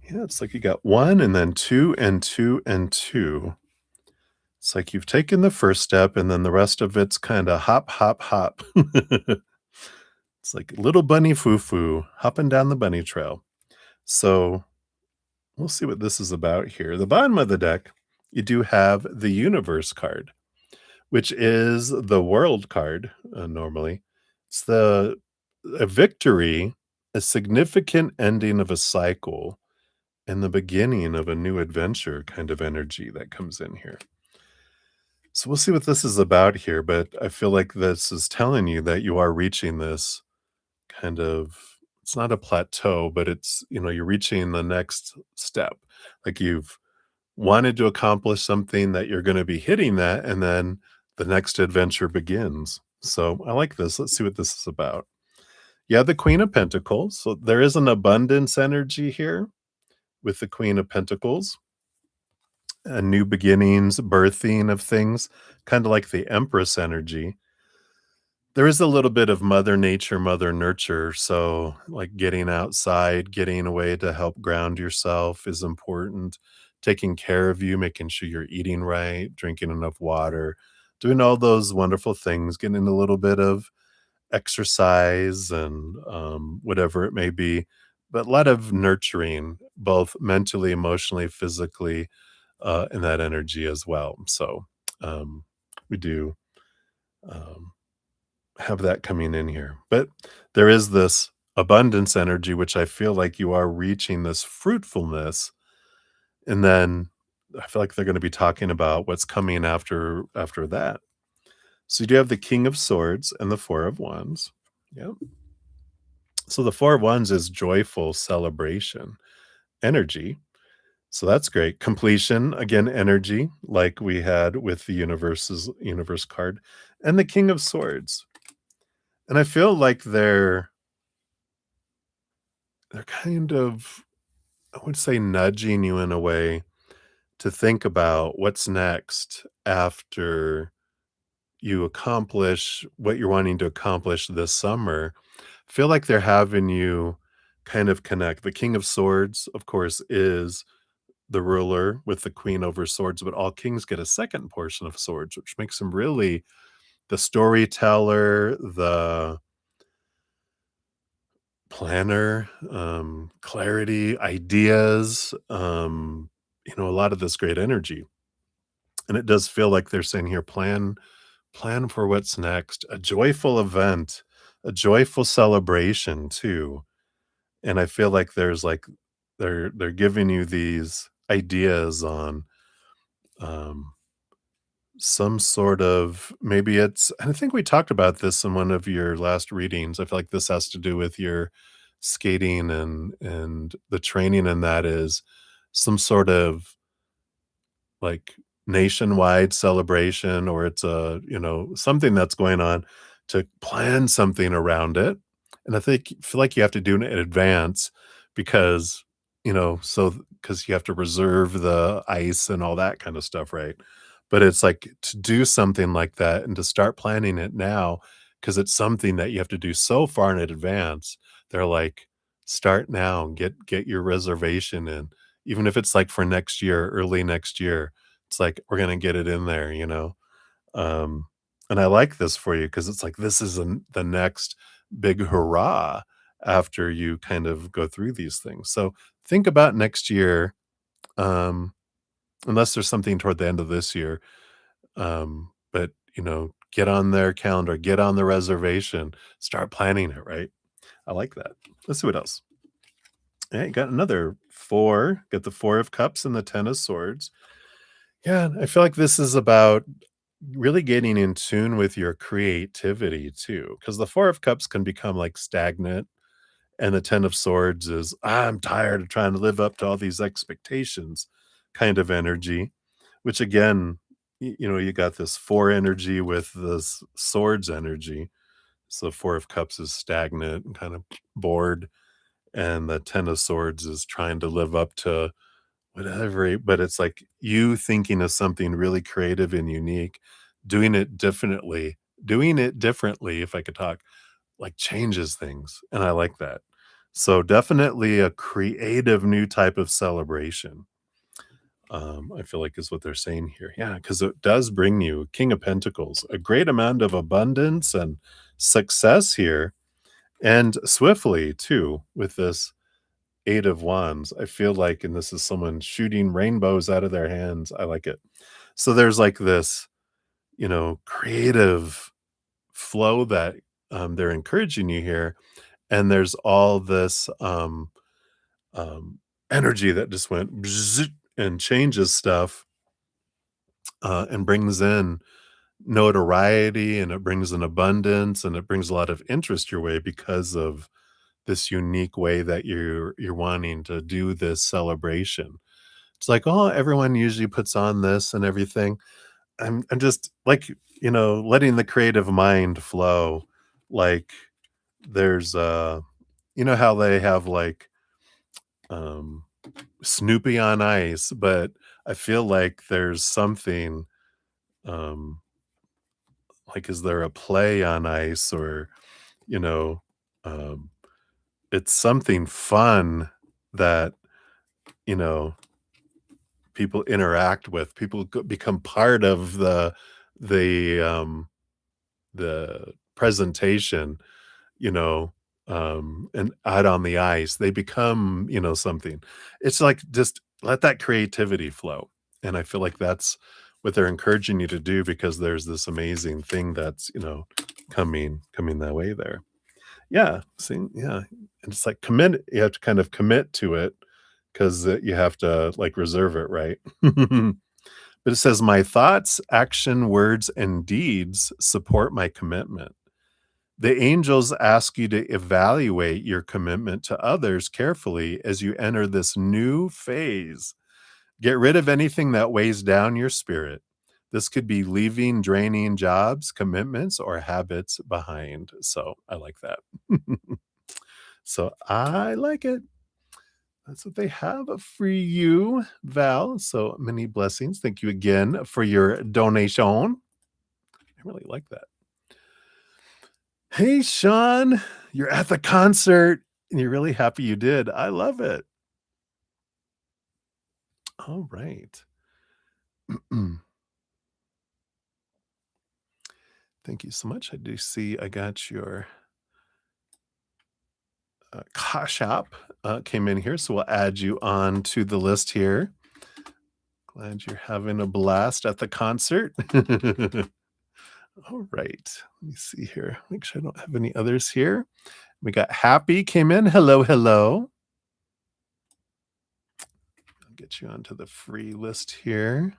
Yeah, it's like you got 1 and then 2 and 2 and 2. It's like you've taken the first step, and then the rest of it's kinda hop, hop, hop. It's like little bunny foo-foo hopping down the bunny trail. So, we'll see what this is about here. The bottom of the deck, you do have the Universe card, which is the World card, normally. It's a victory, a significant ending of a cycle, and the beginning of a new adventure kind of energy that comes in here. So we'll see what this is about here, but I feel like this is telling you that you are reaching this kind of, it's not a plateau, but you're reaching the next step. Like you've wanted to accomplish something, that you're going to be hitting that, and then the next adventure begins. So I like this. Let's see what this is about. Yeah, the Queen of Pentacles. So there is an abundance energy here with the Queen of Pentacles, new beginnings, birthing of things, kind of like the Empress energy. There is a little bit of Mother Nature, Mother Nurture. So, like getting outside, getting away to help ground yourself is important. Taking care of you, making sure you're eating right, drinking enough water, doing all those wonderful things, getting a little bit of exercise and whatever it may be. But a lot of nurturing, both mentally, emotionally, physically, in that energy as well. So we do um, have that coming in here. But there is this abundance energy, which I feel like you are reaching this fruitfulness. And then I feel like they're going to be talking about what's coming after that. So you do have the King of Swords and the Four of Wands. Yep. So the Four of Wands is joyful celebration energy. So that's great. Completion, again, energy, like we had with the universe card, and the King of Swords. And I feel like they're kind of I would say nudging you in a way to think about what's next after you accomplish what you're wanting to accomplish this summer. Feel like they're having you kind of connect. The King of Swords, of course, is the ruler with the Queen over swords, but all kings get a second portion of swords, which makes him really the storyteller, the planner, clarity, ideas, a lot of this great energy. And it does feel like they're saying here, plan for what's next, a joyful event, a joyful celebration too. And I feel like there's like they're giving you these ideas on um some sort of maybe it's and I think we talked about this in one of your last readings. I feel like this has to do with your skating and the training, and that is some sort of like nationwide celebration, or it's something that's going on to plan something around it. And I think feel like you have to do it in advance because because you have to reserve the ice and all that kind of stuff, right? But it's like to do something like that and to start planning it now because it's something that you have to do so far in advance. They're like, start now and get your reservation in, even if it's like for next year, early next year. It's like, we're gonna get it in there, you know? Um, and I like this for you because it's like this is the next big hurrah after you kind of go through these things. So think about next year, um, unless there's something toward the end of this year. But get on their calendar, get on the reservation, start planning it, right? I like that. Let's see what else. Yeah, got another four. Got the Four of Cups and the Ten of Swords. Yeah, I feel like this is about really getting in tune with your creativity too, because the Four of Cups can become like stagnant, and the Ten of Swords is I'm tired of trying to live up to all these expectations kind of energy, which again, you got this four energy with this swords energy. So Four of Cups is stagnant and kind of bored, and the Ten of Swords is trying to live up to whatever, but it's like you thinking of something really creative and unique, doing it differently, if I could talk, like changes things, and I like that. So definitely a creative new type of celebration, I feel like is what they're saying here. Yeah, because it does bring you King of Pentacles, a great amount of abundance and success here, and swiftly too with this Eight of Wands. I feel like, and this is someone shooting rainbows out of their hands. I like it. So there's like this, creative flow that they're encouraging you here. And there's all this um, energy that just went bzzzt and changes stuff and brings in notoriety, and it brings an abundance, and it brings a lot of interest your way because of this unique way that you're wanting to do this celebration. It's like, "Oh, everyone usually puts on this and everything." I'm just like, letting the creative mind flow. Like there's how they have like um Snoopy on ice, but I feel like there's something um like is there a play on ice, or you know um it's something fun that you know people interact with, people become part of the presentation, you know and out on the ice they become something. It's like just let that creativity flow, and I feel like that's what they're encouraging you to do, because there's this amazing thing that's coming that way there. Yeah, see, yeah, and it's like commit. You have to kind of commit to it because you have to like reserve it, right? But it says, "My thoughts, action, words, and deeds support my commitment. The angels ask you to evaluate your commitment to others carefully as you enter this new phase. Get rid of anything that weighs down your spirit. This could be leaving draining jobs, commitments, or habits behind." So I like that. So I like it. That's what they have for you, Val. So many blessings. Thank you again for your donation. I really like that. Hey, Sean, you're at the concert and you're really happy you did. I love it. All right. Thank you so much. I do see I got your Cash App came in here, so we'll add you on to the list here. Glad you're having a blast at the concert. All right. Let me see here. Make sure I don't have any others here. We got Happy came in. Hello, hello. I'll get you onto the free list here.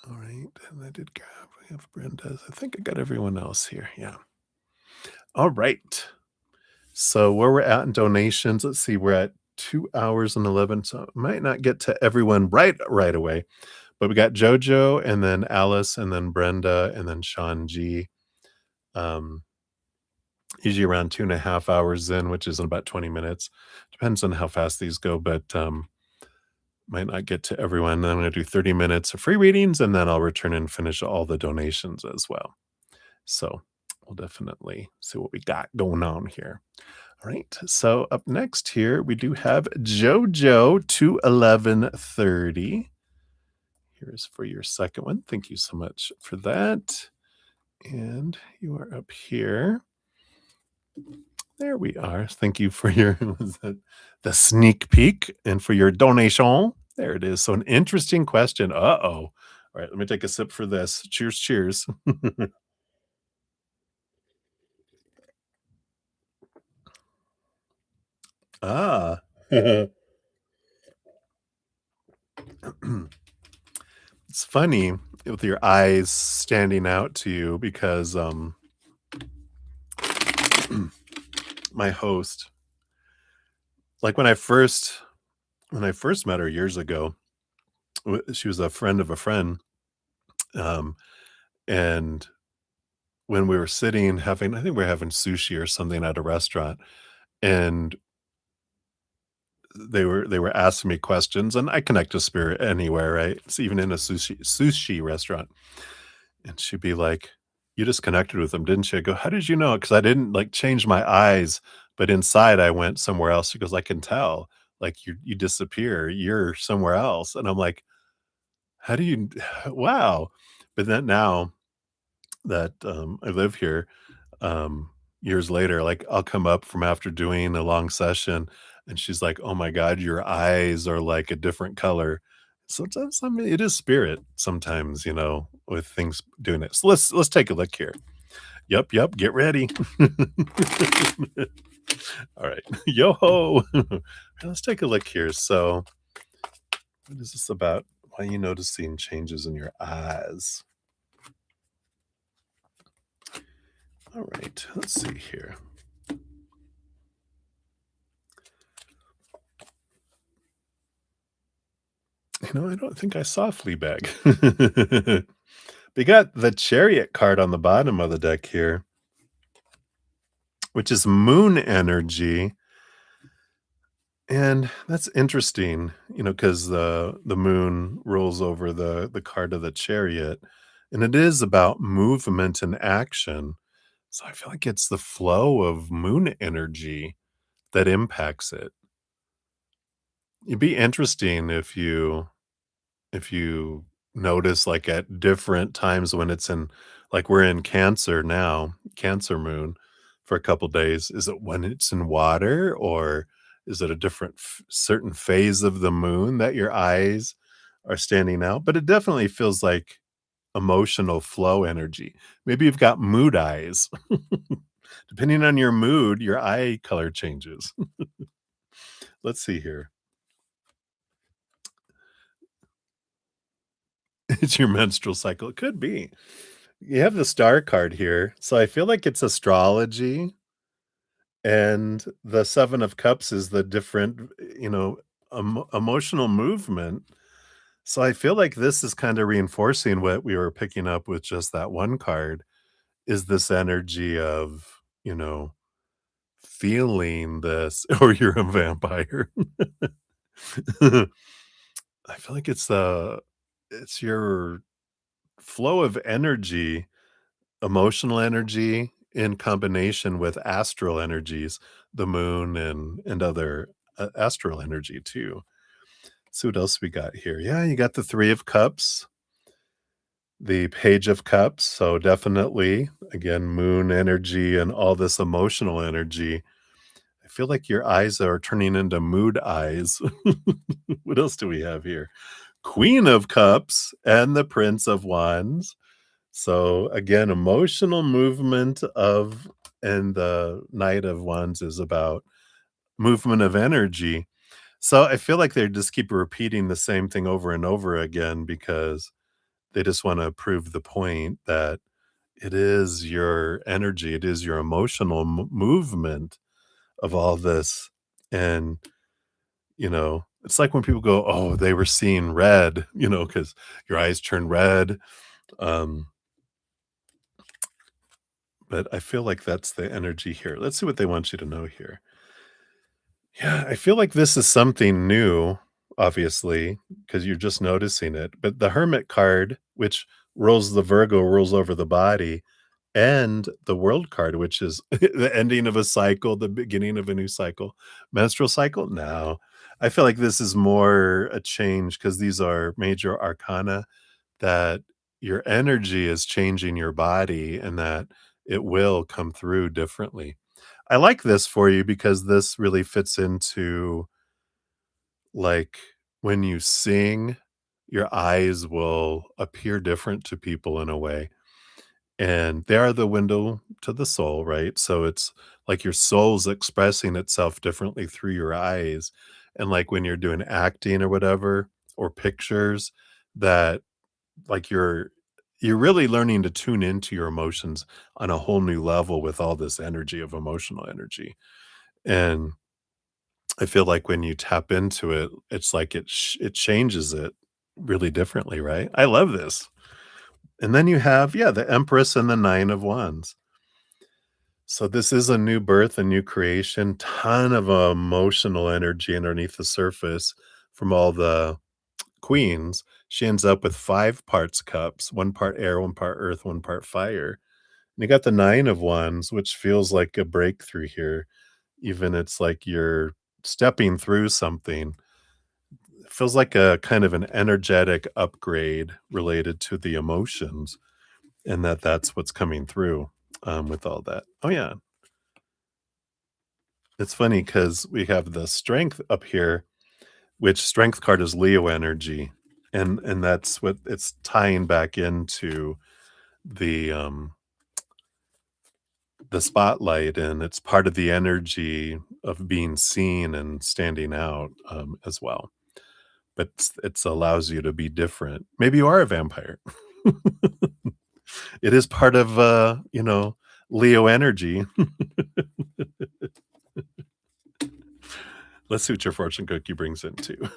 All right. And I did grab, we have Brenda's. I think I got everyone else here. Yeah. All right. So where we're at in donations, let's see, we're at 2 hours and 11. So I might not get to everyone right away. But we got Jojo and then Alice and then Brenda and then Sean G. Um, usually around 2.5 hours in, which is in about 20 minutes. Depends on how fast these go, but might not get to everyone. Then I'm going to do 30 minutes of free readings and then I'll return and finish all the donations as well. So we'll definitely see what we got going on here. All right. So up next here, we do have Jojo 21130. Here's for your second one. Thank you so much for that. And you are up here. There we are. Thank you for your was that the sneak peek and for your donation. There it is. So an interesting question. Uh-oh. All right, let me take a sip for this. Cheers, cheers. Ah. It's funny with your eyes standing out to you because my host, like when I first met her years ago, she was a friend of a friend, um, and when we were sitting having, I think we were having sushi or something at a restaurant, and they were asking me questions, and I connect to spirit anywhere, right? It's even in a sushi restaurant, and she'd be like, "You just connected with them, didn't you?" I go, "How did you know?" Because I didn't like change my eyes, but inside I went somewhere else. She goes, "I can tell. Like you disappear, you're somewhere else," and I'm like, "How do you?" Wow. But then now that I live here, years later, like, I'll come up from after doing a long session, and she's like, "Oh my god, your eyes are like a different color." Sometimes, I mean, it is spirit sometimes, with things doing it. So let's take a look here. Yep, yep, get ready. All right. Yo ho. Let's take a look here. So, what is this about? Why are you noticing changes in your eyes? All right, let's see here. I don't think I saw Fleabag. We got the Chariot card on the bottom of the deck here, which is moon energy. And that's interesting, because the moon rolls over the card of the Chariot, and it is about movement and action. So I feel like it's the flow of moon energy that impacts it. It'd be interesting if you notice, like, at different times when it's in, like, we're in Cancer now, Cancer moon for a couple days. Is it when it's in water, or is it a different certain phase of the moon that your eyes are standing out? But it definitely feels like emotional flow energy. Maybe you've got mood eyes. Depending on your mood, your eye color changes. Let's see here. It's your menstrual cycle. It could be. You have the star card here, so I feel like it's astrology, and the 7 of cups is the different, emotional movement. So I feel like this is kind of reinforcing what we were picking up with just that one card is this energy of, you know, feeling this or you're a vampire. I feel like it's your flow of energy, emotional energy in combination with astral energies, the moon and other astral energy too. So what else we got here? Yeah, you got the 3 of cups, the page of cups, so definitely again moon energy and all this emotional energy. I feel like your eyes are turning into mood eyes. What else do we have here? Queen of cups and the prince of wands. So again, emotional movement of and the knight of wands is about movement of energy. So I feel like they just keep repeating the same thing over and over again because they just want to prove the point that it is your energy, it is your emotional movement of all this. And, it's like when people go, oh, they were seeing red, because your eyes turn red. Um, but I feel like that's the energy here. Let's see what they want you to know here. Yeah, I feel like this is something new, obviously, because you're just noticing it. But the Hermit card, which rolls the Virgo, rolls over the body, and the World card, which is the ending of a cycle, the beginning of a new cycle. Menstrual cycle? No. I feel like this is more a change because these are major arcana that your energy is changing your body and that it will come through differently. I like this for you because this really fits into, like, when you sing, your eyes will appear different to people in a way, and they are the window to the soul, right? So it's like your soul's expressing itself differently through your eyes, and, like, when you're doing acting or whatever, or pictures, that, like, you're really learning to tune into your emotions on a whole new level with all this energy of emotional energy, and I feel like when you tap into it, it's like it changes it really differently, right? I love this. And then you have, yeah, the Empress and the 9 of Wands. So this is a new birth, a new creation, ton of emotional energy underneath the surface from all the queens. She ends up with 5 parts cups, 1 part air, 1 part earth, 1 part fire. And you got the 9 of Wands, which feels like a breakthrough here. Even it's like you're stepping through something. It feels like a kind of an energetic upgrade related to the emotions, and that's what's coming through, with all that. Oh, yeah. It's funny because we have the strength up here, which strength card is Leo energy, and that's what it's tying back into the, the spotlight, and it's part of the energy of being seen and standing out, as well. But it's allows you to be different. Maybe you are a vampire. It is part of, Leo energy. Let's see what your fortune cookie brings in too.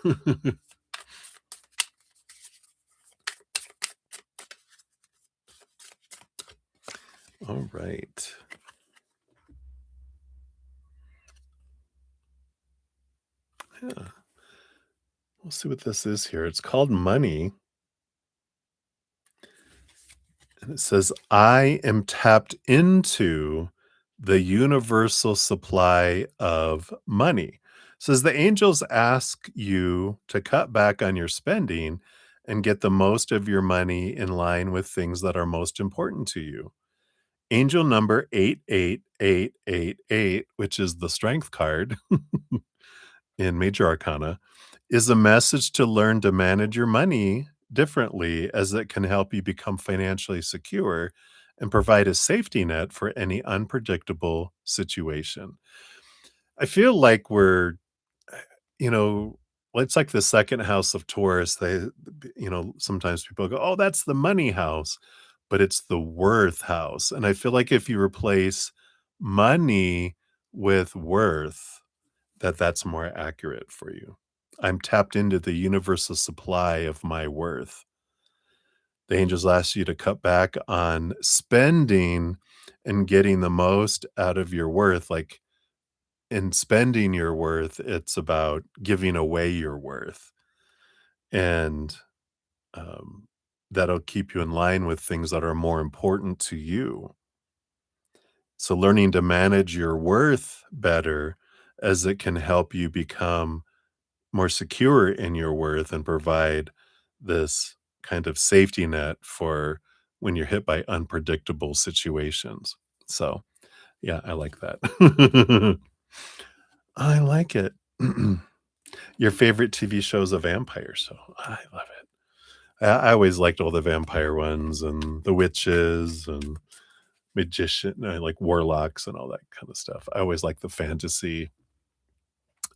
All right. Yeah. We'll see what this is here. It's called money. And it says, I am tapped into the universal supply of money. It says the angels ask you to cut back on your spending and get the most of your money in line with things that are most important to you. Angel number 88888, which is the strength card in Major Arcana, is a message to learn to manage your money differently as it can help you become financially secure and provide a safety net for any unpredictable situation. I feel like we're, you know, it's like the second house of Taurus. Sometimes people go, oh, that's the money house, but it's the worth house. And I feel like if you replace money with worth, that's more accurate for you. I'm tapped into the universal supply of my worth. The angels ask you to cut back on spending and getting the most out of your worth. Like in spending your worth, it's about giving away your worth. And um, that'll keep you in line with things that are more important to you. So, learning to manage your worth better as it can help you become more secure in your worth and provide this kind of safety net for when you're hit by unpredictable situations. So, yeah, I like that. I like it. Your favorite TV show is a vampire show. I love it. I always liked all the vampire ones and the witches and magician, like warlocks and all that kind of stuff. I always like the fantasy,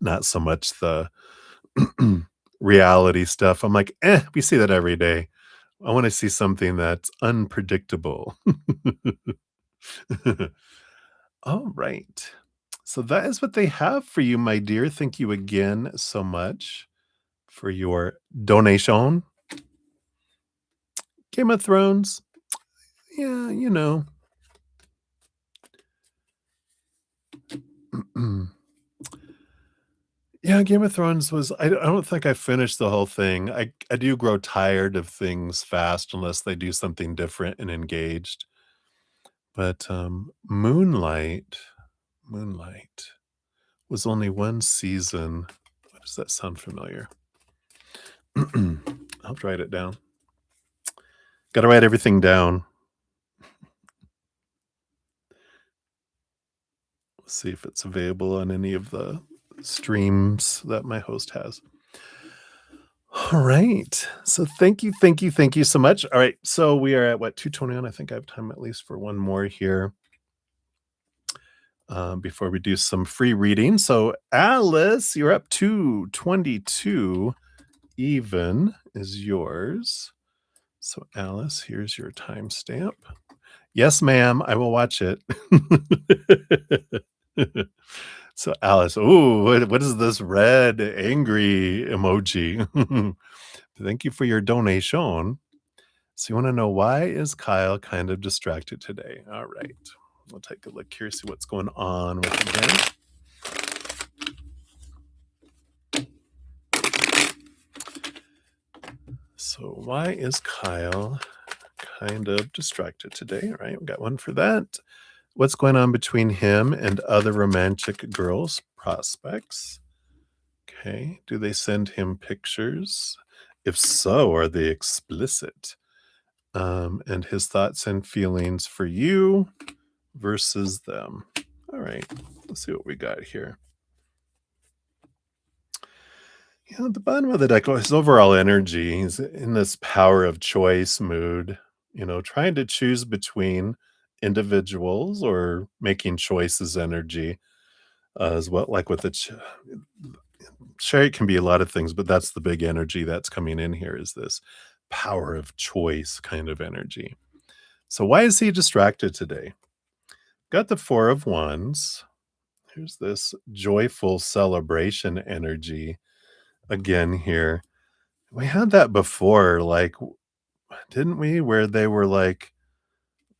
not so much the reality stuff. I'm like, we see that every day. I want to see something that's unpredictable. All right. So that is what they have for you, my dear. Thank you again so much for your donation. Game of Thrones. Yeah, you know. Yeah, Game of Thrones was I don't think I finished the whole thing. I do grow tired of things fast unless they do something different and engaged. But, Moonlight was only 1 season. Why does that sound familiar? I'll write it down. Gotta write everything down. Let's see if it's available on any of the streams that my host has. All right. So thank you so much. All right. So we are at what, 2:21. I think I have time at least for one more here before we do some free reading. So Alice, you're up to 22. Even is yours. So Alice, here's your timestamp. Yes, ma'am. I will watch it. So Alice, ooh, what is this red angry emoji? Thank you for your donation. So you want to know, why is Kyle kind of distracted today? All right. We'll take a look here, see what's going on with him. So why is Kyle kind of distracted today? All right, we got one for that. What's going on between him and other romantic girls, prospects? Okay. Do they send him pictures? If so, are they explicit? And his thoughts and feelings for you versus them. All right. Let's see what we got here. Yeah, at the bottom of the deck, his overall energy, he's in this power of choice mood, trying to choose between individuals or making choices energy, as well. Like with the chariot can be a lot of things, but that's the big energy that's coming in here, is this power of choice kind of energy. So why is he distracted today? Got the 4 of Wands. Here's this joyful celebration energy again here. We had that before, like, didn't we? Where they were like,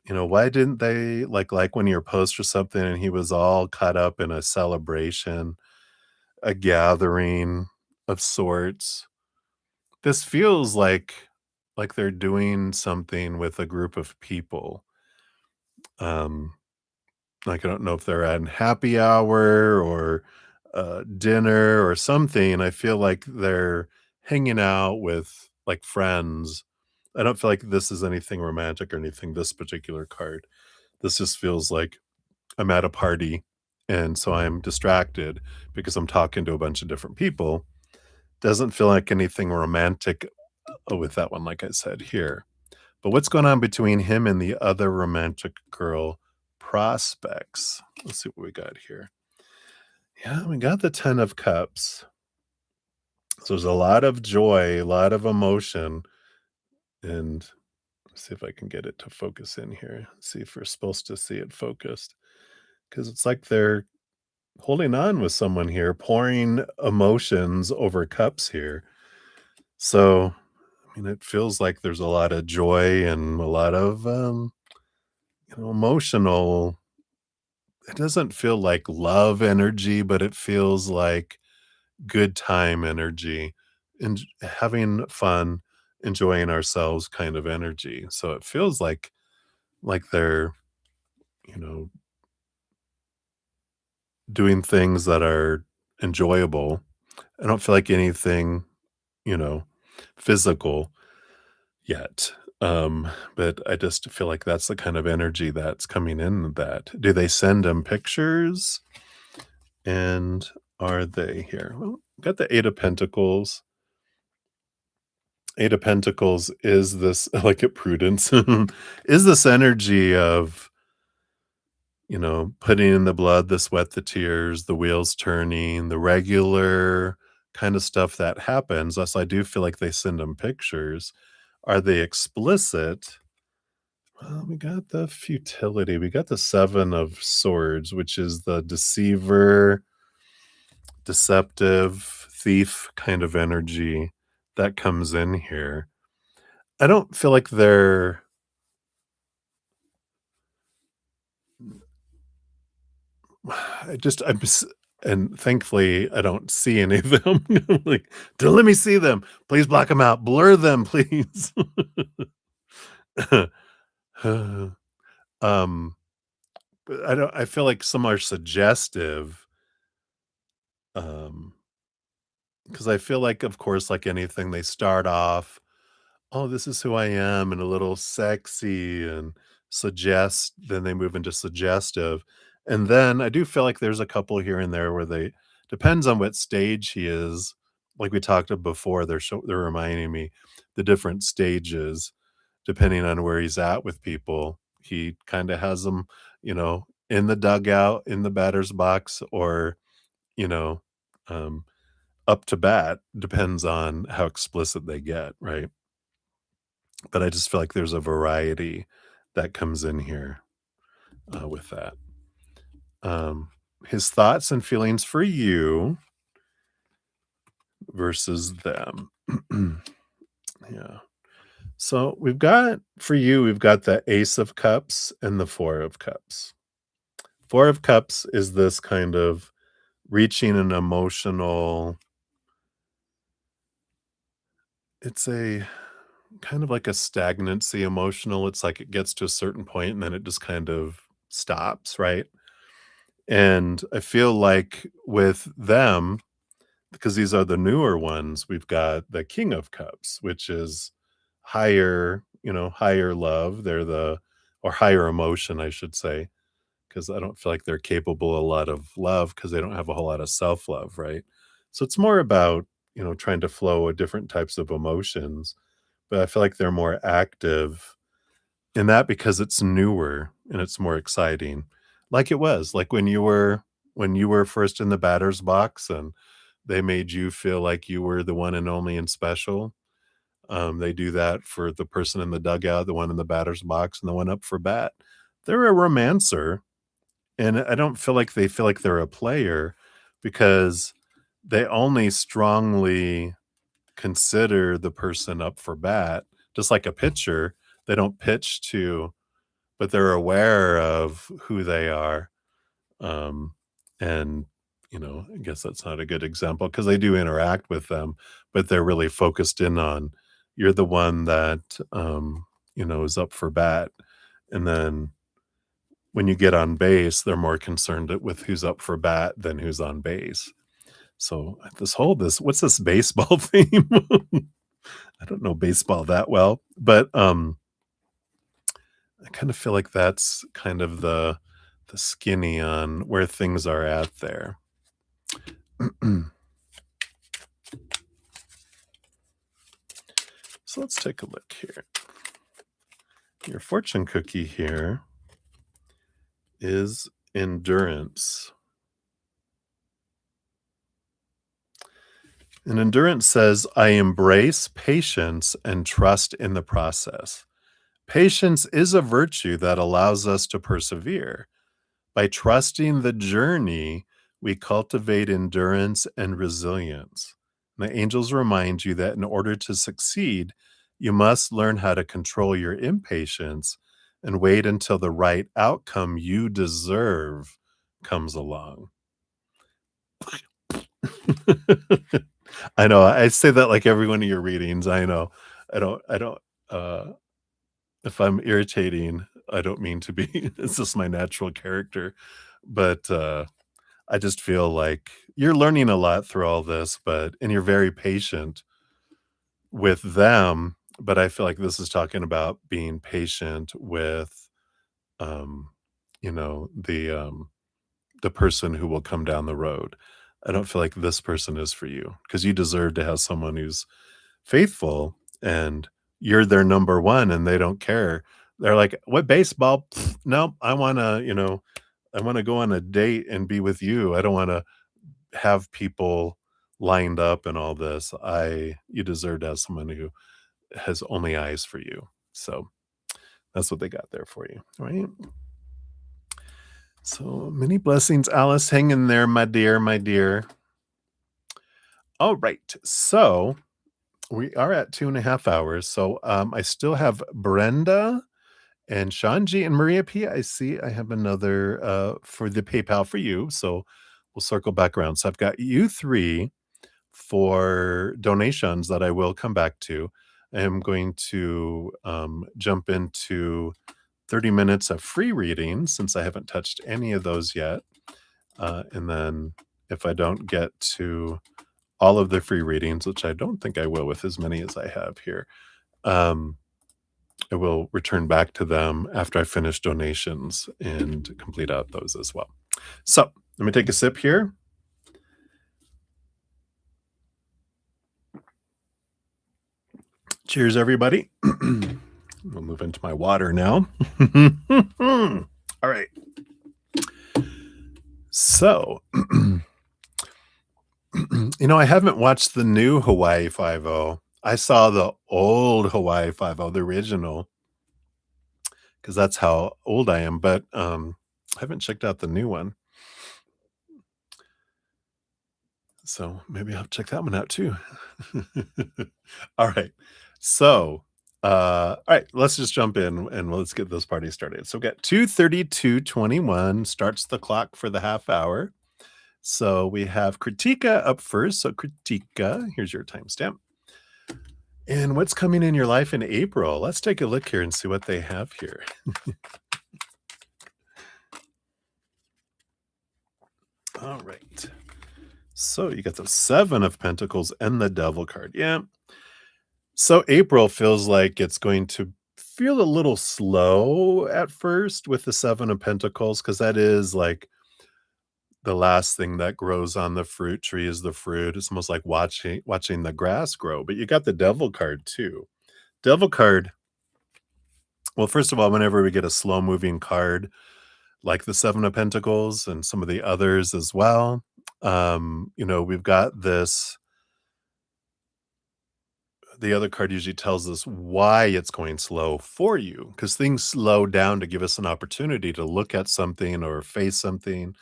why didn't they like when your post or something and he was all caught up in a celebration, a gathering of sorts. This feels like they're doing something with a group of people. Um, like I don't know if they're at happy hour or dinner or something. I feel like they're hanging out with like friends. I don't feel like this is anything romantic or anything, this particular card. This just feels like I'm at a party and so I'm distracted because I'm talking to a bunch of different people. Doesn't feel like anything romantic with that one, like I said here. But what's going on between him and the other romantic girl prospects? Let's see what we got here. Yeah, we got the 10 of Cups. So there's a lot of joy, a lot of emotion. And let's see if I can get it to focus in here. See if we're supposed to see it focused. Because it's like they're holding on with someone here, pouring emotions over cups here. So, I mean, it feels like there's a lot of joy and a lot of, emotional. It doesn't feel like love energy, but it feels like good time energy and having fun, enjoying ourselves kind of energy. So it feels like they're, you know, doing things that are enjoyable. I don't feel like anything, you know, physical yet. But I just feel like that's the kind of energy that's coming in that. Do they send them pictures? And are they here? Well, got the 8 of Pentacles. 8 of Pentacles is this I like it prudence, is this energy of, putting in the blood, the sweat, the tears, the wheels turning, the regular kind of stuff that happens. Thus, I do feel like they send them pictures. Are they explicit? Well, we got the futility. We got the 7 of Swords, which is the deceiver, deceptive, thief kind of energy that comes in here. I don't feel like they're I'm s and thankfully, I don't see any of them. Like, "Don't let me see them. Please block them out. Blur them, please." Um, but I feel like some are suggestive, um, because I feel like, of course, like anything, they start off, "Oh, this is who I am," and a little sexy and suggest then they move into suggestive, and then I do feel like there's a couple here and there where they depends on what stage he is, like we talked of before, they're reminding me the different stages depending on where he's at with people. He kinda has them, in the dugout, in the batter's box, or, you know, um, up to bat, depends on how explicit they get, right? But I just feel like there's a variety that comes in here, with that. His thoughts and feelings for you versus them. Yeah. So we've got for you, we've got the Ace of Cups and the Four of Cups. Four of Cups is this kind of reaching an emotional, it's a kind of like a stagnancy emotional. It's like it gets to a certain point and then it just kind of stops, right? And I feel like with them, because these are the newer ones, we've got the King of Cups, which is higher, higher love. They're the or higher emotion, I should say, because I don't feel like they're capable of a lot of love because they don't have a whole lot of self-love, right? So it's more about, trying to flow with different types of emotions, but I feel like they're more active in that because it's newer and it's more exciting. Like it was, like when you were first in the batter's box and they made you feel like you were the one and only and special. They do that for the person in the dugout, the one in the batter's box, and the one up for bat. They're a romancer, and I don't feel like they feel like they're a player because they only strongly consider the person up for bat, just like a pitcher. They don't pitch to, but they're aware of who they are. Um, and, I guess that's not a good example because they do interact with them, but they're really focused in on you're the one that, is up for bat. And then when you get on base, they're more concerned with who's up for bat than who's on base. So this what's this baseball theme? I don't know baseball that well, but I kind of feel like that's kind of the skinny on where things are at there. So let's take a look here. Your fortune cookie here is endurance. And endurance says, I embrace patience and trust in the process. Patience is a virtue that allows us to persevere. By trusting the journey, we cultivate endurance and resilience. The angels remind you that in order to succeed, you must learn how to control your impatience and wait until the right outcome you deserve comes along. I know, I say that like every one of your readings, I know. I don't, uh if I'm irritating, I don't mean to be. It's just my natural character, but, I just feel like you're learning a lot through all this, but and you're very patient with them, but I feel like this is talking about being patient with, um, the person who will come down the road. I don't feel like this person is for you because you deserve to have someone who's faithful and you're their number 1 and they don't care. They're like, "What baseball? Pfft, no, I wanna go on a date and be with you. I don't wanna have people lined up and all this. I You deserve to have someone who has only eyes for you." So, that's what they got there for you, right? So, many blessings, Alice. Hang in there, my dear, my dear. Alright, so we are at 2.5 hours, so, I still have Brenda and Shanji and Maria P. I see I have another, for the PayPal for you, so we'll circle back around. So I've got you 3 for donations that I will come back to. I am going to, jump into 30 minutes of free reading since I haven't touched any of those yet, and then if I don't get to all of the free readings, which I don't think I will with as many as I have here, um, I will return back to them after I finish donations and complete out those as well. So let me take a sip here. Cheers, everybody. We'll move into my water now. All right. So, I haven't watched the new Hawaii Five-O. I saw the old Hawaii Five-O, the original, because that's how old I am, but I haven't checked out the new one. So maybe I'll check that one out too. All right. So, all right, let's just jump in and let's get this party started. So we got 2:32:21 starts the clock for the half hour. So we have Kritika up first. So Kritika, here's your timestamp. And what's coming in your life in April? Let's take a look here and see what they have here. All right. So you got the 7 of Pentacles and the Devil card. Yeah. So April feels like it's going to feel a little slow at first with the 7 of Pentacles because that is like the last thing that grows on the fruit tree is the fruit. It's almost like watching the grass grow. But you got the Devil card too. Devil card. Well, first of all, whenever we get a slow moving card like the 7 of Pentacles and some of the others as well, we've got this. The other card usually tells us why it's going slow for you because things slow down to give us an opportunity to look at something or face something,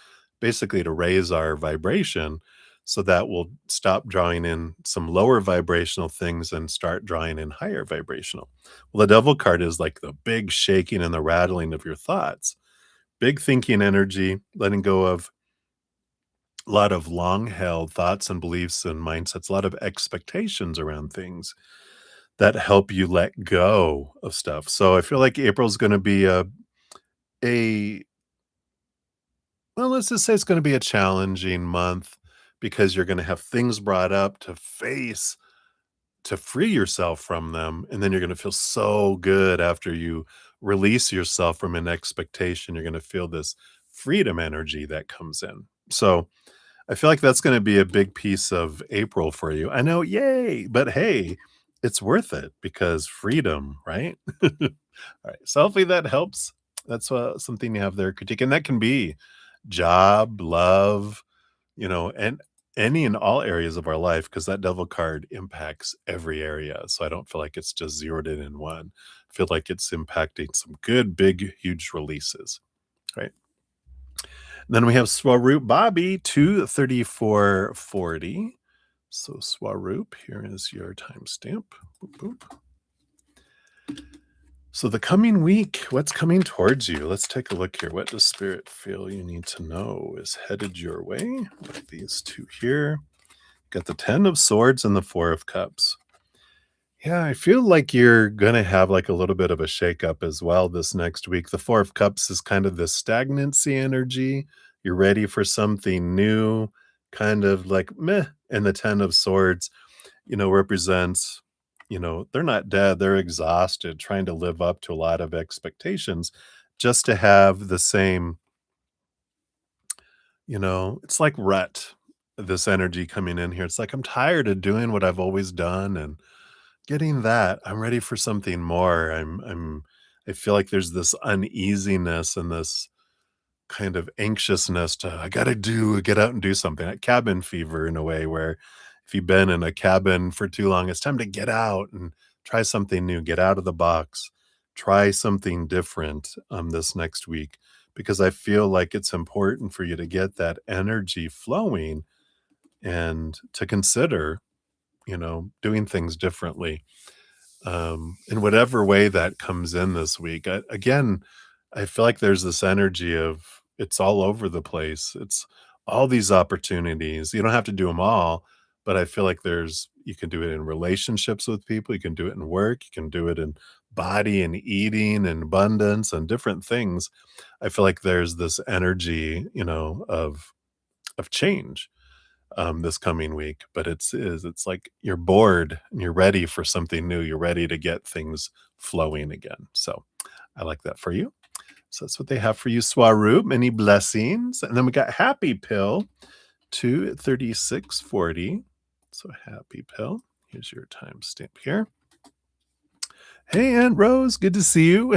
basically to raise our vibration so that we'll stop drawing in some lower vibrational things and start drawing in higher vibrational. Well, the Devil card is like the big shaking and the rattling of your thoughts, big thinking energy, letting go of a lot of long held thoughts and beliefs and mindsets, a lot of expectations around things that help you let go of stuff. So I feel like April's gonna be a well, let's just say it's gonna be a challenging month because you're gonna have things brought up to face to free yourself from them, and then you're gonna feel so good after you release yourself from an expectation. You're gonna feel this freedom energy that comes in. So I feel like that's gonna be a big piece of April for you. I know, yay, but hey, it's worth it because freedom, right? Alright, so hopefully that helps. That's, something you have there, critique, and that can be job, love, and any and all areas of our life because that Devil card impacts every area, so I don't feel like it's just zeroed in one. I feel like it's impacting some good, big, huge releases, right? Then we have Swaroop Bobby, 2:34:40. So Swaroop, here is your timestamp. Boop, boop. So the coming week, what's coming towards you? Let's take a look here. What does Spirit feel you need to know is headed your way? Like these two here. Got the 10 of Swords and the 4 of Cups. Yeah, I feel like you're gonna have, like, a little bit of a shakeup as well this next week. The 4 of Cups is kind of this stagnancy energy. You're ready for something new, kind of like, "Meh," and the 10 of Swords, represents, they're not dead, they're exhausted, trying to live up to a lot of expectations just to have the same, it's like rut, this energy coming in here. It's like, I'm tired of doing what I've always done and getting that. I'm ready for something more. I feel like there's this uneasiness and this kind of anxiousness to I gotta get out and do something. Like cabin fever in a way where if you've been in a cabin for too long, it's time to get out and try something new, get out of the box, try something different this next week. Because I feel like it's important for you to get that energy flowing and to consider, doing things differently in whatever way that comes in this week. Again, I feel like there's this energy of it's all over the place. It's all these opportunities. You don't have to do them all, but I feel like you can do it in relationships with people. You can do it in work. You can do it in body and eating and abundance and different things. I feel like there's this energy, of change this coming week, but it's like you're bored and you're ready for something new. You're ready to get things flowing again. So I like that for you. So that's what they have for you, Swaroop. Many blessings. And then we got Happy Pill, 2:36:40. So Happy Pill. Here's your timestamp here. Hey, Aunt Rose, good to see you.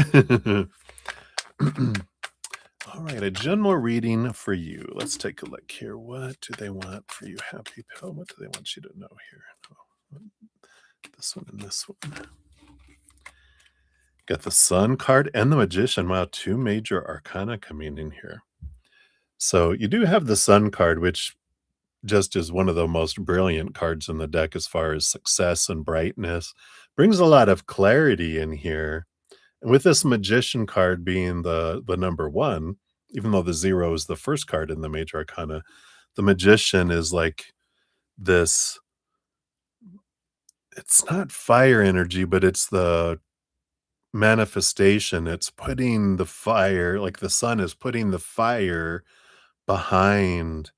All right, a general reading for you. Let's take a look here. What do they want for you, Happy Pill? What do they want you to know here? Oh, this one and this one. Got the Sun card and the Magician. Wow, two major arcana coming in here. So you do have the Sun card, which just is one of the most brilliant cards in the deck as far as success and brightness. Brings a lot of clarity in here. And with this Magician card being the number one, even though the 0 is the first card in the major arcana, the Magician is like this, it's not fire energy, but it's the manifestation. It's putting the fire, like the sun is putting the fire behind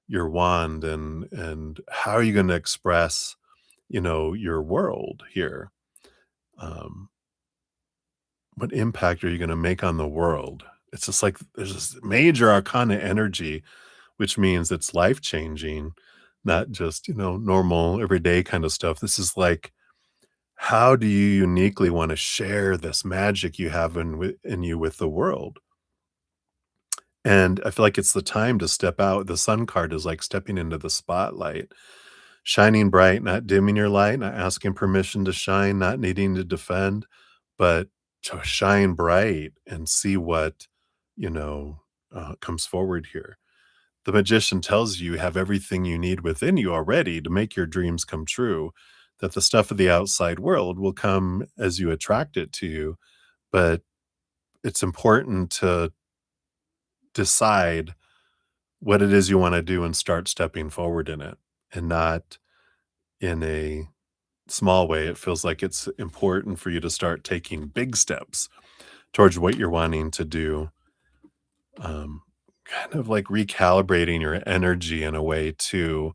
your wand, and how are you going to express, your world here? Um, what impact are you going to make on the world? It's just like there's this major arcana energy, which means it's life changing, not just, normal everyday kind of stuff. This is like, how do you uniquely want to share this magic you have in you with the world? And I feel like it's the time to step out. The sun card is like stepping into the spotlight, shining bright, not dimming your light, not asking permission to shine, not needing to defend, but to shine bright and see what, you know, comes forward here. The magician tells you have everything you need within you already to make your dreams come true, that the stuff of the outside world will come as you attract it to you. But it's important to decide what it is you want to do and start stepping forward in it, and not in a small way. It feels like it's important for you to start taking big steps towards what you're wanting to do. Kind of like recalibrating your energy in a way to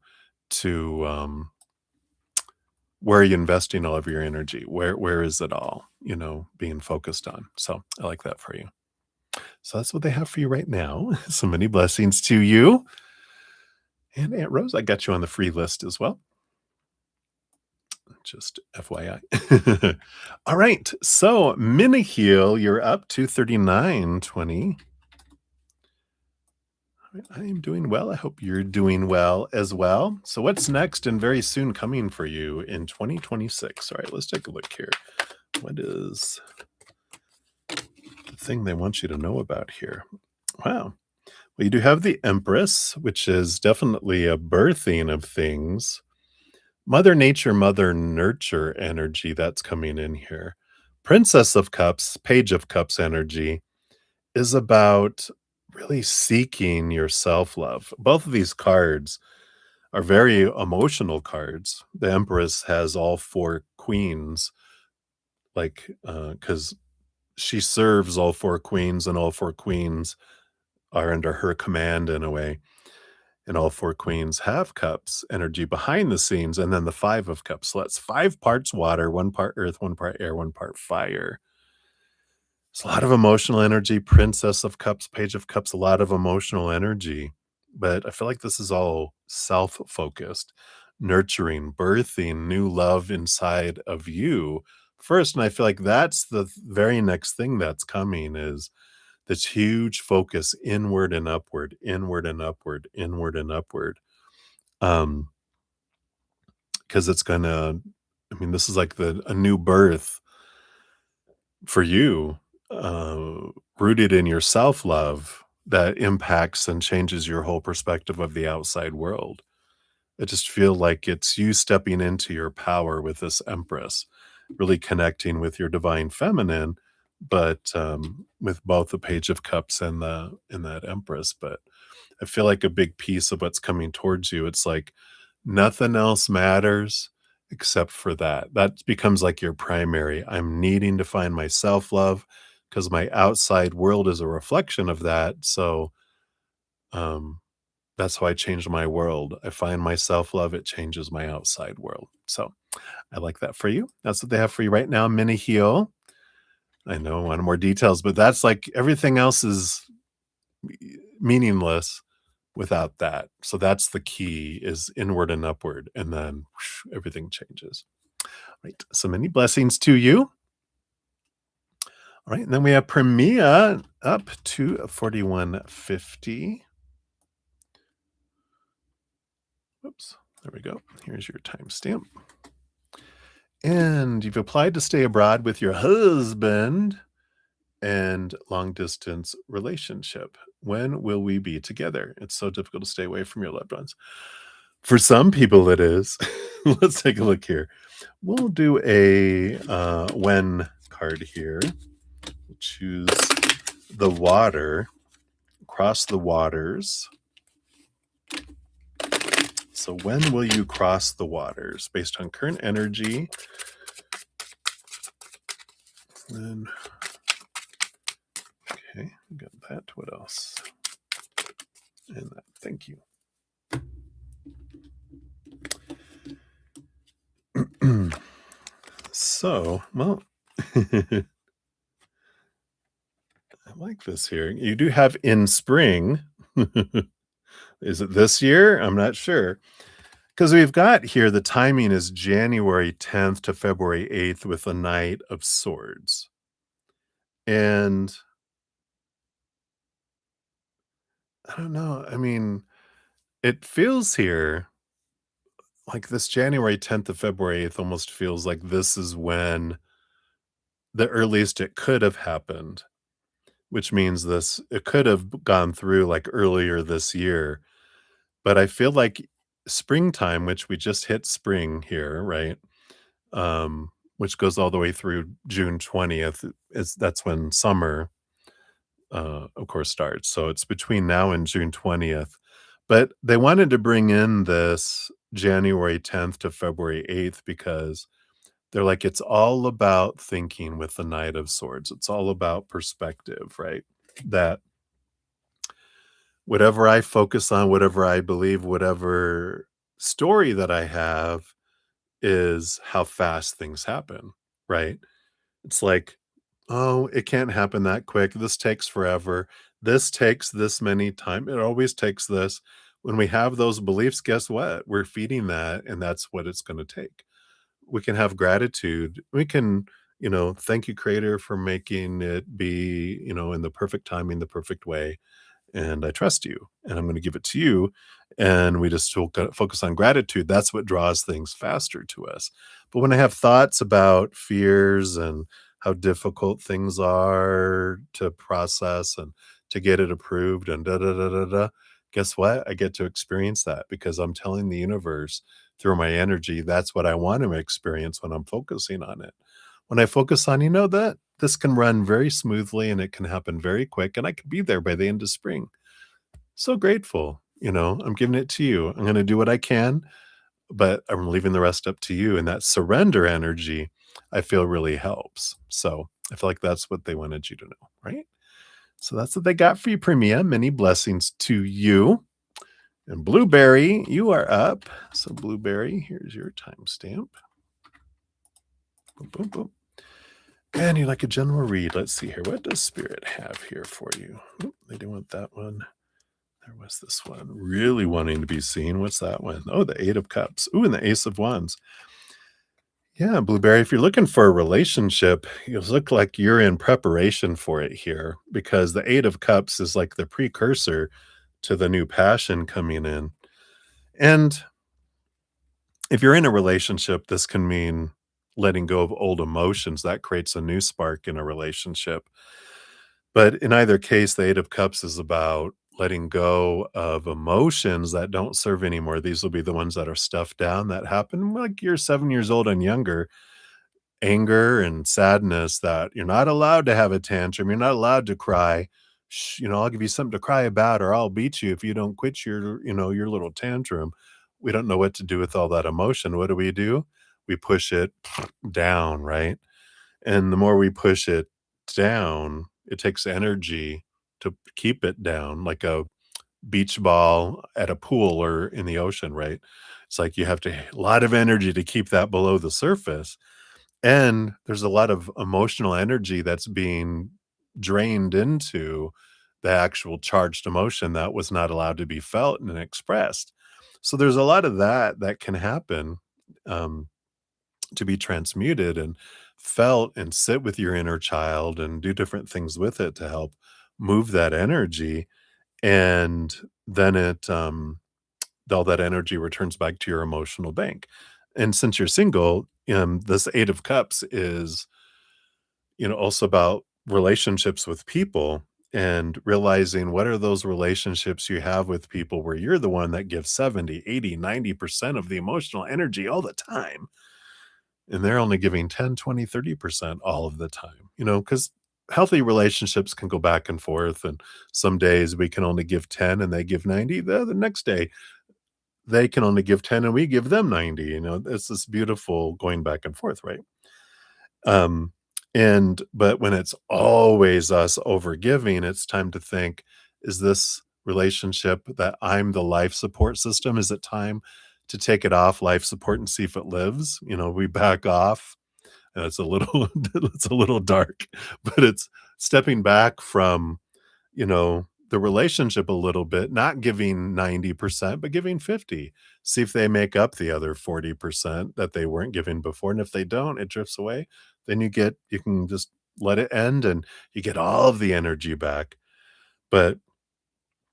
where are you investing all of your energy? Where is it all, being focused on? So I like that for you. So that's what they have for you right now. So many blessings to you. And Aunt Rose, I got you on the free list as well. Just FYI. All right. So Miniheel, you're up to 39:20. I am doing well. I hope you're doing well as well. So what's next and very soon coming for you in 2026? All right, let's take a look here. What is the thing they want you to know about here? Wow. Well, you do have the Empress, which is definitely a birthing of things. Mother Nature, Mother Nurture energy that's coming in here. Princess of Cups, Page of Cups energy is about really seeking your self love. Both of these cards are very emotional cards. The Empress has all four queens, like, because she serves all four queens, and all four queens are under her command in a way. And all four queens have cups energy behind the scenes, and then the Five of Cups. So that's 5 parts water, 1 part earth, 1 part air, 1 part fire. It's a lot of emotional energy. Princess of Cups, Page of Cups, a lot of emotional energy. But I feel like this is all self focused, nurturing, birthing new love inside of you first. And I feel like that's the very next thing that's coming is this huge focus inward and upward, inward and upward, inward and upward. Um, because it's gonna, I mean, this is like a new birth for you, uh, rooted in your self love that impacts and changes your whole perspective of the outside world. I just feel like it's you stepping into your power with this Empress, really connecting with your divine feminine, but with both the Page of Cups and that Empress. But I feel like a big piece of what's coming towards you, it's like nothing else matters except for that. That becomes like your primary. I'm needing to find my self love because my outside world is a reflection of that. So um, that's how I changed my world. I find my self love, it changes my outside world. So I like that for you. That's what they have for you right now. Mini heal. I know I want more details, but that's like everything else is meaningless without that. So that's the key is inward and upward, and then whoosh, everything changes. Right. So many blessings to you. All right. And then we have Premia up to 4150. Whoops. There we go. Here's your timestamp. And you've applied to stay abroad with your husband and long distance relationship. When will we be together? It's so difficult to stay away from your loved ones. For some people, it is. Let's take a look here. We'll do a when card here. We'll choose the water, cross the waters. So when will you cross the waters? Based on current energy. Then, okay, got that. What else? And that. Thank you. So, well, I like this here. You do have in spring. Is it this year? I'm not sure. Because we've got here the timing is January 10th to February 8th with the Knight of Swords. And I don't know. I mean, it feels here like this January 10th to February 8th almost feels like this is when the earliest it could have happened, which means this it could have gone through like earlier this year. But I feel like springtime, which we just hit spring here, right? Which goes all the way through June 20th is that's when summer of course starts. So it's between now and June 20th. But they wanted to bring in this January 10th to February 8th because they're like it's all about thinking with the Knight of Swords. It's all about perspective, right? That whatever I focus on, whatever I believe, whatever story that I have is how fast things happen, right? It's like, oh, it can't happen that quick. This takes forever. This takes this many time. It always takes this. When we have those beliefs, guess what? We're feeding that, and that's what it's going to take. We can have gratitude. We can, thank you, Creator, for making it be, in the perfect timing, the perfect way, and I trust you, and I'm going to give it to you. And we just focus on gratitude. That's what draws things faster to us. But when I have thoughts about fears and how difficult things are to process and to get it approved and da da da da da. Guess what? I get to experience that because I'm telling the universe through my energy that's what I want to experience when I'm focusing on it. When I focus on, that this can run very smoothly and it can happen very quick and I could be there by the end of spring. So grateful. I'm giving it to you. I'm going to do what I can, but I'm leaving the rest up to you. And that surrender energy, I feel really helps. So I feel like that's what they wanted you to know, right? So that's what they got for you, Premium. Many blessings to you. And Blueberry, you are up. So Blueberry, here's your timestamp. Boom, boom, boom. And you like a general read. Let's see here. What does Spirit have here for you? Oop, they didn't want that one. There was this one. Really wanting to be seen. What's that one? Oh, the Eight of Cups. Ooh, and the Ace of Wands. Yeah, Blueberry, if you're looking for a relationship, you look like you're in preparation for it here because the Eight of Cups is like the precursor to the new passion coming in. And if you're in a relationship, this can mean letting go of old emotions. That creates a new spark in a relationship. But in either case, the Eight of Cups is about letting go of emotions that don't serve anymore. These will be the ones that are stuffed down that happen like you're 7 years old and younger. Anger and sadness that you're not allowed to have a tantrum. You're not allowed to cry. I'll give you something to cry about, or I'll beat you if you don't quit your little tantrum. We don't know what to do with all that emotion. What do? We push it down, right? And the more we push it down, it takes energy to keep it down, like a beach ball at a pool or in the ocean, right? It's like you have a lot of energy to keep that below the surface. And there's a lot of emotional energy that's being drained into the actual charged emotion that was not allowed to be felt and expressed. So there's a lot of that can happen. Um, to be transmuted and felt and sit with your inner child and do different things with it to help move that energy. And then all that energy returns back to your emotional bank. And since you're single, this Eight of Cups is, also about relationships with people and realizing what are those relationships you have with people where you're the one that gives 70, 80, 90% of the emotional energy all the time and they're only giving 10, 20, 30% all of the time, because healthy relationships can go back and forth. And some days we can only give 10 and they give 90. The next day they can only give 10 and we give them 90. It's this beautiful going back and forth, right? Um, but when it's always us over giving, it's time to think, is this relationship that I'm the life support system? Is it time to take it off life support and see if it lives? We back off. And it's a little it's a little dark, but it's stepping back from, the relationship a little bit, not giving 90%, but giving 50. See if they make up the other 40% that they weren't giving before. And if they don't, it drifts away. Then you can just let it end and you get all of the energy back. But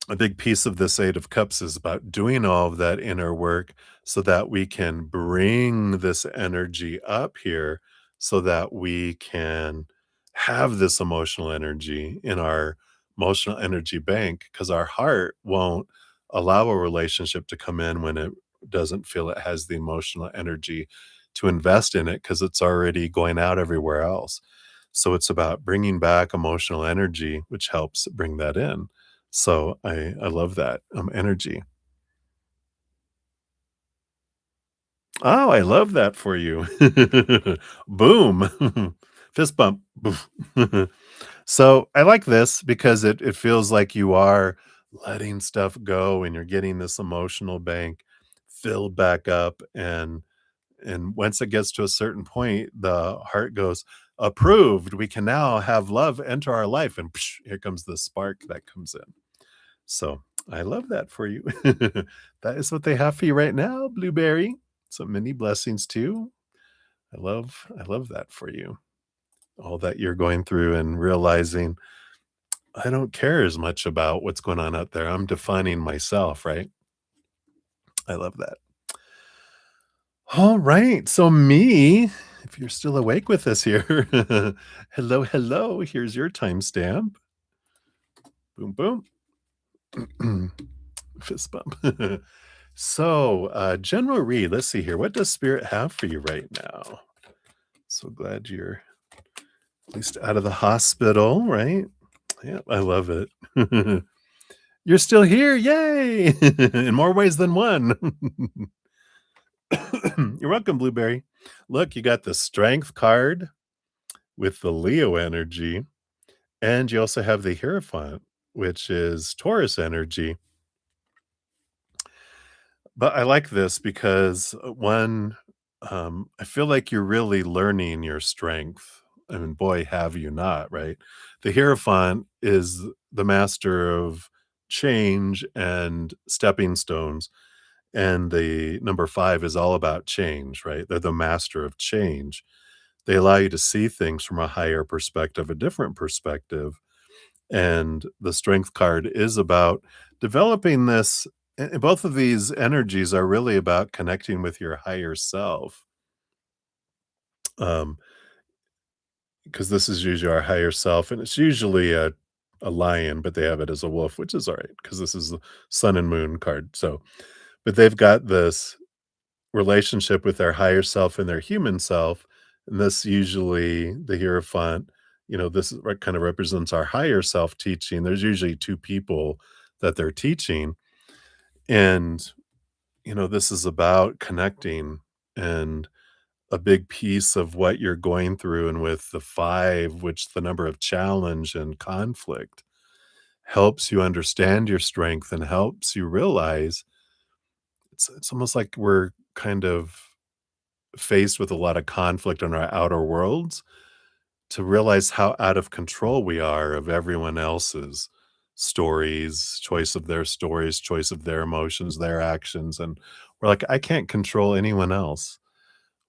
a big piece of this Eight of Cups is about doing all of that inner work so that we can bring this energy up here so that we can have this emotional energy in our emotional energy bank because our heart won't allow a relationship to come in when it doesn't feel it has the emotional energy to invest in it because it's already going out everywhere else. So it's about bringing back emotional energy, which helps bring that in. So I love that, energy. Oh, I love that for you. Boom. Fist bump. Boof. So, I like this because it feels like you are letting stuff go and you're getting this emotional bank filled back up, and once it gets to a certain point, the heart goes, "Approved. We can now have love enter our life," and here comes the spark that comes in. So I love that for you. That is what they have for you right now, Blueberry. So many blessings too. I love that for you. All that you're going through and realizing I don't care as much about what's going on out there. I'm defining myself, right? I love that. All right. So me, if you're still awake with us here, hello, hello. Here's your timestamp. Boom, boom. Fist bump. So, General Reed, let's see here. What does Spirit have for you right now? So glad you're at least out of the hospital, right? Yeah, I love it. You're still here. Yay! In more ways than one. You're welcome, Blueberry. Look, you got the Strength card with the Leo energy, and you also have the Hierophant, which is Taurus energy. But I like this because, one, I feel like you're really learning your strength. I mean, boy, have you not, right? The Hierophant is the master of change and stepping stones, and the number 5 is all about change, right? They're the master of change. They allow you to see things from a higher perspective, a different perspective, and the Strength card is about developing this and both of these energies are really about connecting with your higher self, um, because this is usually our higher self, and it's usually a lion, but they have it as a wolf, which is alright because this is the Sun and Moon card, so but they've got this relationship with their higher self and their human self, and this usually the Hierophant, this is what kind of represents our higher self teaching. There's usually 2 people that they're teaching, and, this is about connecting, and a big piece of what you're going through, and with the 5, which the number of challenge and conflict, helps you understand your strength and helps you realize it's almost like we're kind of faced with a lot of conflict in our outer worlds to realize how out of control we are of everyone else's stories, choice of their emotions, their actions. And we're like, I can't control anyone else.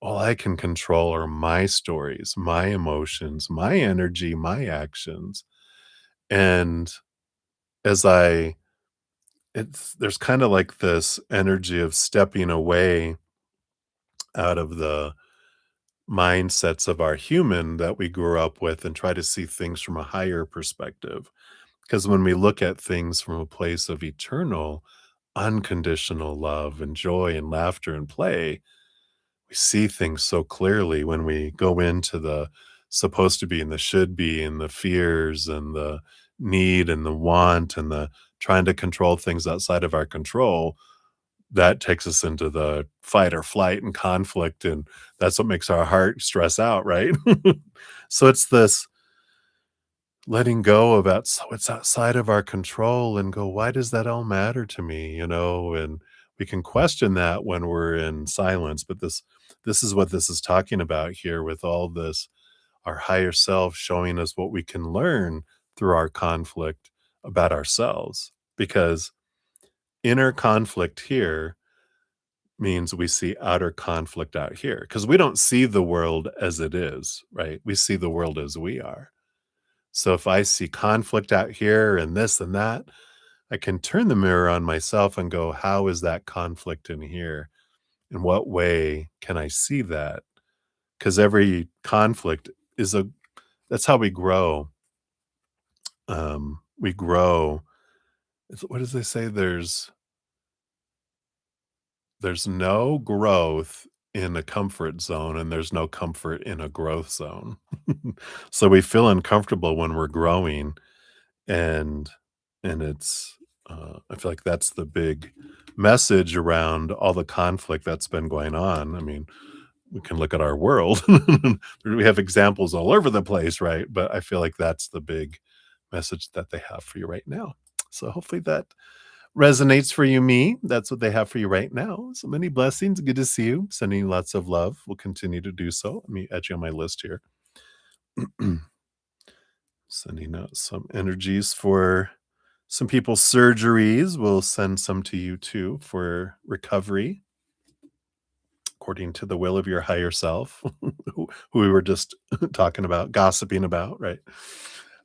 All I can control are my stories, my emotions, my energy, my actions. And as I, there's kind of like this energy of stepping away out of the mindsets of our human that we grew up with and try to see things from a higher perspective. Because when we look at things from a place of eternal, unconditional love and joy and laughter and play, we see things so clearly when we go into the supposed to be and the should be and the fears and the need and the want and the trying to control things outside of our control. That takes us into the fight or flight and conflict, and that's what makes our heart stress out, right? So it's this letting go of what's outside of our control and go, "Why does that all matter to me?" And we can question that when we're in silence, but this is what this is talking about here with all this, our higher self showing us what we can learn through our conflict about ourselves, because inner conflict here means we see outer conflict out here because we don't see the world as it is, right? We see the world as we are. So if I see conflict out here and this and that, I can turn the mirror on myself and go, how is that conflict in here? In what way can I see that? Because every conflict is that's how we grow. We grow. What does they say? There's no growth in a comfort zone, and there's no comfort in a growth zone. So we feel uncomfortable when we're growing, and it's, I feel like that's the big message around all the conflict that's been going on. I mean, we can look at our world. We have examples all over the place, right? But I feel like that's the big message that they have for you right now. So hopefully that resonates for you, me. That's what they have for you right now. So many blessings. Good to see you. Sending you lots of love. We'll continue to do so. Let me add you on my list here. Sending out some energies for some people's surgeries. We'll send some to you too for recovery, according to the will of your higher self, who we were just talking about, gossiping about, right?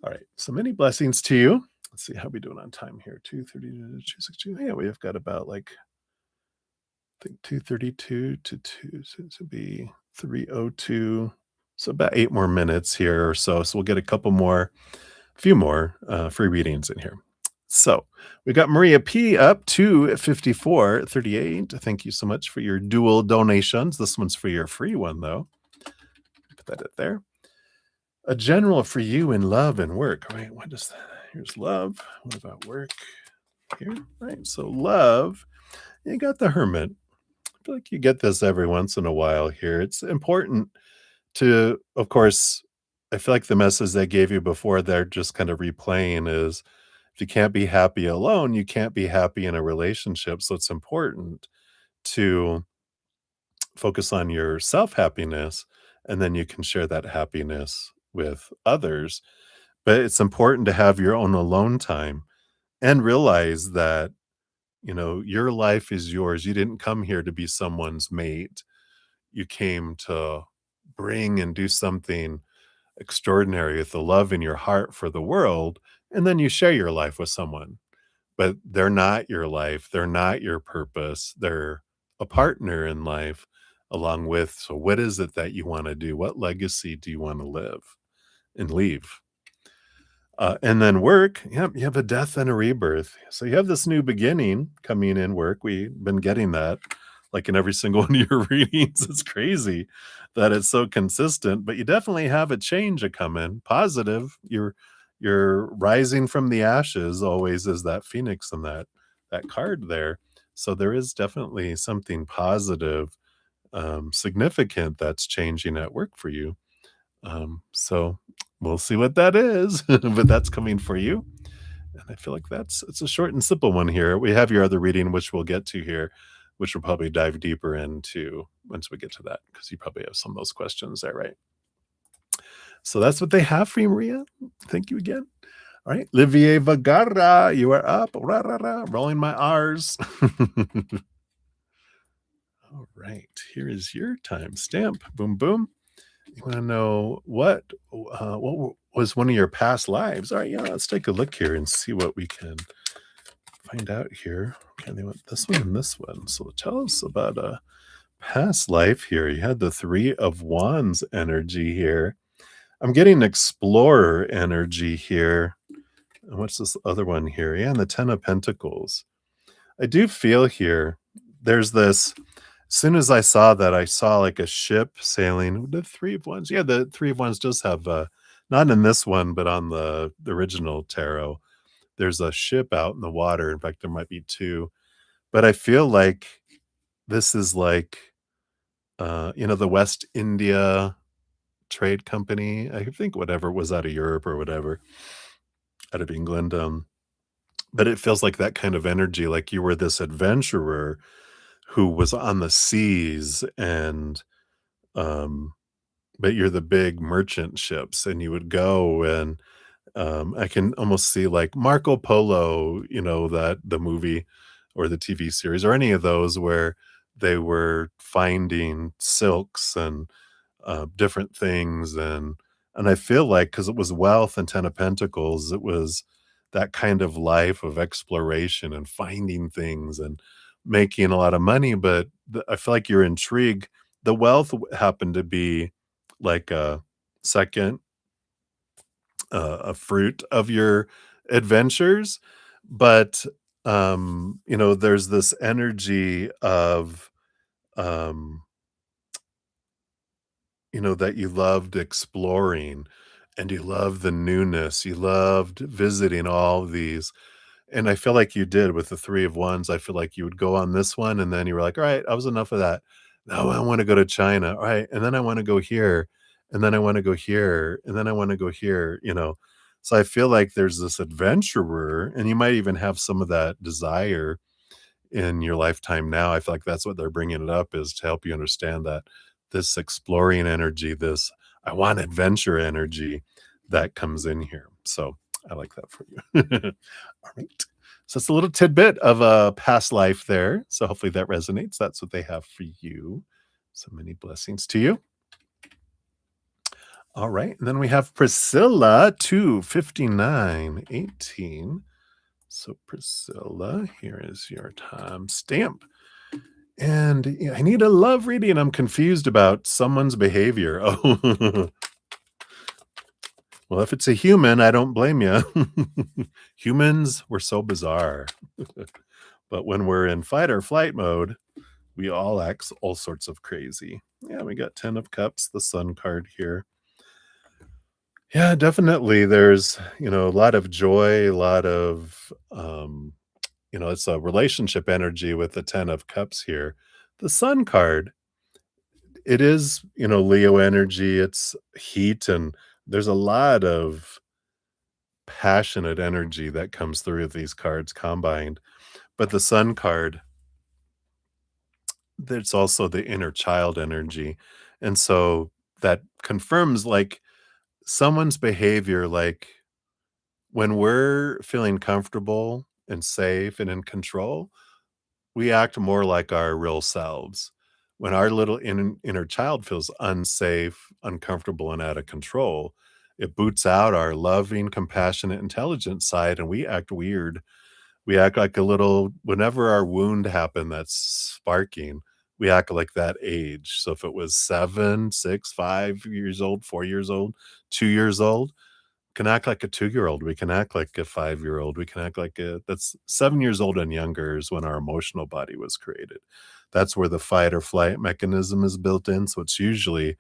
All right. So many blessings to you. Let's see how we doing on time here. 2:30 to 2:62. Yeah, we've got about like I think 2:32 to 2 so to be 3:02. So about 8 more minutes here or so. So we'll get a few more free readings in here. So we got Maria P up to 54.38. Thank you so much for your dual donations. This one's for your free one, though. Put that up there. A general for you in love and work. All right, what is that? Here's love. What about work? Here. All right. So love. You got the hermit. I feel like you get this every once in a while here. It's important to, of course, I feel like the message they gave you before they're just kind of replaying is if you can't be happy alone, you can't be happy in a relationship. So it's important to focus on your self happiness and then you can share that happiness with others. But it's important to have your own alone time and realize that, your life is yours. You didn't come here to be someone's mate. You came to bring and do something extraordinary with the love in your heart for the world, and then you share your life with someone. But they're not your life, they're not your purpose, they're a partner in life along with so what is it that you wanna do? What legacy do you wanna live and leave? And then work, yep, you have a death and a rebirth. So you have this new beginning coming in work. We've been getting that like in every single one of your readings. It's crazy that it's so consistent, but you definitely have a change a coming, positive. You're rising from the ashes always as that phoenix in that card there. So there is definitely something positive, significant that's changing at work for you. So we'll see what that is, but that's coming for you. And I feel like it's a short and simple one here. We have your other reading, which we'll get to here, which we'll probably dive deeper into once we get to that, because you probably have some of those questions there, right? So that's what they have for you, Maria. Thank you again. All right, Livier Vagara, you are up. Rah, rah, rah, rolling my R's. All right, here is your timestamp. Boom, boom. You wanna know what was one of your past lives? Alright, yeah, let's take a look here and see what we can find out here. Okay, they want this one and this one. So tell us about a past life here. You had the 3 of Wands energy here. I'm getting explorer energy here. And what's this other one here? Yeah, and the 10 of Pentacles. I do feel here, there's this as soon as I saw that, I saw like a ship sailing. The 3 of Wands. Yeah, the 3 of Wands does have not in this one, but on the original tarot, there's a ship out in the water. In fact, there might be 2. But I feel like this is like the West India Trade Company. I think whatever was out of Europe or whatever, out of England. But it feels like that kind of energy, like you were this adventurer who was on the seas and um but you're the big merchant ships and you would go and I can almost see like Marco Polo, that the movie or the TV series or any of those where they were finding silks and different things and I feel like because it was wealth and 10 of Pentacles, it was that kind of life of exploration and finding things and making a lot of money. But I feel like you're intrigued. The wealth happened to be like a second, a fruit of your adventures, but there's this energy of um that you loved exploring and you loved the newness. You loved visiting all these. And I feel like you did with the 3 of Wands. I feel like you would go on this one and then you were like, all right, I was enough of that. Now I want to go to China. All right. And then I want to go here. And then I want to go here. And then I want to go here. So I feel like there's this adventurer, and you might even have some of that desire in your lifetime now. I feel like that's what they're bringing it up is to help you understand that this exploring energy, this I want adventure energy that comes in here. So I like that for you. All right. So it's a little tidbit of a past life there. So hopefully that resonates. That's what they have for you. So many blessings to you. All right. And then we have Priscilla 25918. So Priscilla, here is your time stamp. And yeah, I need a love reading. I'm confused about someone's behavior. Oh, Well, if it's a human, I don't blame you. Humans, we're so bizarre. But when we're in fight or flight mode, we all act all sorts of crazy. Yeah, we got 10 of cups, the sun card here. Yeah, definitely. There's, a lot of joy, a lot of, it's a relationship energy with the 10 of cups here. The sun card, it is, Leo energy, it's heat, and there's a lot of passionate energy that comes through with these cards combined. But the sun card, there's also the inner child energy. And so that confirms like someone's behavior, like when we're feeling comfortable and safe and in control, we act more like our real selves. When our little inner child feels unsafe, uncomfortable, and out of control, it boots out our loving, compassionate, intelligent side, and we act weird. We act like a little, whenever our wound happened that's sparking, we act like that age. So if it was 7, 6, 5 years old, 4 years old, 2 years old, can act like a 2-year-old, we can act like a 5-year-old, we can act like a that's 7 years old and younger is when our emotional body was created. That's where the fight or flight mechanism is built in, so it's usually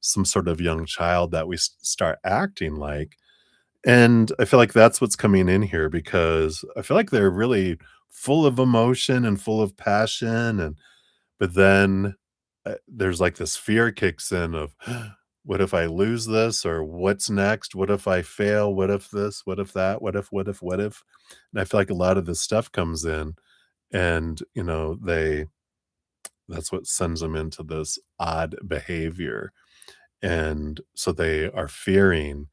some sort of young child that we start acting like, and I feel like that's what's coming in here because I feel like they're really full of emotion and full of passion, and but then, there's like this fear kicks in of, "What if I lose this?" or "What's next? What if I fail? What if this? What if that? What if?" And I feel like a lot of this stuff comes in and, that's what sends them into this odd behavior, and so they are fearing,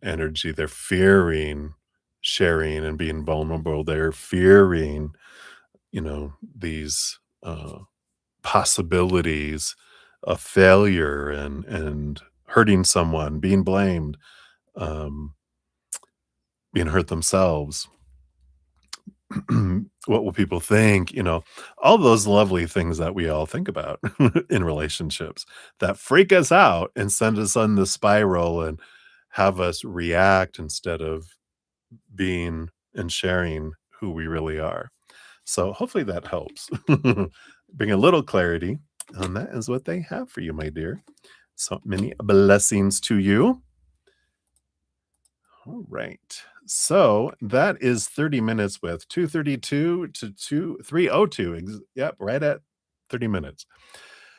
energy, they're fearing sharing and being vulnerable, they're fearing, these, possibilities of failure and hurting someone, being blamed, um, being hurt themselves. What will people think? All those lovely things that we all think about in relationships that freak us out and send us on the spiral and have us react instead of being and sharing who we really are. So hopefully that helps. Bring a little clarity. And that is what they have for you, my dear. So many blessings to you. All right. So that is 30 minutes with 232 to 302. Yep, right at 30 minutes.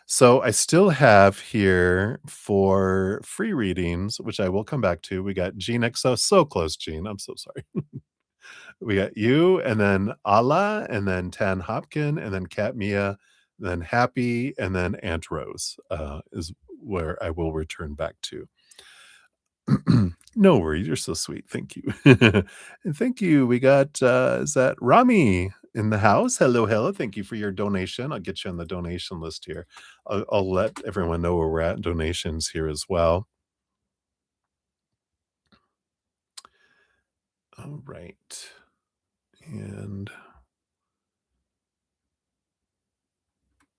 So I still have here for free readings, which I will come back to. We got Gene XO, so close, Gene. I'm so sorry. We got you, and then Allah, and then Tan Hopkin, and then Kat Mia, then Happy, and then Aunt Rose, is where I will return back to. No worries, you're so sweet, thank you. And thank you, we got, is that Rami in the house? Hello, hello, thank you for your donation, I'll get you on the donation list here. I'll let everyone know where we're at in donations here as well. Alright, and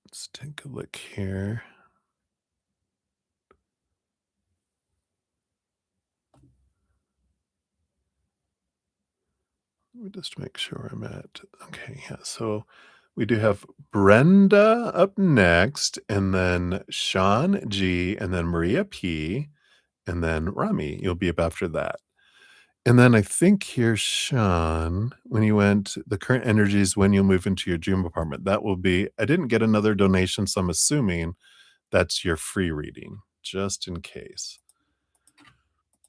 let's take a look here. Let me just make sure I'm at okay, yeah, so we do have Brenda up next, and then Sean G, and then Maria P, and then Rami, you'll be up after that. And then I think here's Sean, when you went the current energies when you move into your dream apartment, that will be I didn't get another donation, so I'm assuming that's your free reading, just in case.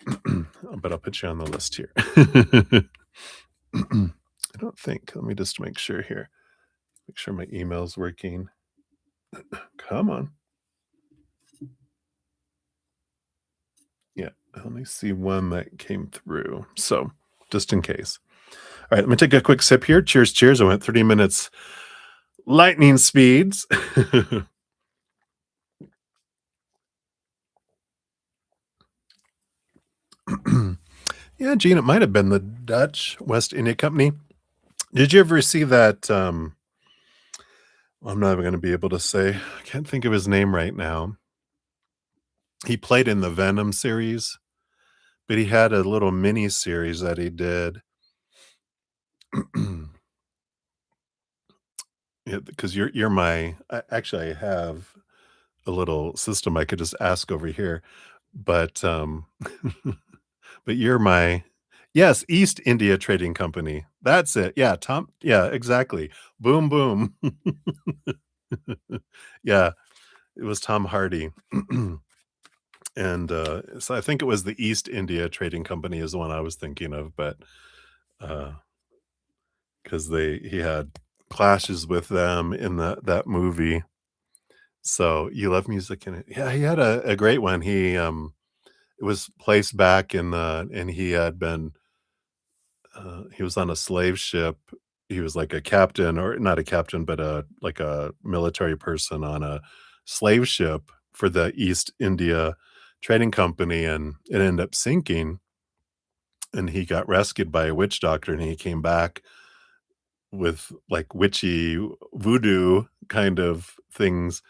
But I'll put you on the list here. I don't think. Let me just make sure here. Make sure my email's working. Come on. Yeah, I only see one that came through. So, just in case. All right, let me take a quick sip here. Cheers, cheers. I went 30 minutes lightning speeds. Yeah, Gene, it might have been the Dutch West India Company. Did you ever see that? I'm not even going to be able to say. I can't think of his name right now. He played in the Venom series. but he had a little mini series that he did. Yeah, because you're my actually, I have a little system I could just ask over here, but, but you're my yes, East India Trading Company. That's it. Yeah, Tom yeah, exactly. Boom, boom. Yeah, it was Tom Hardy. And, so I think it was the East India Trading Company is the one I was thinking of, but, uh, because he had clashes with them in that movie. So, you love music in it. Yeah, he had a great one. It was placed back in the and he was on a slave ship. He was like a captain or not a captain, but like a military person on a slave ship for the East India Trading Company, and it ended up sinking, and he got rescued by a witch doctor, and he came back with, like, witchy voodoo kind of things.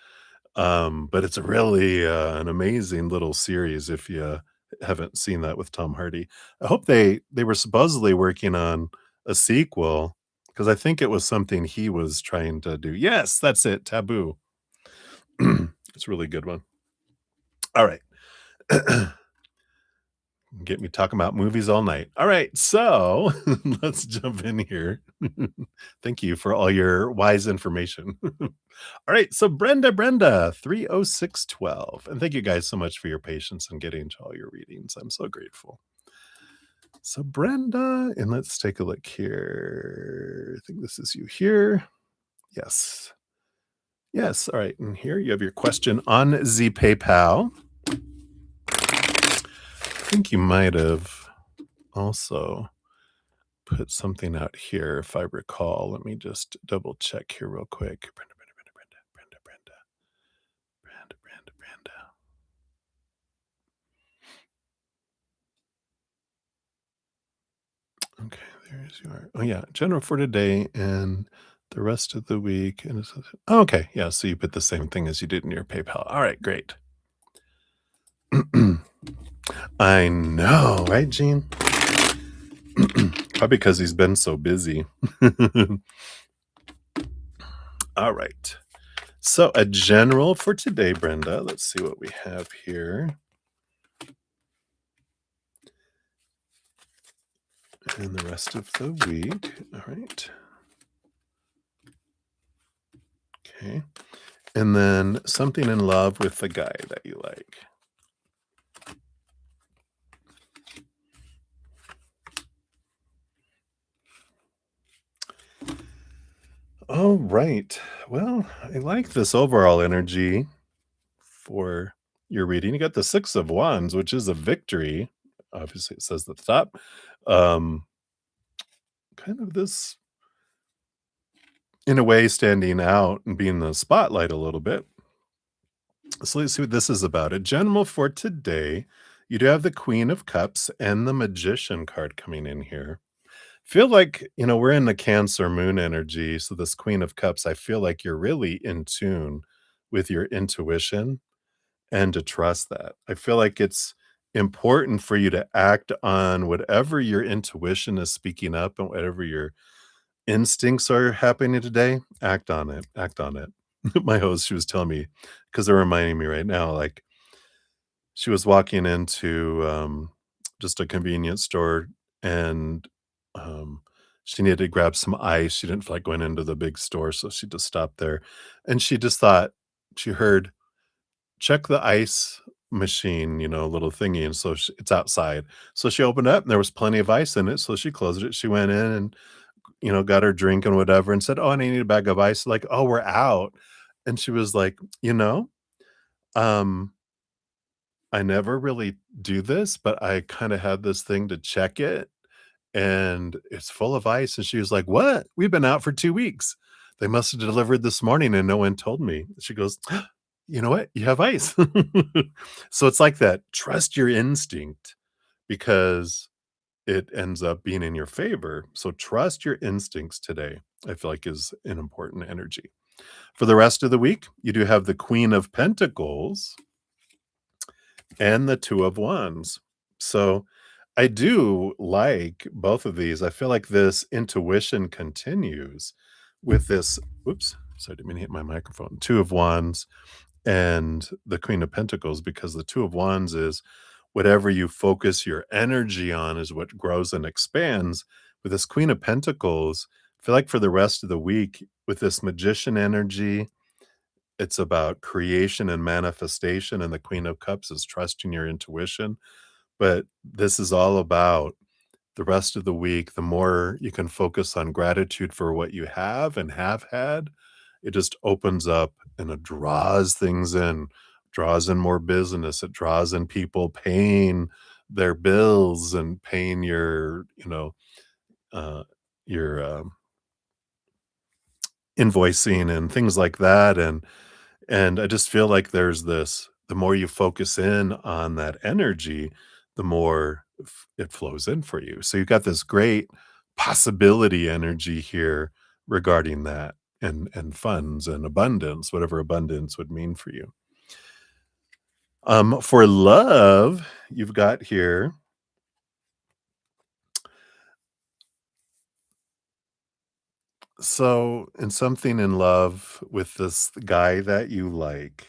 But it's a really, an amazing little series if you haven't seen that with Tom Hardy. I hope they were supposedly working on a sequel because I think it was something he was trying to do. Yes, that's it, Taboo. It's a really good one. All right. Get me talking about movies all night. All right, so let's jump in here. Thank you for all your wise information. All right, so Brenda, 30612. And thank you guys so much for your patience and getting to all your readings. I'm so grateful. So, Brenda, and let's take a look here. I think this is you here. Yes. Yes. All right. And here you have your question on the PayPal. I think you might have also put something out here, if I recall. Let me just double check here real quick. Brenda. Okay, there's your oh, yeah, general for today and the rest of the week, and okay, yeah, so you put the same thing as you did in your PayPal. Alright, great. I know, right, Gene? Probably because he's been so busy. Alright. So, a general for today, Brenda. Let's see what we have here. And the rest of the week. Alright. Okay. And then something in love with the guy that you like. All right. Well, I like this overall energy for your reading. You got the 6 of Wands, which is a victory. Obviously, it says at the top. Um, kind of this, in a way, standing out and being the spotlight a little bit. So let's see what this is about. A general for today. You do have the Queen of Cups and the Magician card coming in here. Feel like, we're in the Cancer moon energy. So, this Queen of Cups, I feel like you're really in tune with your intuition and to trust that. I feel like it's important for you to act on whatever your intuition is speaking up and whatever your instincts are happening today. Act on it. Act on it. My host, she was telling me, because they're reminding me right now, like, she was walking into, just a convenience store and, she needed to grab some ice. She didn't feel like going into the big store, so she just stopped there, and she just thought she heard, "Check the ice machine," little thingy, and so it's outside. So she opened it up, and there was plenty of ice in it, so she closed it. She went in and, got her drink and whatever and said, "Oh, and I need a bag of ice." Like, "Oh, we're out." And she was like, um" I never really do this, but I kinda had this thing to check it, and it's full of ice, and she was like, "What? We've been out for 2 weeks. They must have delivered this morning and no one told me." She goes, "You know what? You have ice." So it's like that, trust your instinct because it ends up being in your favor. So trust your instincts today, I feel like is an important energy. For the rest of the week, you do have the Queen of Pentacles and the Two of Wands. So I do like both of these. I feel like this intuition continues with this oops, sorry, I didn't mean to hit my microphone. 2 of Wands and the Queen of Pentacles, because the 2 of Wands is whatever you focus your energy on is what grows and expands. With this Queen of Pentacles, I feel like for the rest of the week, with this magician energy, it's about creation and manifestation, and the Queen of Cups is trusting your intuition. But this is all about the rest of the week, the more you can focus on gratitude for what you have and have had, it just opens up and it draws things in, draws in more business. It draws in people paying their bills and paying your, uh, your invoicing and things like that. And I just feel like there's this the more you focus in on that energy, the more it flows in for you. So you've got this great possibility energy here regarding that and funds and abundance, whatever abundance would mean for you. For love, you've got here so in something in love with this guy that you like,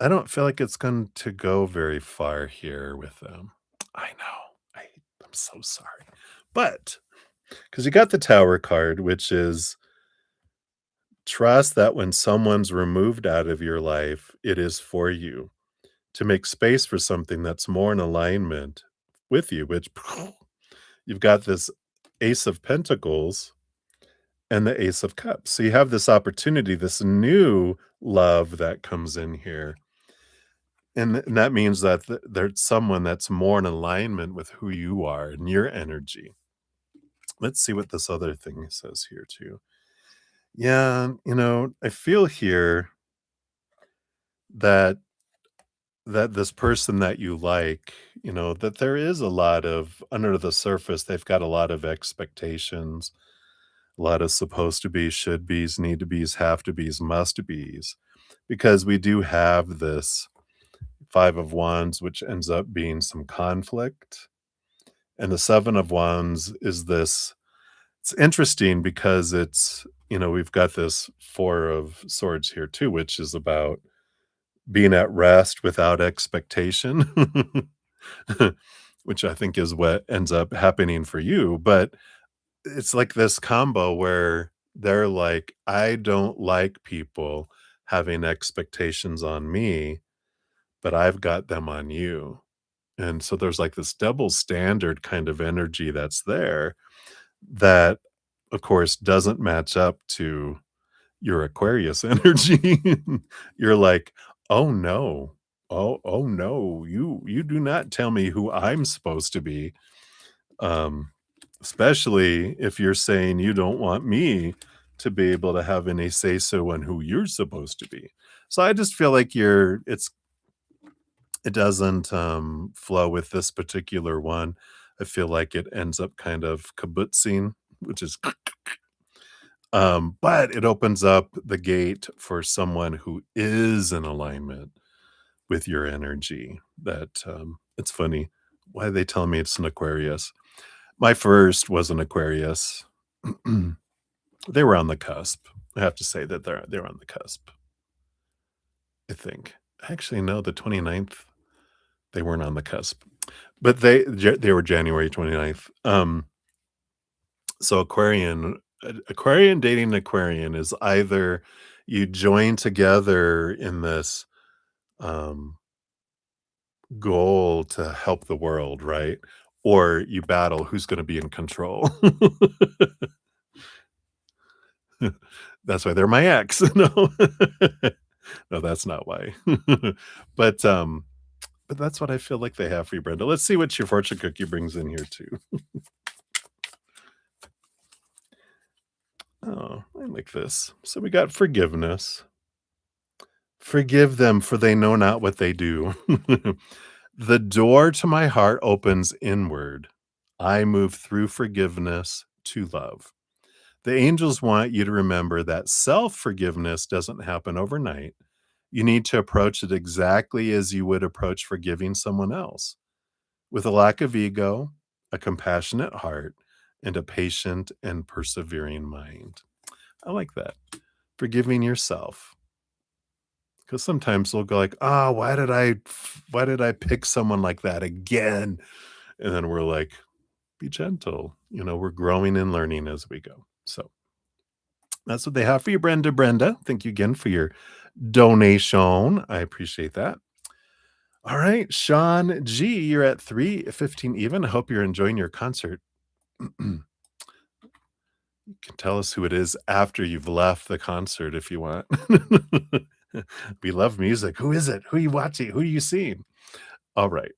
I don't feel like it's going to go very far here with them. I know. I'm so sorry. But because you got the Tower card, which is trust that when someone's removed out of your life, it is for you to make space for something that's more in alignment with you, which you've got this Ace of Pentacles and the Ace of Cups. So you have this opportunity, this new love that comes in here. And that means that there's someone that's more in alignment with who you are and your energy. Let's see what this other thing says here too. Yeah, I feel here that this person that you like, that there is a lot of under the surface, they've got a lot of expectations, a lot of supposed to be, should be's, need to be's, have to be's, must be's, because we do have this Five of Wands, which ends up being some conflict. And the Seven of Wands is this it's interesting because we've got this Four of Swords here too, which is about being at rest without expectation, which I think is what ends up happening for you. But it's like this combo where they're like, I don't like people having expectations on me, but I've got them on you. And so there's like this double standard kind of energy that's there that, of course, doesn't match up to your Aquarius energy. You're like, "Oh, no. Oh, no. You do not tell me who I'm supposed to be." Um, Especially if you're saying you don't want me to be able to have any say so on who you're supposed to be. So I just feel like it doesn't, flow with this particular one. I feel like it ends up kind of kibbutzing, which is but it opens up the gate for someone who is in alignment with your energy that, it's funny. Why are they telling me it's an Aquarius? My first was an Aquarius. They were on the cusp. I have to say that they're on the cusp, I think. Actually, no, the 29th, they weren't on the cusp, but they were January 29th. So Aquarian dating Aquarian is either you join together in this, um, goal to help the world, right? Or you battle who's gonna be in control. That's why they're my ex. No. No, that's not why. But, but that's what I feel like they have for you, Brenda. Let's see what your fortune cookie brings in here too. Oh, I like this. So we got forgiveness. Forgive them, for they know not what they do. The door to my heart opens inward. I move through forgiveness to love. The angels want you to remember that self forgiveness doesn't happen overnight. You need to approach it exactly as you would approach forgiving someone else. with a lack of ego, a compassionate heart, and a patient and persevering mind. I like that. Forgiving yourself. Because sometimes we'll go like, "Oh, why did I pick someone like that again?" And then we're like, "Be gentle." We're growing and learning as we go. So that's what they have for you, Brenda. Brenda, thank you again for your donation. I appreciate that. All right, Sean G, you're at 3:15 even. I hope you're enjoying your concert. You can tell us who it is after you've left the concert if you want. We love music. Who is it? Who are you watching? Who are you seeing? All right.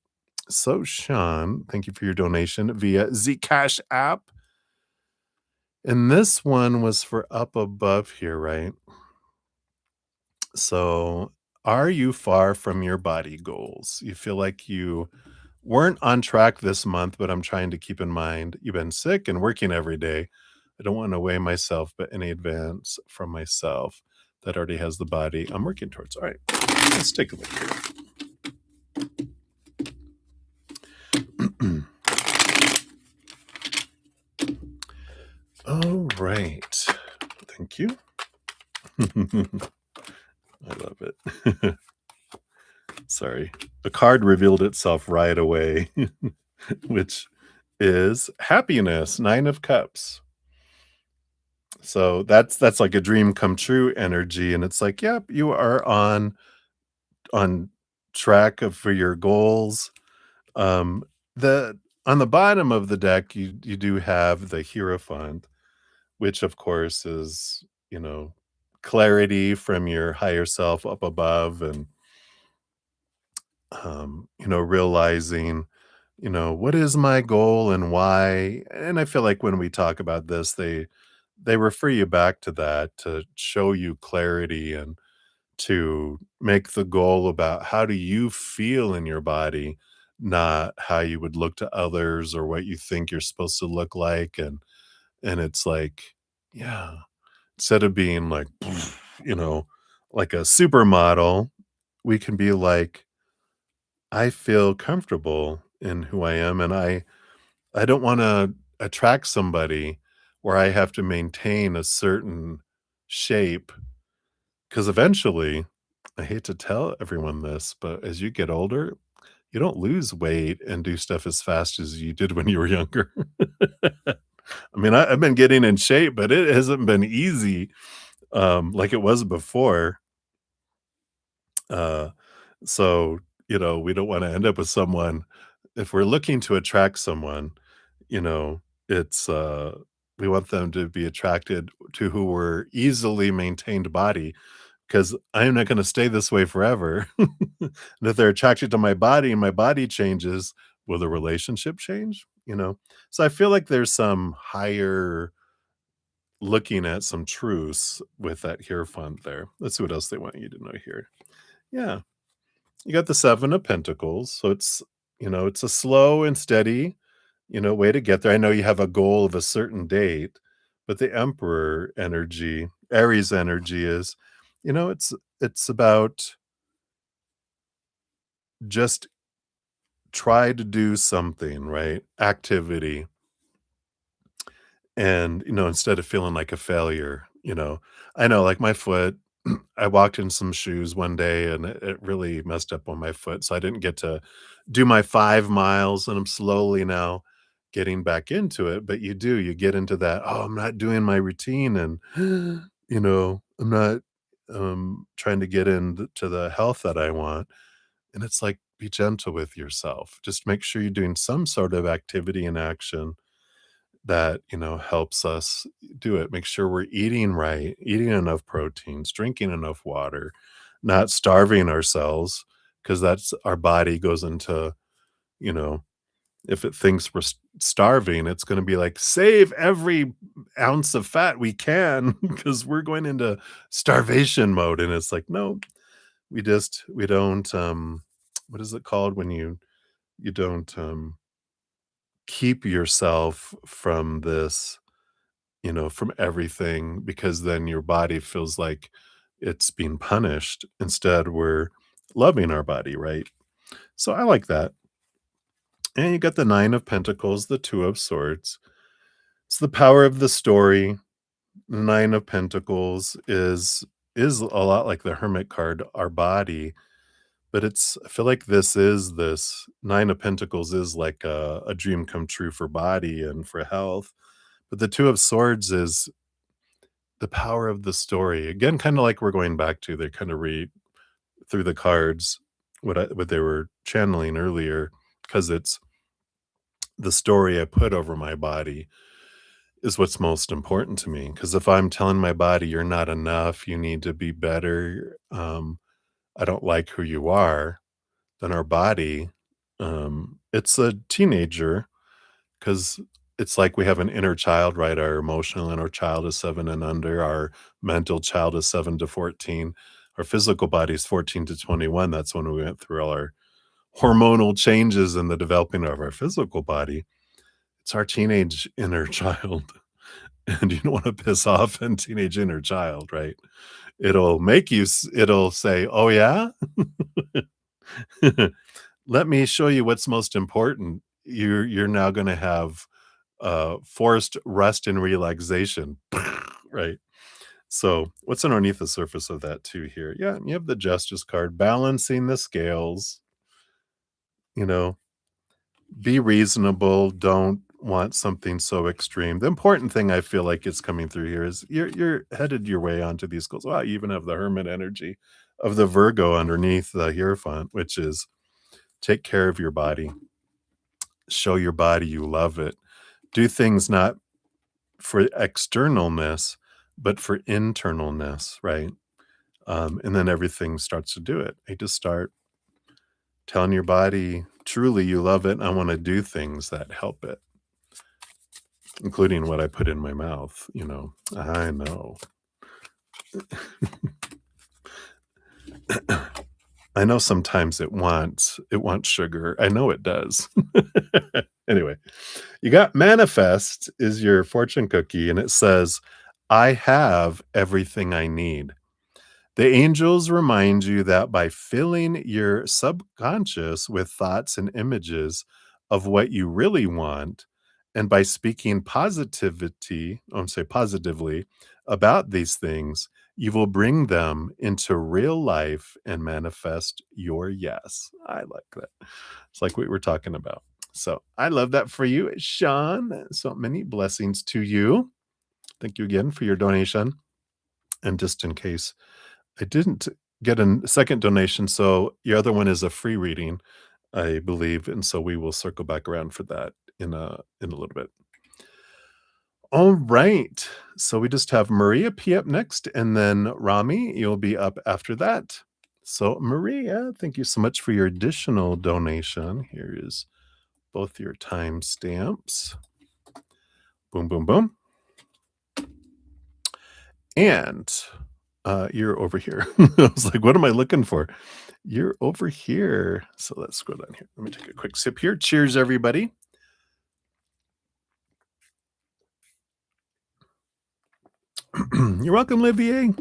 So, Sean, thank you for your donation via Zcash app. And this one was for up above here, right? So, are you far from your body goals? You feel like you weren't on track this month, but I'm trying to keep in mind you've been sick and working every day. I don't want to weigh myself, but any advance from myself that already has the body I'm working towards. All right, let's take a look here. All right. Thank you. I love it. Sorry. The card revealed itself right away, which is happiness, 9 of cups. So that's like a dream come true energy, and it's like, yep, you are on track for your goals. Um, the on the bottom of the deck, you do have the Hierophant, which of course is, clarity from your higher self up above, and realizing, what is my goal and why. And I feel like when we talk about this, they refer you back to that to show you clarity and to make the goal about how do you feel in your body, not how you would look to others or what you think you're supposed to look like. And it's like, yeah, instead of being like, you know, like a supermodel, we can be like, I feel comfortable in who I am, and I don't wanna attract somebody where I have to maintain a certain shape. Because eventually, I hate to tell everyone this, but as you get older, you don't lose weight and do stuff as fast as you did when you were younger. I mean, I've been getting in shape, but it hasn't been easy, like it was before. Uh, so, we don't wanna end up with someone if we're looking to attract someone, you know, it's, we want them to be attracted to who were easily maintained body, because 'cause I'm not gonna stay this way forever. And if they're attracted to my body and my body changes, will the relationship change? So I feel like there's some higher looking at some truths with that here fund there. Let's see what else they want you to know here. Yeah. You got the 7 of Pentacles, so it's a slow and steady, way to get there. I know you have a goal of a certain date, but the Emperor energy, Aries energy is, it's about just try to do something, right? Activity. And, instead of feeling like a failure. I know, like my foot, I walked in some shoes one day and it really messed up on my foot. So I didn't get to do my 5 miles, and I'm slowly now getting back into it. But you get into that, oh, I'm not doing my routine. And, I'm not trying to get into the health that I want. And it's like, be gentle with yourself. Just make sure you're doing some sort of activity and action that, helps us do it. Make sure we're eating right, eating enough proteins, drinking enough water, not starving ourselves, because that's our body goes into, you know, if it thinks we're starving, it's going to be like, save every ounce of fat we can because we're going into starvation mode. And it's like, no, we don't, what is it called when you don't, keep yourself from this, from everything, because then your body feels like it's being punished. Instead, we're loving our body, right? So I like that. And you got the Nine of Pentacles, the Two of Swords. It's the power of the story. Nine of Pentacles is a lot like the Hermit card, our body, but I feel like this Nine of Pentacles is like a dream come true for body and for health. But the Two of Swords is the power of the story. Again, kind of like we're going back to, they kind of read through the cards what they were channeling earlier, because it's the story I put over my body is what's most important to me. Because if I'm telling my body, you're not enough, you need to be better, I don't like who you are, then our body, it's a teenager, because it's like we have an inner child, right? Our emotional inner child is 7 and under, our mental child is 7 to 14, our physical body is 14 to 21. That's when we went through all our hormonal changes in the developing of our physical body. It's our teenage inner child. And you don't want to piss off a teenage inner child, right? It'll say, "Oh, yeah? Let me show you what's most important. You're now gonna have, forced rest and relaxation." Right? So, what's underneath the surface of that too here? Yeah, you have the Justice card, balancing the scales, you know, be reasonable, don't want something so extreme. The important thing I feel like is coming through here is you're headed your way onto these goals. Wow, you even have the hermit energy of the Virgo underneath the Hierophant, which is take care of your body, show your body you love it. Do things not for externalness, but for internalness, right? And then everything starts to do it. You just start telling your body truly you love it. And I want to do things that help it, including what I put in my mouth, you know. I know. I know sometimes it wants sugar. I know it does. Anyway, you got manifest is your fortune cookie, and it says, "I have everything I need." The angels remind you that by filling your subconscious with thoughts and images of what you really want, and by speaking positively about these things, you will bring them into real life and manifest your yes. I like that. It's like we were talking about. So I love that for you, Sean. So many blessings to you. Thank you again for your donation. And just in case I didn't get a second donation, so your other one is a free reading, I believe, and so we will circle back around for that in a little bit. All right. So we just have Maria P up next, and then Rami, you'll be up after that. So Maria, thank you so much for your additional donation. Here is both your time stamps. Boom, boom, boom. And you're over here. I was like, what am I looking for? You're over here. So let's scroll down here. Let me take a quick sip here. Cheers, everybody. You're welcome, Olivier.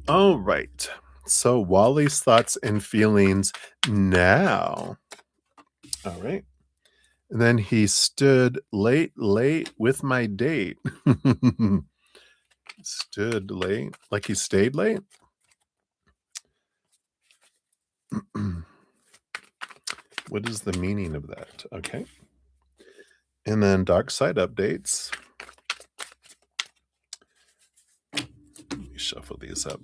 All right. So Wally's thoughts and feelings now. All right. And then he stood late with my date. Stood late, like he stayed late. What is the meaning of that? Okay. And then dark side updates. Let me shuffle these up.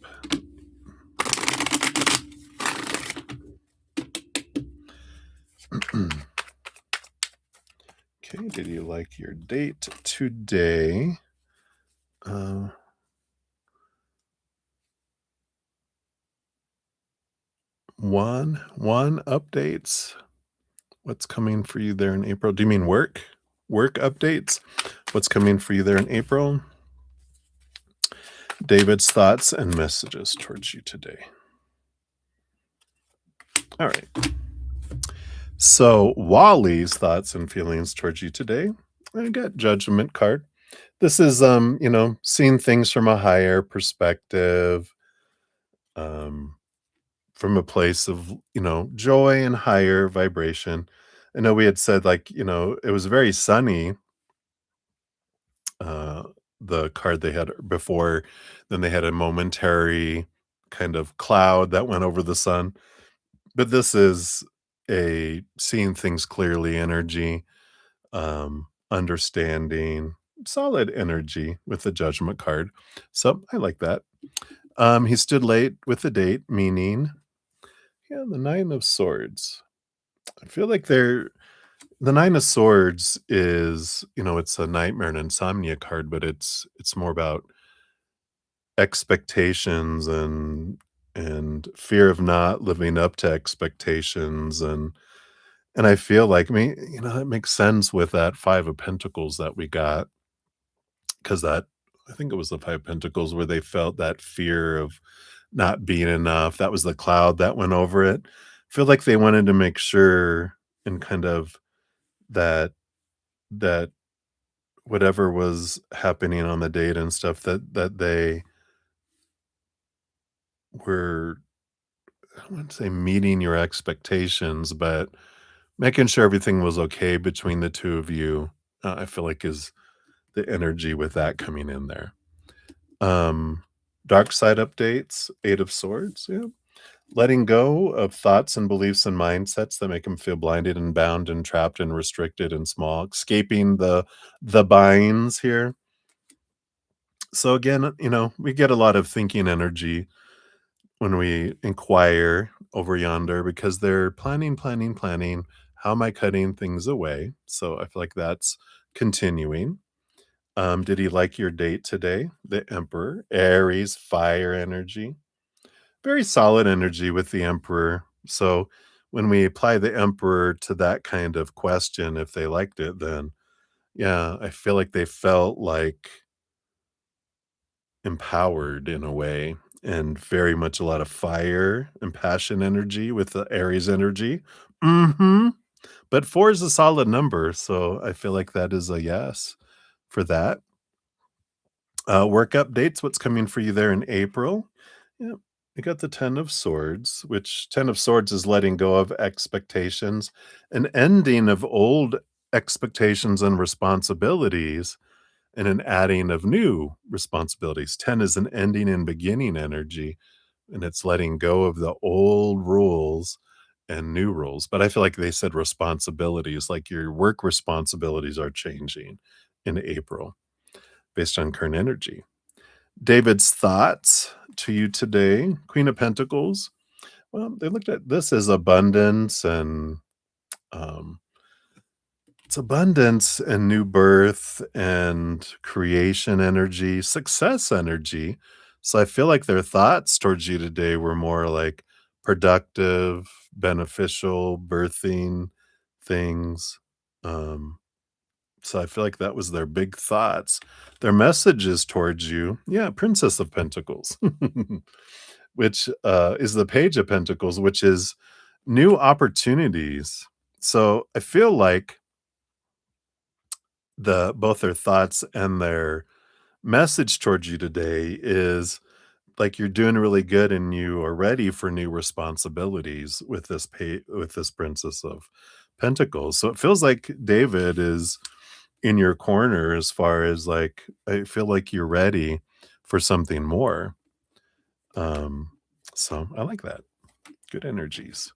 Okay, did you like your date today? One updates. What's coming for you there in April? Do you mean work? Work updates? What's coming for you there in April? David's thoughts and messages towards you today. All right. So Wally's thoughts and feelings towards you today. I got judgment card. This is seeing things from a higher perspective, um, from a place of, joy and higher vibration. I know we had said, like, it was very sunny, uh, the card they had before, then they had a momentary kind of cloud that went over the sun. But this is a seeing things clearly energy, understanding, solid energy with the judgment card. So I like that. He stood late with the date, meaning, yeah, the Nine of Swords. I feel like the Nine of Swords is, it's a nightmare and insomnia card, but it's more about expectations and fear of not living up to expectations, and I feel like me, that makes sense with that 5 of Pentacles that we got, because that I think it was the 5 of Pentacles where they felt that fear of not being enough. That was the cloud that went over it. Feel like they wanted to make sure and kind of that whatever was happening on the date and stuff that they were, I wouldn't say meeting your expectations, but making sure everything was okay between the 2 of you, I feel like is the energy with that coming in there. Um, Dark side updates, 8 of Swords, yeah. Letting go of thoughts and beliefs and mindsets that make them feel blinded and bound and trapped and restricted and small, escaping the binds here. So again, we get a lot of thinking energy when we inquire over yonder because they're planning, planning, planning. How am I cutting things away? So I feel like that's continuing. Did he like your date today? The Emperor, Aries, fire energy, very solid energy with the Emperor. So when we apply the Emperor to that kind of question, if they liked it, then yeah, I feel like they felt like empowered in a way, and very much a lot of fire and passion energy with the Aries energy. Mhm. But 4 is a solid number, so I feel like that is a yes for that. Work updates, what's coming for you there in April? Yeah, you got the 10 of Swords, which 10 of Swords is letting go of expectations, an ending of old expectations and responsibilities, and an adding of new responsibilities. 10 is an ending and beginning energy, and it's letting go of the old rules and new rules. But I feel like they said responsibilities, like your work responsibilities are changing in April based on current energy. David's thoughts to you today, Queen of Pentacles. Well, they looked at this as abundance and um, it's abundance and new birth and creation energy, success energy. So I feel like their thoughts towards you today were more like productive, beneficial, birthing things. Um, so I feel like that was their big thoughts. Their messages towards you, yeah, Princess of Pentacles, which is the Page of Pentacles, which is new opportunities. So I feel like both their thoughts and their message towards you today is like you're doing really good and you are ready for new responsibilities with with this Princess of Pentacles. So it feels like David is in your corner as far as like I feel like you're ready for something more. Um so I like that. Good energies.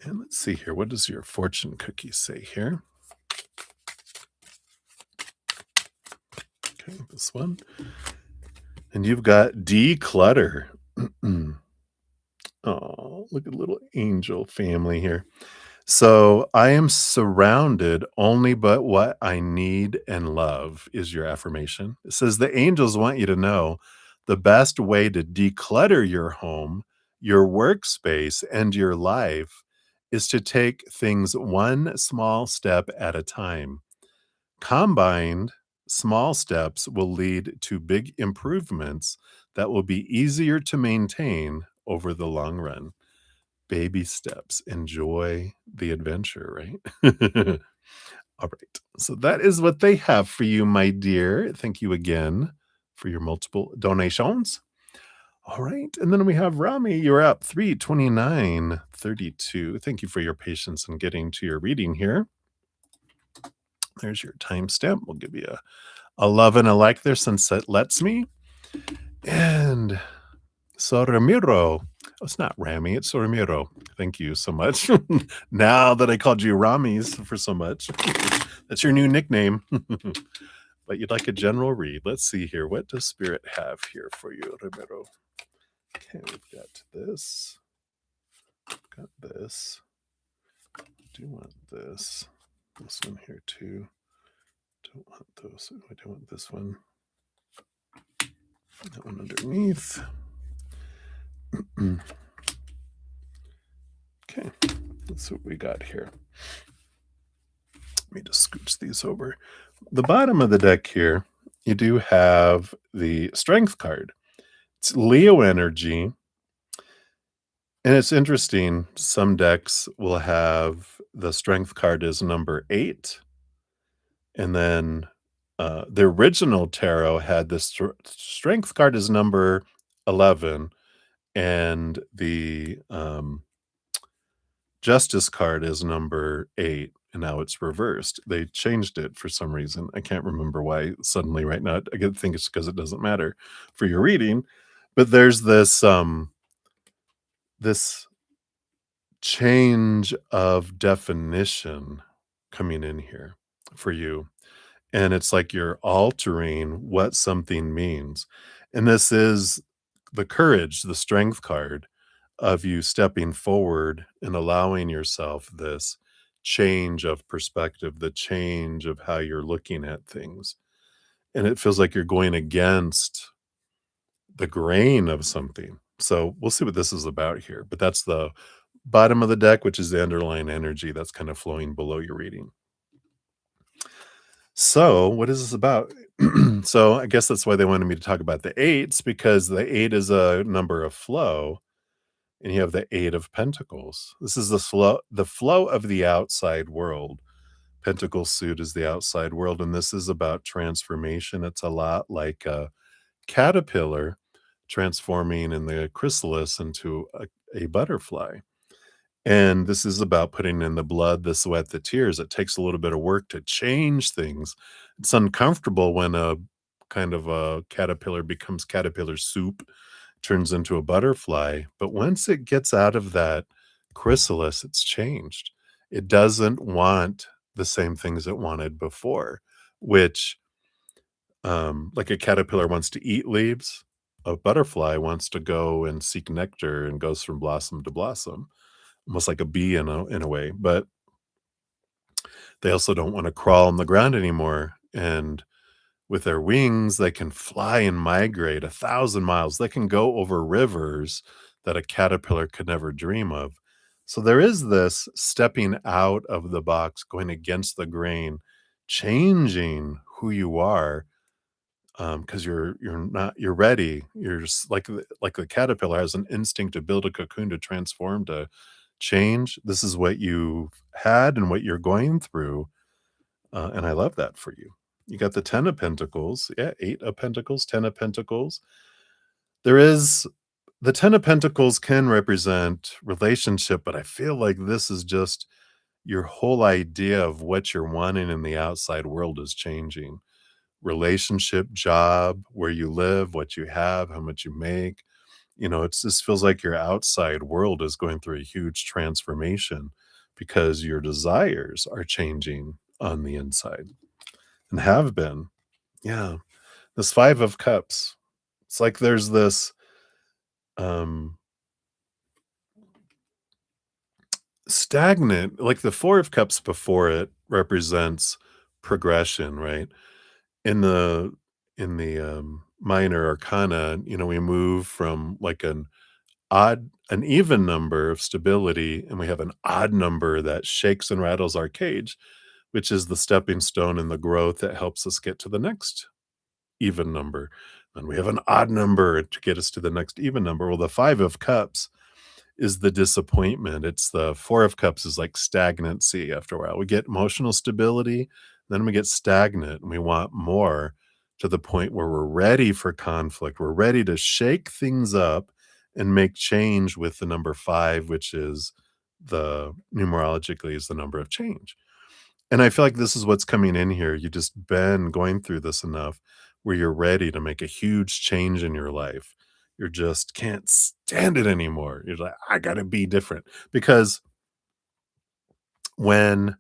And let's see here. What does your fortune cookie say here? Okay, this one. And you've got declutter. Oh, look at little angel family here. So I am surrounded only but what I need and love is your affirmation. It says the angels want you to know the best way to declutter your home, your workspace, and your life is to take things one small step at a time. Combined, small steps will lead to big improvements that will be easier to maintain over the long run. Baby steps. Enjoy the adventure, right? All right. So that is what they have for you, my dear. Thank you again for your multiple donations. All right. And then we have Rami. You're up 32932. Thank you for your patience in getting to your reading here. There's your timestamp. We'll give you a love and a like there since it lets me. And so Ramiro. Oh, it's not Rami, it's Ramiro. Thank you so much. Now that I called you Ramis for so much. That's your new nickname. But you'd like a general read. Let's see here. What does Spirit have here for you, Ramiro? Okay, we've got this. Got this. Do want this. This one here too. Don't want those. I don't want this one. That one underneath. Okay, that's what we got here. Let me just scooch these over. The bottom of the deck here, you do have the Strength card. It's Leo energy. And it's interesting. Some decks will have the Strength card is number 8. And then the original tarot had the Strength card is number 11. And the Justice card is number 8, and now it's reversed. They changed it for some reason. I can't remember why suddenly right now. I think it's because it doesn't matter for your reading. But there's this this change of definition coming in here for you. And it's like you're altering what something means. And this is the courage, the Strength card of you stepping forward and allowing yourself this change of perspective, the change of how you're looking at things. And it feels like you're going against the grain of something. So we'll see what this is about here. But that's the bottom of the deck, which is the underlying energy that's kind of flowing below your reading. So, what is this about? So, I guess that's why they wanted me to talk about the eights, because the 8 is a number of flow, and you have the 8 of Pentacles. This is the flow of the outside world. Pentacle suit is the outside world, and this is about transformation. It's a lot like a caterpillar transforming in the chrysalis into a butterfly. And this is about putting in the blood, the sweat, the tears. It takes a little bit of work to change things. It's uncomfortable when a kind of a caterpillar becomes caterpillar soup, turns into a butterfly. But once it gets out of that chrysalis, it's changed. It doesn't want the same things it wanted before, which, like a caterpillar wants to eat leaves, a butterfly wants to go and seek nectar and goes from blossom to blossom, almost like a bee in a way. But they also don't want to crawl on the ground anymore. And with their wings, they can fly and migrate 1,000 miles. They can go over rivers that a caterpillar could never dream of. So there is this stepping out of the box, going against the grain, changing who you are, because you're ready. You're just like the caterpillar has an instinct to build a cocoon, to transform, to change. This is what you had and what you're going through, and I love that for you. You got the 10 of Pentacles. Yeah, 8 of Pentacles, 10 of Pentacles. There is the 10 of Pentacles can represent relationship, but I feel like this is just your whole idea of what you're wanting in the outside world is changing. Relationship, job, where you live, what you have, how much you make. It just feels like your outside world is going through a huge transformation because your desires are changing on the inside and have been. Yeah. This 5 of Cups. It's like there's this stagnant, like the 4 of Cups before it represents progression, right? In the minor arcana, we move from like an even number of stability, and we have an odd number that shakes and rattles our cage, which is the stepping stone and the growth that helps us get to the next even number. And we have an odd number to get us to the next even number. Well, the 5 of Cups is the disappointment. It's the 4 of Cups is like stagnancy. After a while, we get emotional stability, then we get stagnant and we want more. to the point where we're ready for conflict. We're ready to shake things up and make change with the number 5, which is the numerologically is the number of change. And I feel like this is what's coming in here. You just been going through this enough where you're ready to make a huge change in your life. You're just can't stand it anymore. You're like, I gotta be different. Because when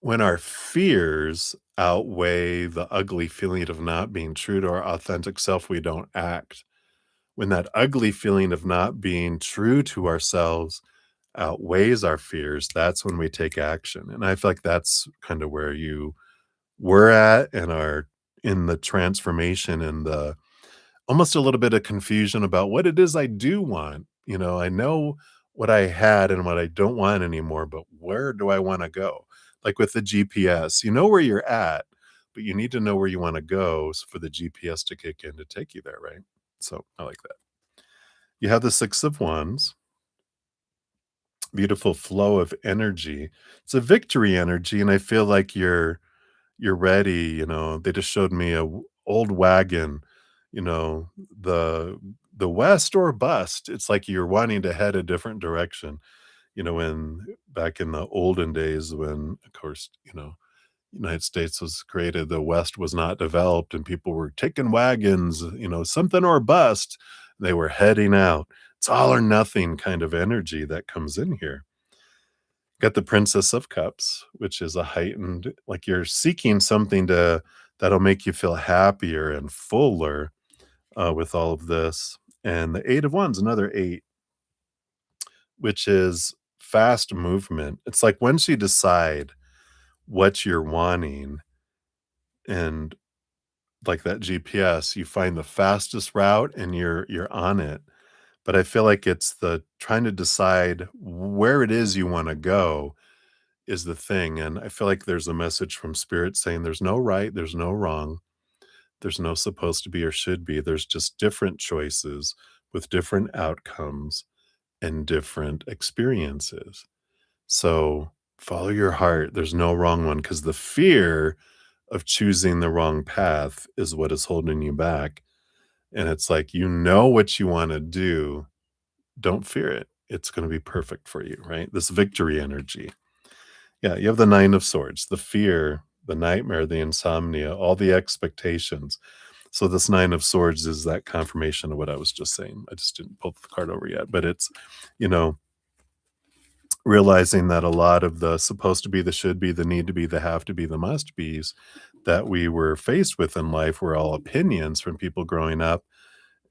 when our fears outweigh the ugly feeling of not being true to our authentic self, we don't act. When that ugly feeling of not being true to ourselves outweighs our fears, that's when we take action. And I feel like that's kind of where you were at and are in the transformation and the almost a little bit of confusion about what it is I do want. I know what I had and what I don't want anymore, but where do I want to go? Like with the GPS, you know where you're at, but you need to know where you want to go for the GPS to kick in to take you there, right? So I like that. You have the 6 of Wands, beautiful flow of energy. It's a victory energy, and I feel like you're ready. They just showed me old wagon, you know the west or bust. It's like you're wanting to head a different direction. When back in the olden days, when of course United States was created, the west was not developed and people were taking wagons, something or bust. They were heading out. It's all or nothing kind of energy that comes in here. Got the Princess of Cups, which is a heightened, like you're seeking something that'll make you feel happier and fuller, with all of this. And the 8 of Wands, another 8, which is fast movement. It's like once you decide what you're wanting and like that GPS, you find the fastest route and you're on it. But I feel like it's the trying to decide where it is you wanna go is the thing. And I feel like there's a message from spirit saying there's no right, there's no wrong, there's no supposed to be or should be. There's just different choices with different outcomes and different experiences. So follow your heart. There's no wrong one because the fear of choosing the wrong path is what is holding you back. And it's like, what you want to do. Don't fear it. It's going to be perfect for you, right? This victory energy. Yeah, you have the 9 of Swords, the fear, the nightmare, the insomnia, all the expectations. So this 9 of Swords is that confirmation of what I was just saying. I just didn't pull the card over yet, but it's, you know, realizing that a lot of the supposed to be, the should be, the need to be, the have to be, the must be's that we were faced with in life were all opinions from people growing up,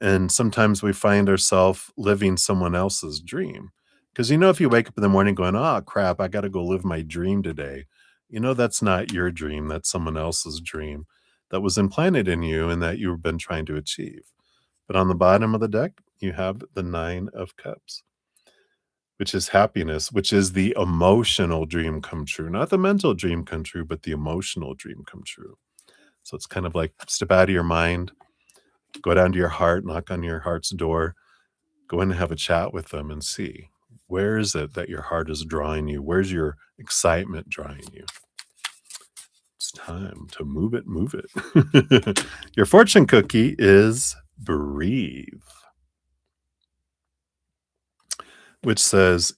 and sometimes we find ourselves living someone else's dream. Because if you wake up in the morning going, "Oh, crap, I gotta go live my dream today," that's not your dream, that's someone else's dream that was implanted in you and that you've been trying to achieve. But on the bottom of the deck, you have the 9 of Cups, which is happiness, which is the emotional dream come true, not the mental dream come true, but the emotional dream come true. So it's kind of like step out of your mind, go down to your heart, knock on your heart's door, go in and have a chat with them and see where is it that your heart is drawing you? Where's your excitement drawing you? It's time to move it, move it. Your fortune cookie is breathe, which says,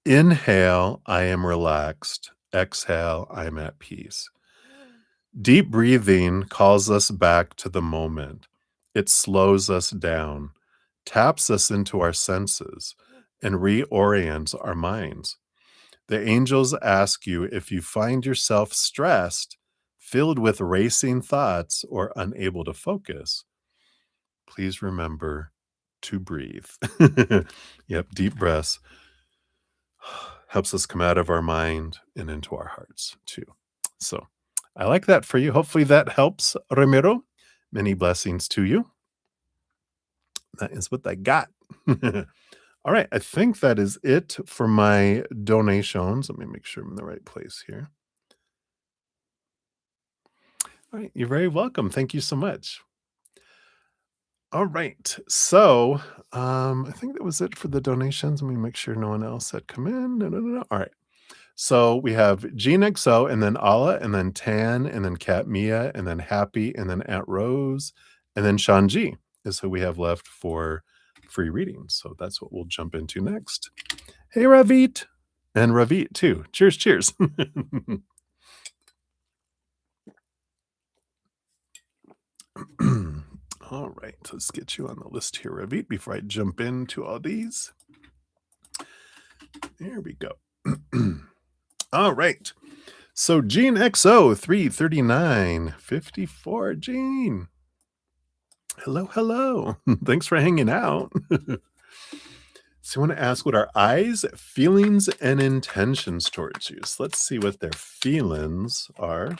inhale, I am relaxed. Exhale, I'm at peace. Deep breathing calls us back to the moment. It slows us down, taps us into our senses, and reorients our minds. The angels ask you if you find yourself stressed, filled with racing thoughts, or unable to focus. Please remember to breathe. Yep, deep breaths helps us come out of our mind and into our hearts too. So I like that for you. Hopefully that helps, Ramiro. Many blessings to you. That is what I got. All right. I think that is it for my donations. Let me make sure I'm in the right place here. All right. You're very welcome. Thank you so much. All right. So I think that was it for the donations. Let me make sure no one else had come in. No, no, no, no. All right. So we have Jean XO and then Ala and then Tan and then Kat Mia and then Happy and then Aunt Rose and then Shanji is who we have left for free readings. So that's what we'll jump into next. Hey, Ravit. And Ravit, too. Cheers, cheers. All right, let's get you on the list here, Ravit, before I jump into all these. There we go. All right. So Gene XO 33954. Gene. Hello, hello. Thanks for hanging out. So I want to ask what our eyes, feelings, and intentions towards you. So let's see what their feelings are,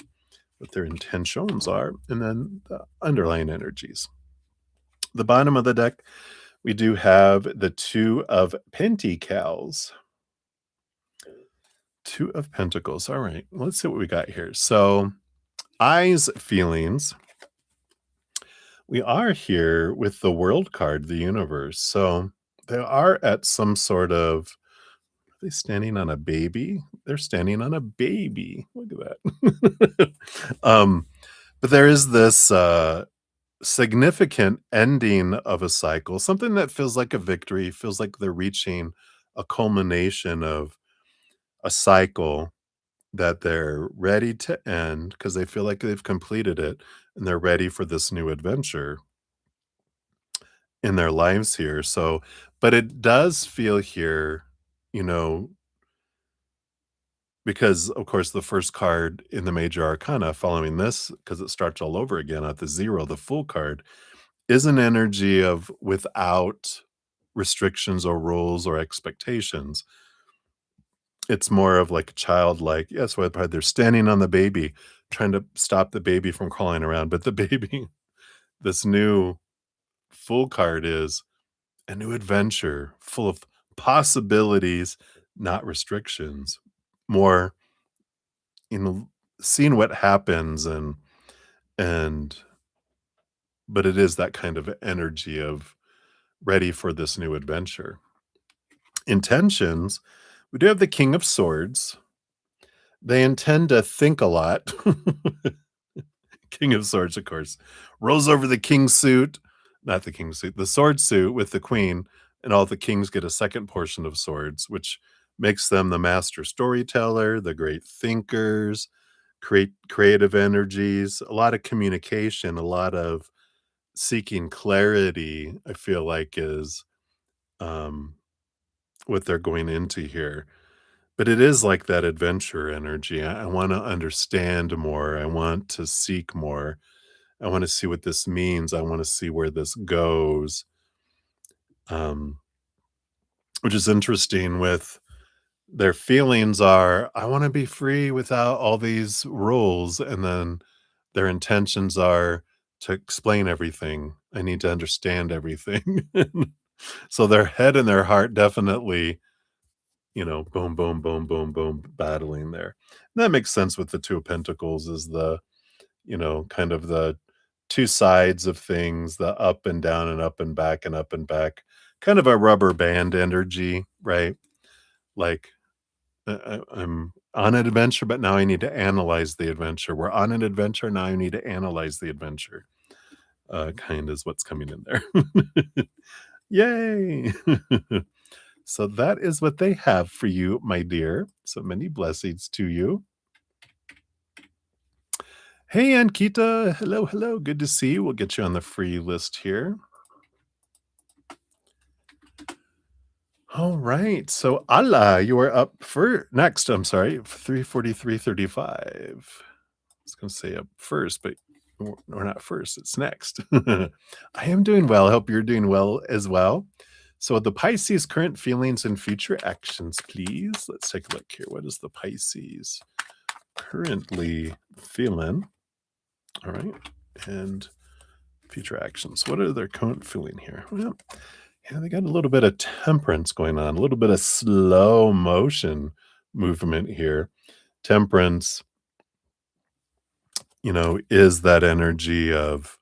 what their intentions are, and then the underlying energies. The bottom of the deck, we do have the Two of Pentacles. Two of Pentacles. All right, let's see what we got here. So eyes, feelings. We are here with the World card, the universe. So they are at some sort of, are they standing on a baby? They're standing on a baby. Look at that. But there is this significant ending of a cycle, something that feels like a victory, feels like they're reaching a culmination of a cycle that they're ready to end because they feel like they've completed it and they're ready for this new adventure in their lives here. So, but it does feel here, you know, because of course the first card in the major arcana following this, because it starts all over again at the zero, the Fool card is an energy of without restrictions or rules or expectations. It's more of like a childlike, yes, why they're standing on the baby, trying to stop the baby from crawling around. But the baby, this new Fool card is a new adventure full of possibilities, not restrictions. More, you know, seeing what happens and but it is that kind of energy of ready for this new adventure. Intentions, we do have the King of Swords. They intend to think a lot. King of Swords, of course, rolls over the king suit, not the king suit, the sword suit with the queen, and all the kings get a second portion of swords, which makes them the master storyteller, the great thinkers, create creative energies, a lot of communication, a lot of seeking clarity, I feel like is um, what they're going into here. But it is like that adventure energy. I want to understand more. I want to seek more. I want to see what this means. I want to see where this goes. Um, which is interesting with their feelings are, I want to be free without all these rules. And then their intentions are to explain everything. I need to understand everything. So their head and their heart definitely, you know, boom, boom, boom, boom, boom, battling there. And that makes sense with the Two of Pentacles is the, you know, kind of the two sides of things, the up and down and up and back and up and back, kind of a rubber band energy, right? Like I'm on an adventure, but now I need to analyze the adventure. We're on an adventure, now I need to analyze the adventure. Kind is what's coming in there. Yay! So that is what they have for you, my dear. So many blessings to you. Hey, Ankita. Hello, hello. Good to see you. We'll get you on the free list here. All right. So, Allah, you are up for next. I'm sorry, 343.35. I was going to say up first, but we're not first. It's next. I am doing well. I hope you're doing well as well. So the Pisces current feelings and future actions, please. Let's take a look here. What is the Pisces currently feeling? All right. And future actions. What are their current feeling here? Well, yeah, they got a little bit of temperance going on, a little bit of slow motion movement here. Temperance, you know, is that energy of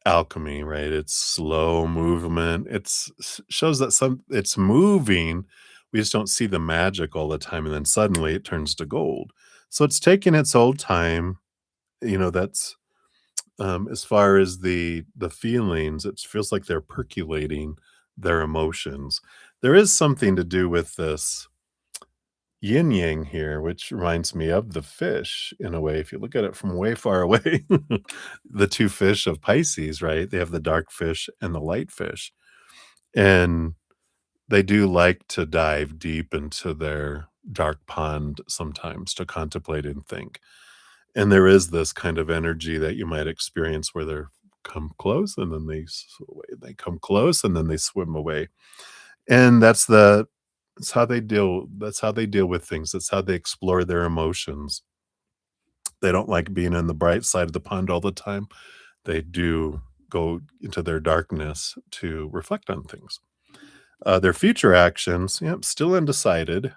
alchemy, right? It's slow movement. It's shows that it's moving We just don't see the magic all the time, and then suddenly it turns to gold. So it's taking its old time, that's as far as the feelings, it feels like they're percolating their emotions. There is something to do with this yin yang here, which reminds me of the fish in a way. If you look at it from way far away, the two fish of Pisces, right? They have the dark fish and the light fish. And they do like to dive deep into their dark pond sometimes to contemplate and think. And there is this kind of energy that you might experience where they're come close and then away. They come close and then they swim away. And that's how they deal with things. That's how they explore their emotions. They don't like being in the bright side of the pond all the time. They do go into their darkness to reflect on things. Their future actions, yep, still undecided.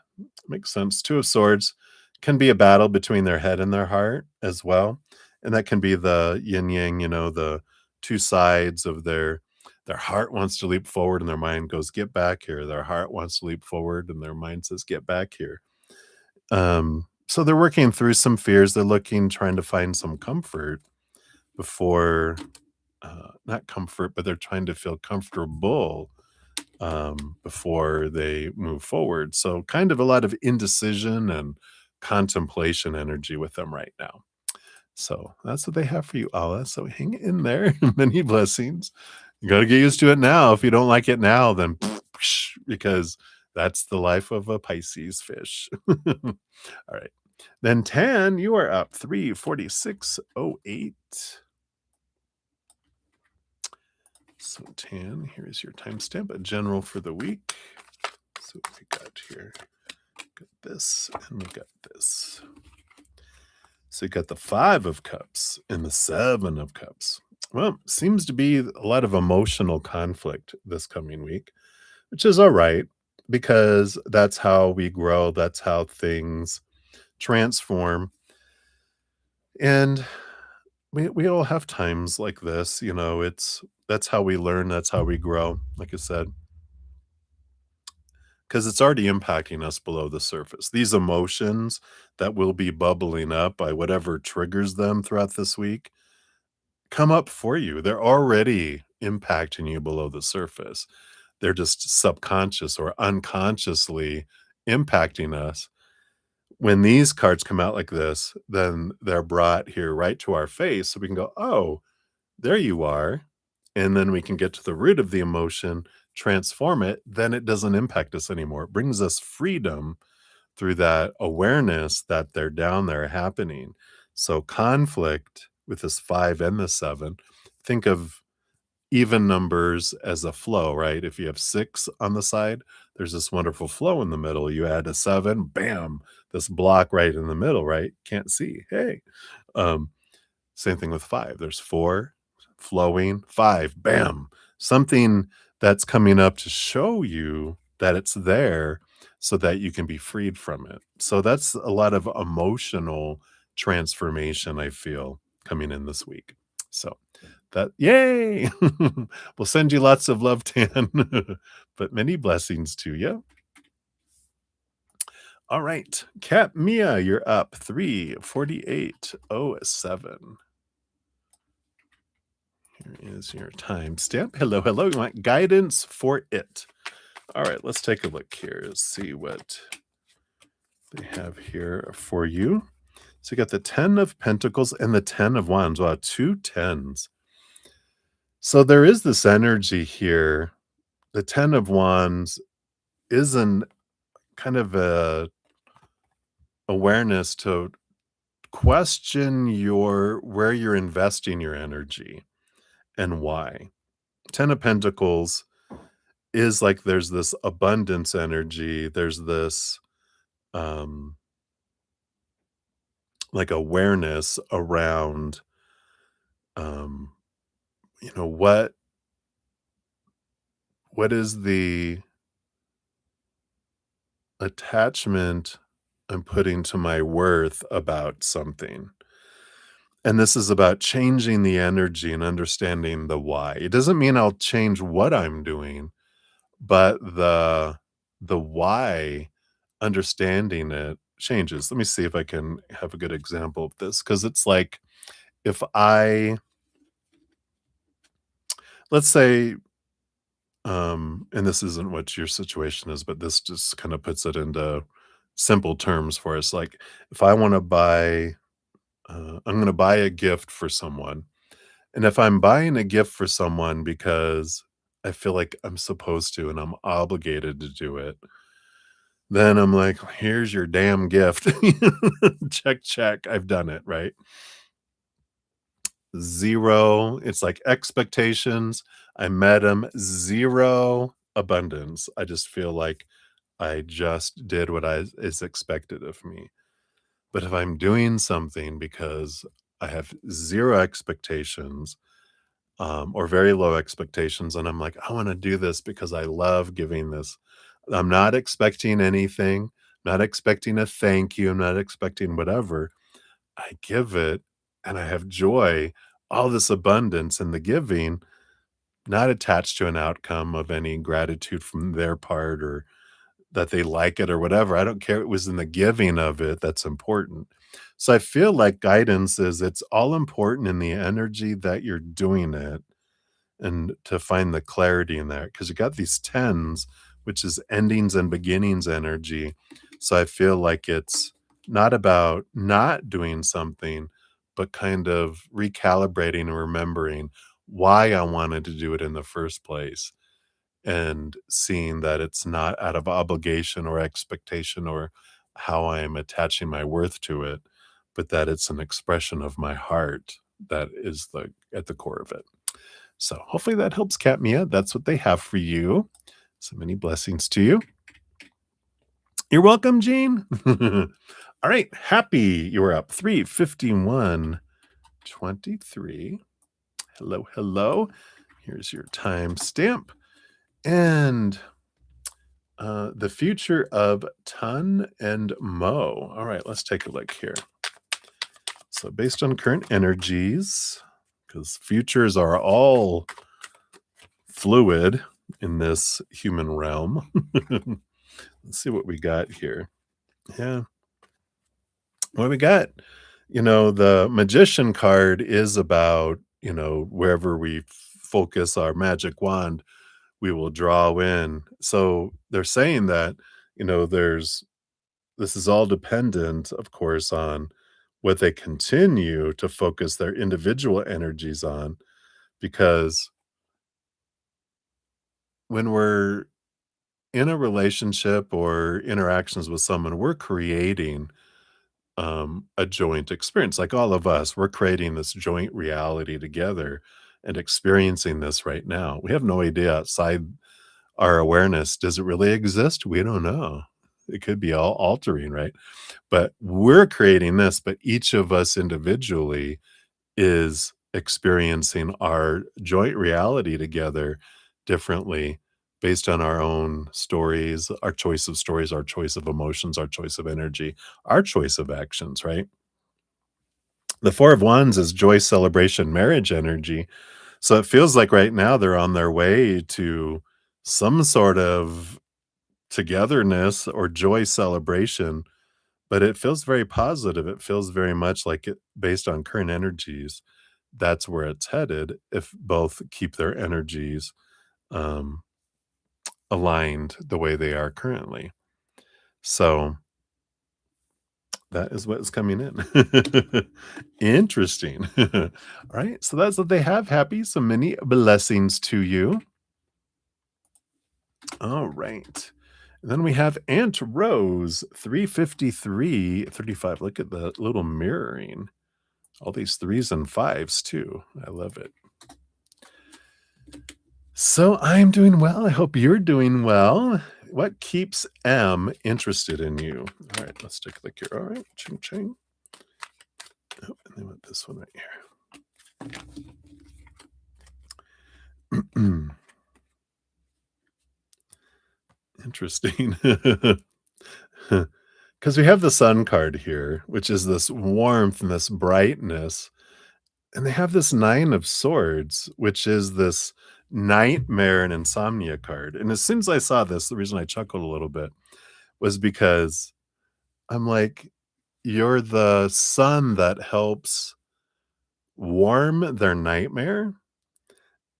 Makes sense. Two of Swords can be a battle between their head and their heart as well. And that can be the yin yang, the two sides of their heart wants to leap forward and their mind goes, get back here. Their heart wants to leap forward and their mind says, get back here. So they're working through some fears. They're trying to find some comfort before, not comfort, but they're trying to feel comfortable before they move forward. So kind of a lot of indecision and contemplation energy with them right now. So that's what they have for you, Allah. So hang in there. Many blessings. You got to get used to it now. If you don't like it now, then because that's the life of a Pisces fish. All right. Then Tan, you are up 34608. So Tan, here is your timestamp, a general for the week. So what we got here, got this, and we got this. So you got the 5 of Cups and the 7 of Cups. Well, seems to be a lot of emotional conflict this coming week, which is all right because that's how we grow. That's how things transform. And we all have times like this, that's how we learn, that's how we grow, like I said, because it's already impacting us below the surface. These emotions that will be bubbling up by whatever triggers them throughout this week come up for you. They're already impacting you below the surface. They're just subconscious or unconsciously impacting us. When these cards come out like this, then they're brought here right to our face so we can go, oh, there you are. And then we can get to the root of the emotion, transform it, then it doesn't impact us anymore. It brings us freedom through that awareness that they're down there happening. So conflict with this 5 and the 7, think of even numbers as a flow, right? If you have 6 on the side, there's this wonderful flow in the middle. You add a 7, bam, this block right in the middle, right? Can't see. Hey. Um, Same thing with 5. There's 4 flowing, 5, bam. Something that's coming up to show you that it's there so that you can be freed from it. So that's a lot of emotional transformation I feel coming in this week. So that yay! We'll send you lots of love, Tan, but many blessings to you. All right, Cat Mia, you're up 34807. Here is your timestamp. Hello, hello. You want guidance for it. All right, let's take a look here. See what they have here for you. So you got the 10 of Pentacles and the 10 of Wands. Wow, 2 10s. So there is this energy here. The 10 of Wands is an kind of a awareness to question where you're investing your energy and why. 10 of Pentacles is like there's this abundance energy. There's this like awareness around what is the attachment I'm putting to my worth about something. And this is about changing the energy and understanding the why. It doesn't mean I'll change what I'm doing, but the why, understanding it changes. Let me see if I can have a good example of this, because it's like if I, let's say, and this isn't what your situation is, but this just kind of puts it into simple terms for us. Like if I want to buy, I'm going to buy a gift for someone. And if I'm buying a gift for someone because I feel like I'm supposed to and I'm obligated to do it, then I'm like, here's your damn gift. Check, check. I've done it, right? Zero. It's like expectations. I met them. Zero abundance. I just feel like I just did what I is expected of me. But if I'm doing something because I have zero expectations, or very low expectations, and I'm like, I want to do this because I love giving this. I'm not expecting anything, not expecting a thank you, I'm not expecting whatever. I give it and I have joy, all this abundance in the giving, not attached to an outcome of any gratitude from their part or that they like it or whatever. I don't care. It was in the giving of it that's important. So I feel like guidance is it's all important in the energy that you're doing it and to find the clarity in there because you got these tens, which is endings and beginnings energy. So I feel like it's not about not doing something, but kind of recalibrating and remembering why I wanted to do it in the first place and seeing that it's not out of obligation or expectation or how I am attaching my worth to it, but that it's an expression of my heart that is the at the core of it. So hopefully that helps, Katmia. That's what they have for you. So many blessings to you. You're welcome, Jean. All right. Happy you were up. 3:51:23. Hello, hello. Here's your timestamp. And the future of Tun and Mo. All right, let's take a look here. So based on current energies, because futures are all fluid in this human realm. Let's see what we got here. Yeah. What we got? The magician card is about, wherever we focus our magic wand, we will draw in. So they're saying that, there's this is all dependent, of course, on what they continue to focus their individual energies on, because when we're in a relationship or interactions with someone, we're creating a joint experience. Like all of us, we're creating this joint reality together and experiencing this right now. We have no idea outside our awareness. Does it really exist? We don't know. It could be all altering, right? But we're creating this, but each of us individually is experiencing our joint reality together differently based on our own stories, our choice of stories, our choice of emotions, our choice of energy, our choice of actions, right? The Four of Wands is joy, celebration, marriage energy. So it feels like right now they're on their way to some sort of togetherness or joy celebration, but it feels very positive. It feels very much like it based on current energies. That's where it's headed if both keep their energies um, aligned the way they are currently. So that is what is coming in. Interesting. All right. So that's what they have. Happy. So many blessings to you. All right. And then we have Aunt Rose, 353:35. Look at the little mirroring. All these threes and fives too. I love it. So I'm doing well. I hope you're doing well. What keeps M interested in you? All right, let's take a look here. All right, ching ching. Oh, and then with this one right here. Interesting. Because we have the sun card here, which is this warmth and this brightness. And they have this nine of swords, which is this nightmare and insomnia card. And as soon as I saw this, the reason I chuckled a little bit was because I'm like, you're the sun that helps warm their nightmare.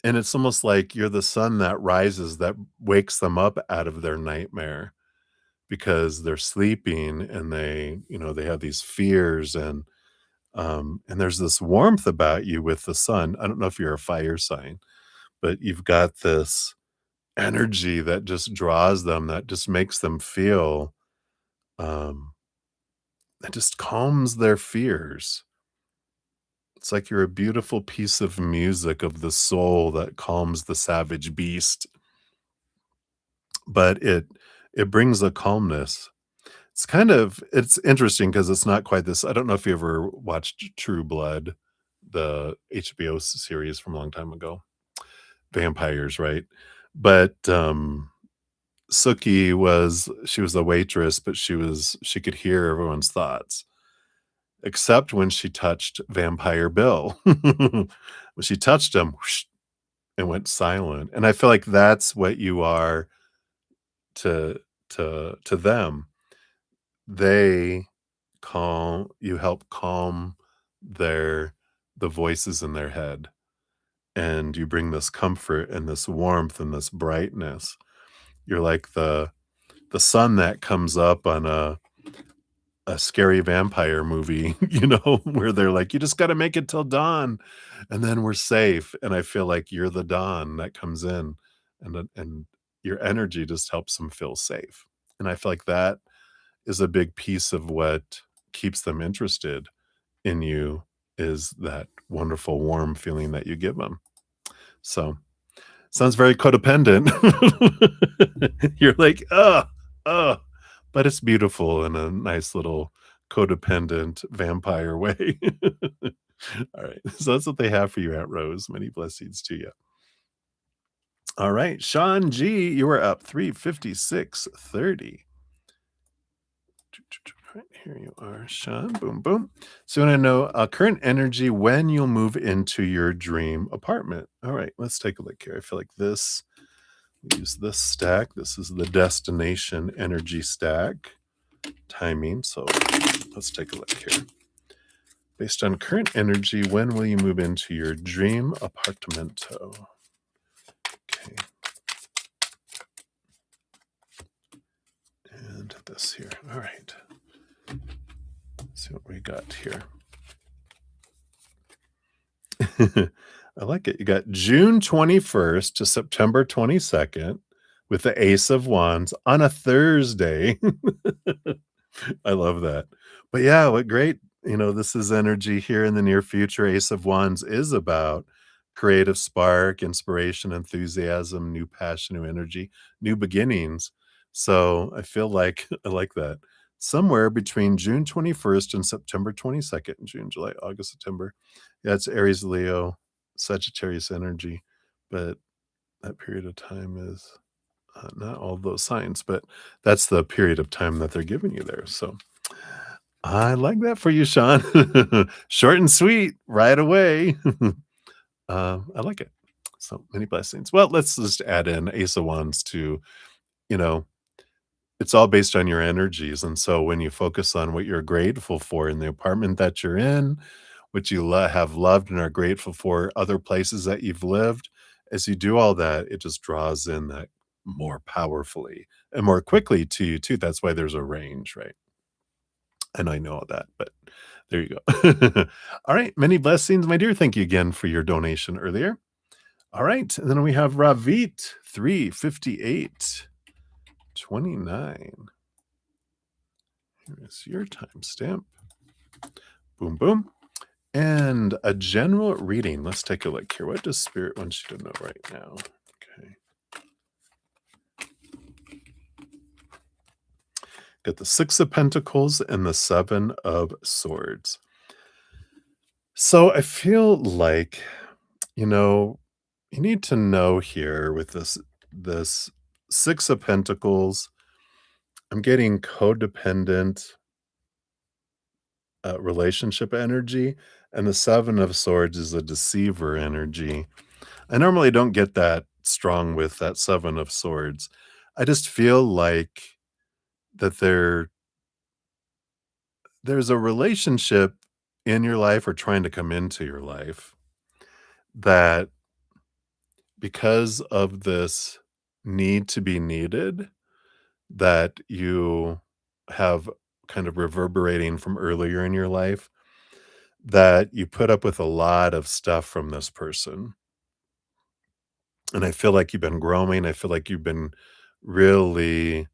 And it's almost like you're the sun that rises that wakes them up out of their nightmare because they're sleeping and they have these fears and there's this warmth about you with the sun. I don't know if you're a fire sign, but you've got this energy that just draws them, that just makes them feel, um, that just calms their fears. It's like you're a beautiful piece of music of the soul that calms the savage beast, but it brings a calmness. It's interesting because it's not quite this. I don't know if you ever watched True Blood, the HBO series from a long time ago. Vampires, right? But, she was a waitress, but she could hear everyone's thoughts, except when she touched Vampire Bill. When she touched him, whoosh, and went silent, and I feel like that's what you are to them. They you help calm their the voices in their head, and you bring this comfort and this warmth and this brightness. You're like the sun that comes up on a scary vampire movie, where they're like, "You just gotta make it till dawn, and then we're safe." And I feel like you're the dawn that comes in, and your energy just helps them feel safe. And I feel like that is a big piece of what keeps them interested in you, is that wonderful warm feeling that you give them. So, sounds very codependent. You're like, "Ugh, ugh," but it's beautiful in a nice little codependent vampire way. Alright, so that's what they have for you, Aunt Rose. Many blessings to you. Alright, Sean G, you are up 356.30. Right, here you are, Sean. Boom, boom. So you wanna know, current energy when you'll move into your dream apartment. Alright, let's take a look here. I feel like we use this stack. This is the destination energy stack timing. So let's take a look here. Based on current energy, when will you move into your dream apartamento? Okay. And this here. All right. Let's see what we got here. I like it. You got June 21st to September 22nd with the Ace of Wands on a Thursday. I love that. But yeah, what great, this is energy here in the near future. Ace of Wands is about creative spark, inspiration, enthusiasm, new passion, new energy, new beginnings. So I feel like I like that. Somewhere between June 21st and September 22nd, June, July, August, September. Yeah, it's Aries, Leo, Sagittarius energy. But that period of time is not all those signs, but that's the period of time that they're giving you there. So I like that for you, Sean. Short and sweet, right away. I like it. So many blessings. Well, let's just add in Ace of Wands to, you know, it's all based on your energies. And so when you focus on what you're grateful for in the apartment that you're in, what you have loved and are grateful for, other places that you've lived, as you do all that, it just draws in that more powerfully and more quickly to you too. That's why there's a range, right? And I know all that, but there you go. All right. Many blessings, my dear. Thank you again for your donation earlier. All right. And then we have Ravit 358.29. Here's your timestamp. Boom, boom. And a general reading. Let's take a look here. What does Spirit want you to know right now? Okay. Got the Six of Pentacles and the Seven of Swords. So I feel like, you need to know here with this Six of Pentacles, I'm getting codependent relationship energy, and the Seven of Swords is a deceiver energy. I normally don't get that strong with that 7 of swords. I just feel like that there's a relationship in your life or trying to come into your life that because of this need to be needed that you have kind of reverberating from earlier in your life, that you put up with a lot of stuff from this person. And I feel like you've been growing. I feel like you've been really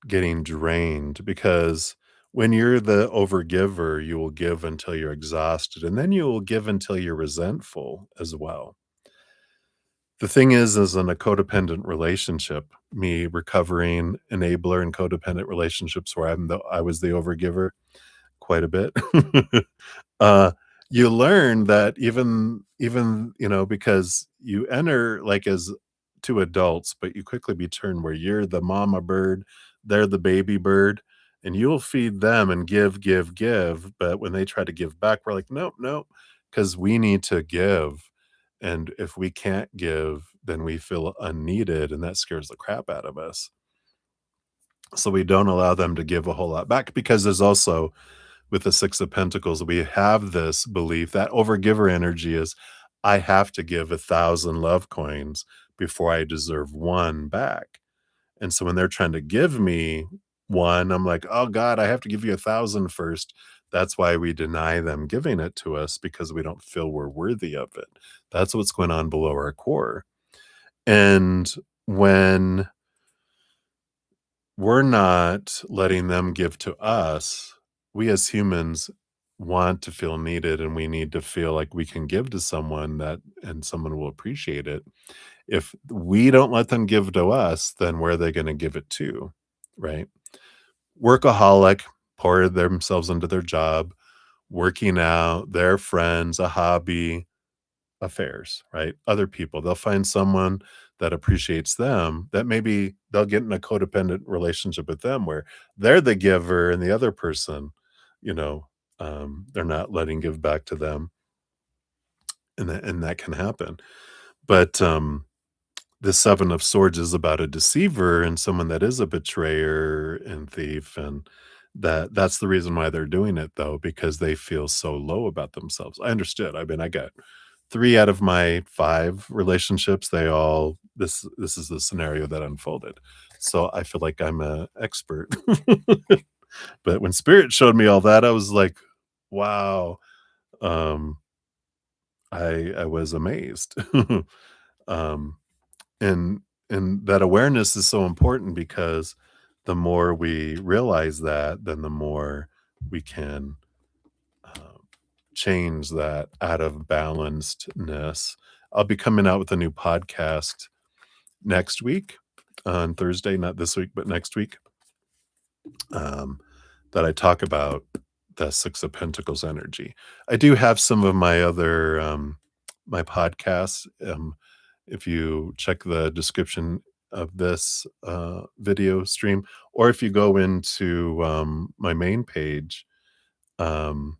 getting drained because when you're the overgiver, you will give until you're exhausted, and then you will give until you're resentful as well. The thing is in a codependent relationship, me recovering enabler and codependent relationships where I was the overgiver quite a bit. uh, you learn that because you enter like as 2 adults, but you quickly be turned where you're the mama bird, they're the baby bird, and you'll feed them and give, give, give, but when they try to give back, we're like, "Nope, nope, because we need to give, and if we can't give, then we feel unneeded, and that scares the crap out of us." So we don't allow them to give a whole lot back because there's also with the 6 of Pentacles, we have this belief that overgiver energy is, I have to give 1,000 love coins before I deserve 1 back. And so when they're trying to give me 1, I'm like, "Oh god, I have to give you 1,000 first." That's why we deny them giving it to us because we don't feel we're worthy of it. That's what's going on below our core. And when we're not letting them give to us, we as humans want to feel needed and we need to feel like we can give to someone that and someone will appreciate it. If we don't let them give to us, then where are they going to give it to? Right? Workaholic, pour themselves into their job, working out, their friends, a hobby, affairs, right? Other people. They'll find someone that appreciates them that maybe they'll get in a codependent relationship with them where they're the giver and the other person, you know, they're not letting give back to them. And that can happen. But the 7 of Swords is about a deceiver and someone that is a betrayer and thief, and that's the reason why they're doing it, though, because they feel so low about themselves. I understood. I mean, I got 3 out of my 5 relationships, they all this is the scenario that unfolded. So, I feel like I'm a expert. But when spirit showed me all that, I was like, "Wow." Um, I was amazed. Um and that awareness is so important because the more we realize that, then the more we can um, change that out of balancedness. I'll be coming out with a new podcast next week on Thursday, not this week, but next week, um, that I talk about the 6 of Pentacles energy. I do have some of my other my podcasts. If you check the description of this video stream, or if you go into my main page, um,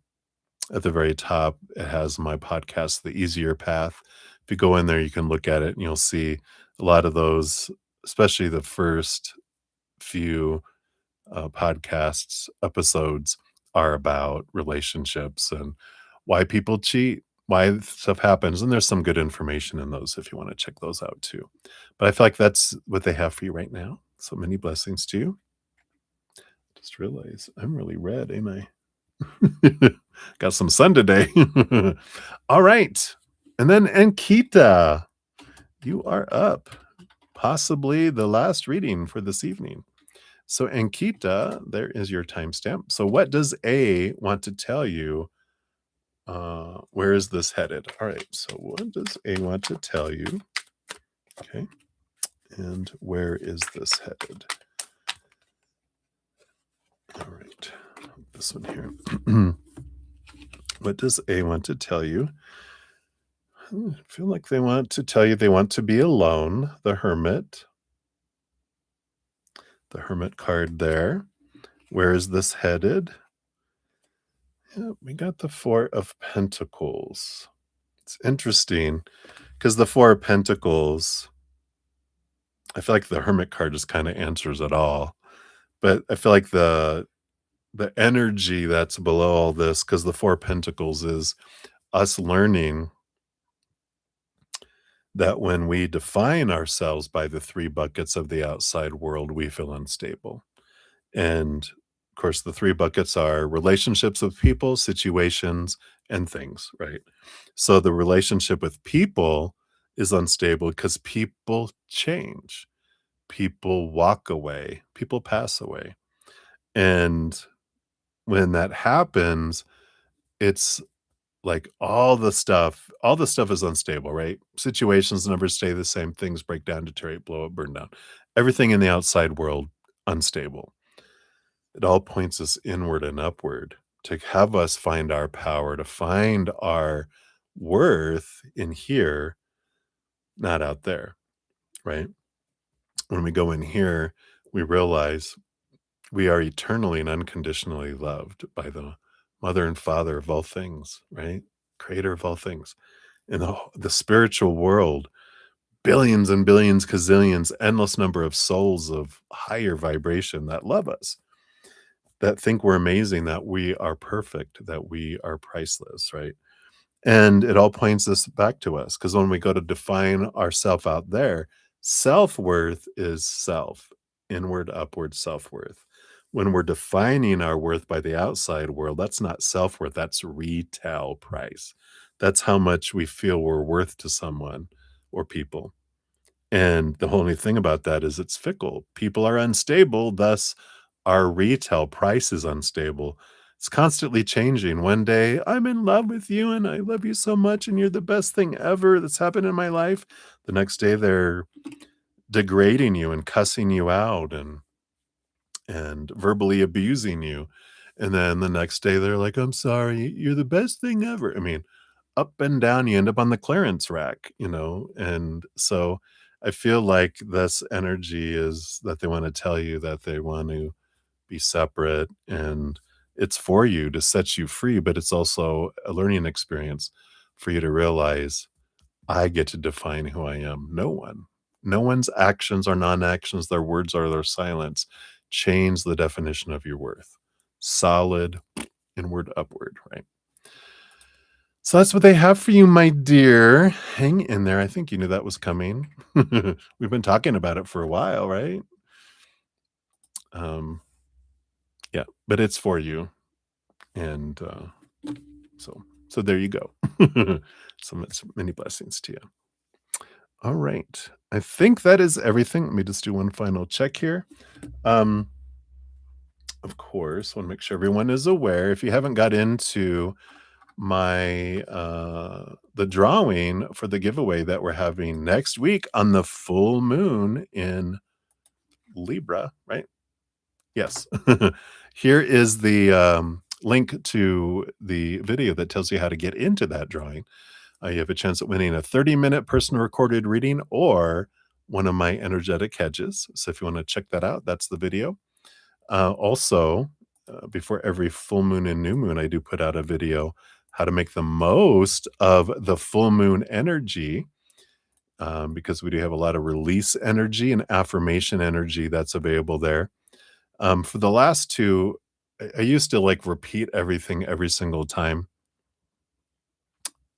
at the very top, it has my podcast, The Easier Path. If you go in there, you can look at it and you'll see a lot of those, especially the first few podcasts episodes are about relationships and why people cheat, why stuff happens, and there's some good information in those if you want to check those out too. But I feel like that's what they have for you right now. So many blessings to you. Just realize I'm really red, ain't I? Got some sun today. All right. And then Ankita, you are up. Possibly the last reading for this evening. So, Ankita, there is your timestamp. So, what does A want to tell you? Where is this headed? All right. So, what does A want to tell you? Okay. And where is this headed? All right. This one here. What does A want to tell you? I feel like they want to tell you they want to be alone. The Hermit. The Hermit card there. Where is this headed? Yeah, we got the Four of Pentacles. It's interesting because the 4 of Pentacles, I feel like the Hermit card just kinda answers it all, but I feel like the energy that's below all this, because the 4 of Pentacles is us learning that when we define ourselves by the 3 buckets of the outside world, we feel unstable. And of course, the 3 buckets are relationships with people, situations, and things, right? So the relationship with people is unstable because people change, people walk away, people pass away. And when that happens, it's like all the stuff is unstable, right? Situations never stay the same, things break down, deteriorate, blow up, burn down. Everything in the outside world unstable. It all points us inward and upward to have us find our power, to find our worth in here, not out there, right? When we go in here, we realize we are eternally and unconditionally loved by the mother and father of all things, right? Creator of all things. In the spiritual world, billions and billions, gazillions, endless number of souls of higher vibration that love us, that think we're amazing, that we are perfect, that we are priceless, right? And it all points us back to us because when we go to define ourself out there, self-worth is self, inward, upward self-worth. When we're defining our worth by the outside world, that's not self-worth, that's retail price. That's how much we feel we're worth to someone or people. And the only thing about that is it's fickle. People are unstable, thus our retail price is unstable. It's constantly changing. One day, I'm in love with you and I love you so much and you're the best thing ever that's happened in my life. The next day they're degrading you and cussing you out and verbally abusing you. And then the next day they're like, "I'm sorry, you're the best thing ever." I mean, up and down, you end up on the clearance rack. And so I feel like this energy is that they want to tell you that they want to be separate and it's for you to set you free, but it's also a learning experience for you to realize I get to define who I am. No one. No one's actions are non-actions, their words are their silence. Change the definition of your worth. Solid, inward, upward, right? So that's what they have for you, my dear. Hang in there. I think you knew that was coming. We've been talking about it for a while, right? Um, yeah, but it's for you. And so there you go. So many blessings to you. All right. I think that is everything. Let me just do one final check here. Um, of course, want to make sure everyone is aware. If you haven't got into my the drawing for the giveaway that we're having next week on the full moon in Libra, right? Yes. Here is the link to the video that tells you how to get into that drawing. You have a chance at winning a 30-minute personal recorded reading or one of my energetic hedges. So if you want to check that out, that's the video. Also, before every full moon and new moon, I do put out a video how to make the most of the full moon energy, because we do have a lot of release energy and affirmation energy that's available there. For the last two, I used to like repeat everything every single time.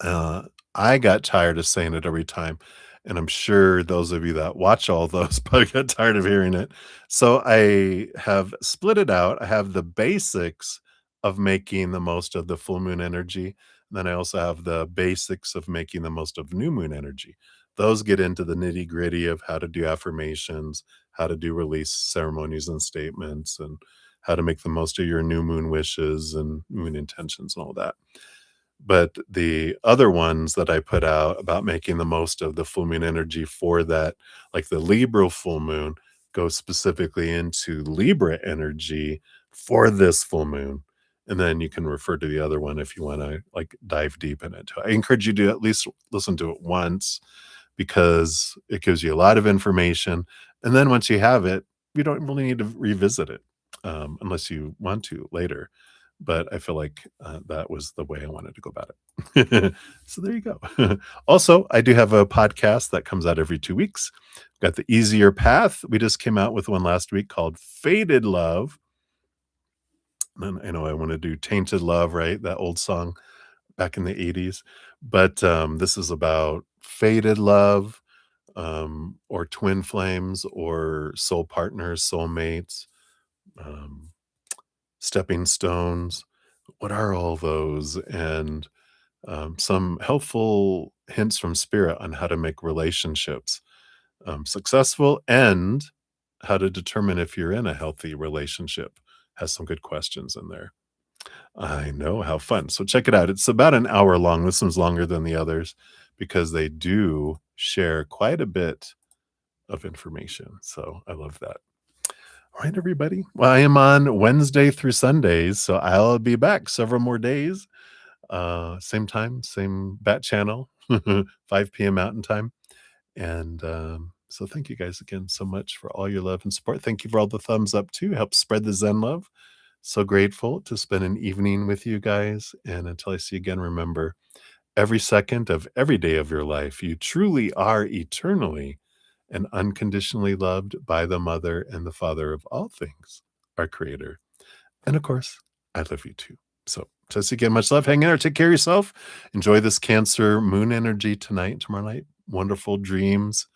Uh, I got tired of saying it every time, and I'm sure those of you that watch all those probably got tired of hearing it. So I have split it out. I have the basics of making the most of the full moon energy. Then I also have the basics of making the most of new moon energy. Those get into the nitty-gritty of how to do affirmations, how to do release ceremonies and statements, and how to make the most of your new moon wishes and moon intentions and all that. But the other ones that I put out about making the most of the full moon energy for that, like the Libra full moon, goes specifically into Libra energy for this full moon. And then you can refer to the other one if you want to like dive deep in it. I encourage you to at least listen to it once because it gives you a lot of information. And then once you have it, you don't really need to revisit it unless you want to later. but I feel like that was the way I wanted to go about it. So there you go. Also, I do have a podcast that comes out every 2 weeks. Got the Easier Path. We just came out with one last week called Faded Love. And I know I want to do Tainted Love, right? That old song back in the 80s. But this is about faded love, or twin flames, or soul partners, soulmates, um, stepping stones. What are all those? And some helpful hints from spirit on how to make relationships successful, and how to determine if you're in a healthy relationship. Has some good questions in there. I know, how fun. So check it out. It's about an hour long. This one's longer than the others because they do share quite a bit of information. So I love that. All right, everybody. Well, I am on Wednesday through Sundays, so I'll be back several more days. Same time, same bat channel, 5 p.m. Mountain Time. And so thank you guys again so much for all your love and support. Thank you for all the thumbs up too. Help spread the Zen love. So grateful to spend an evening with you guys. And until I see you again, remember every second of every day of your life, you truly are eternally and unconditionally loved by the Mother and the Father of all things, our Creator. And of course, I love you too. So, till I see you again, much love. Hang in there. Take care of yourself. Enjoy this Cancer moon energy tonight, tomorrow night. Wonderful dreams.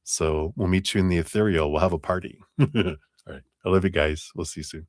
So, we'll meet you in the ethereal. We'll have a party. All right. I love you guys. We'll see you soon.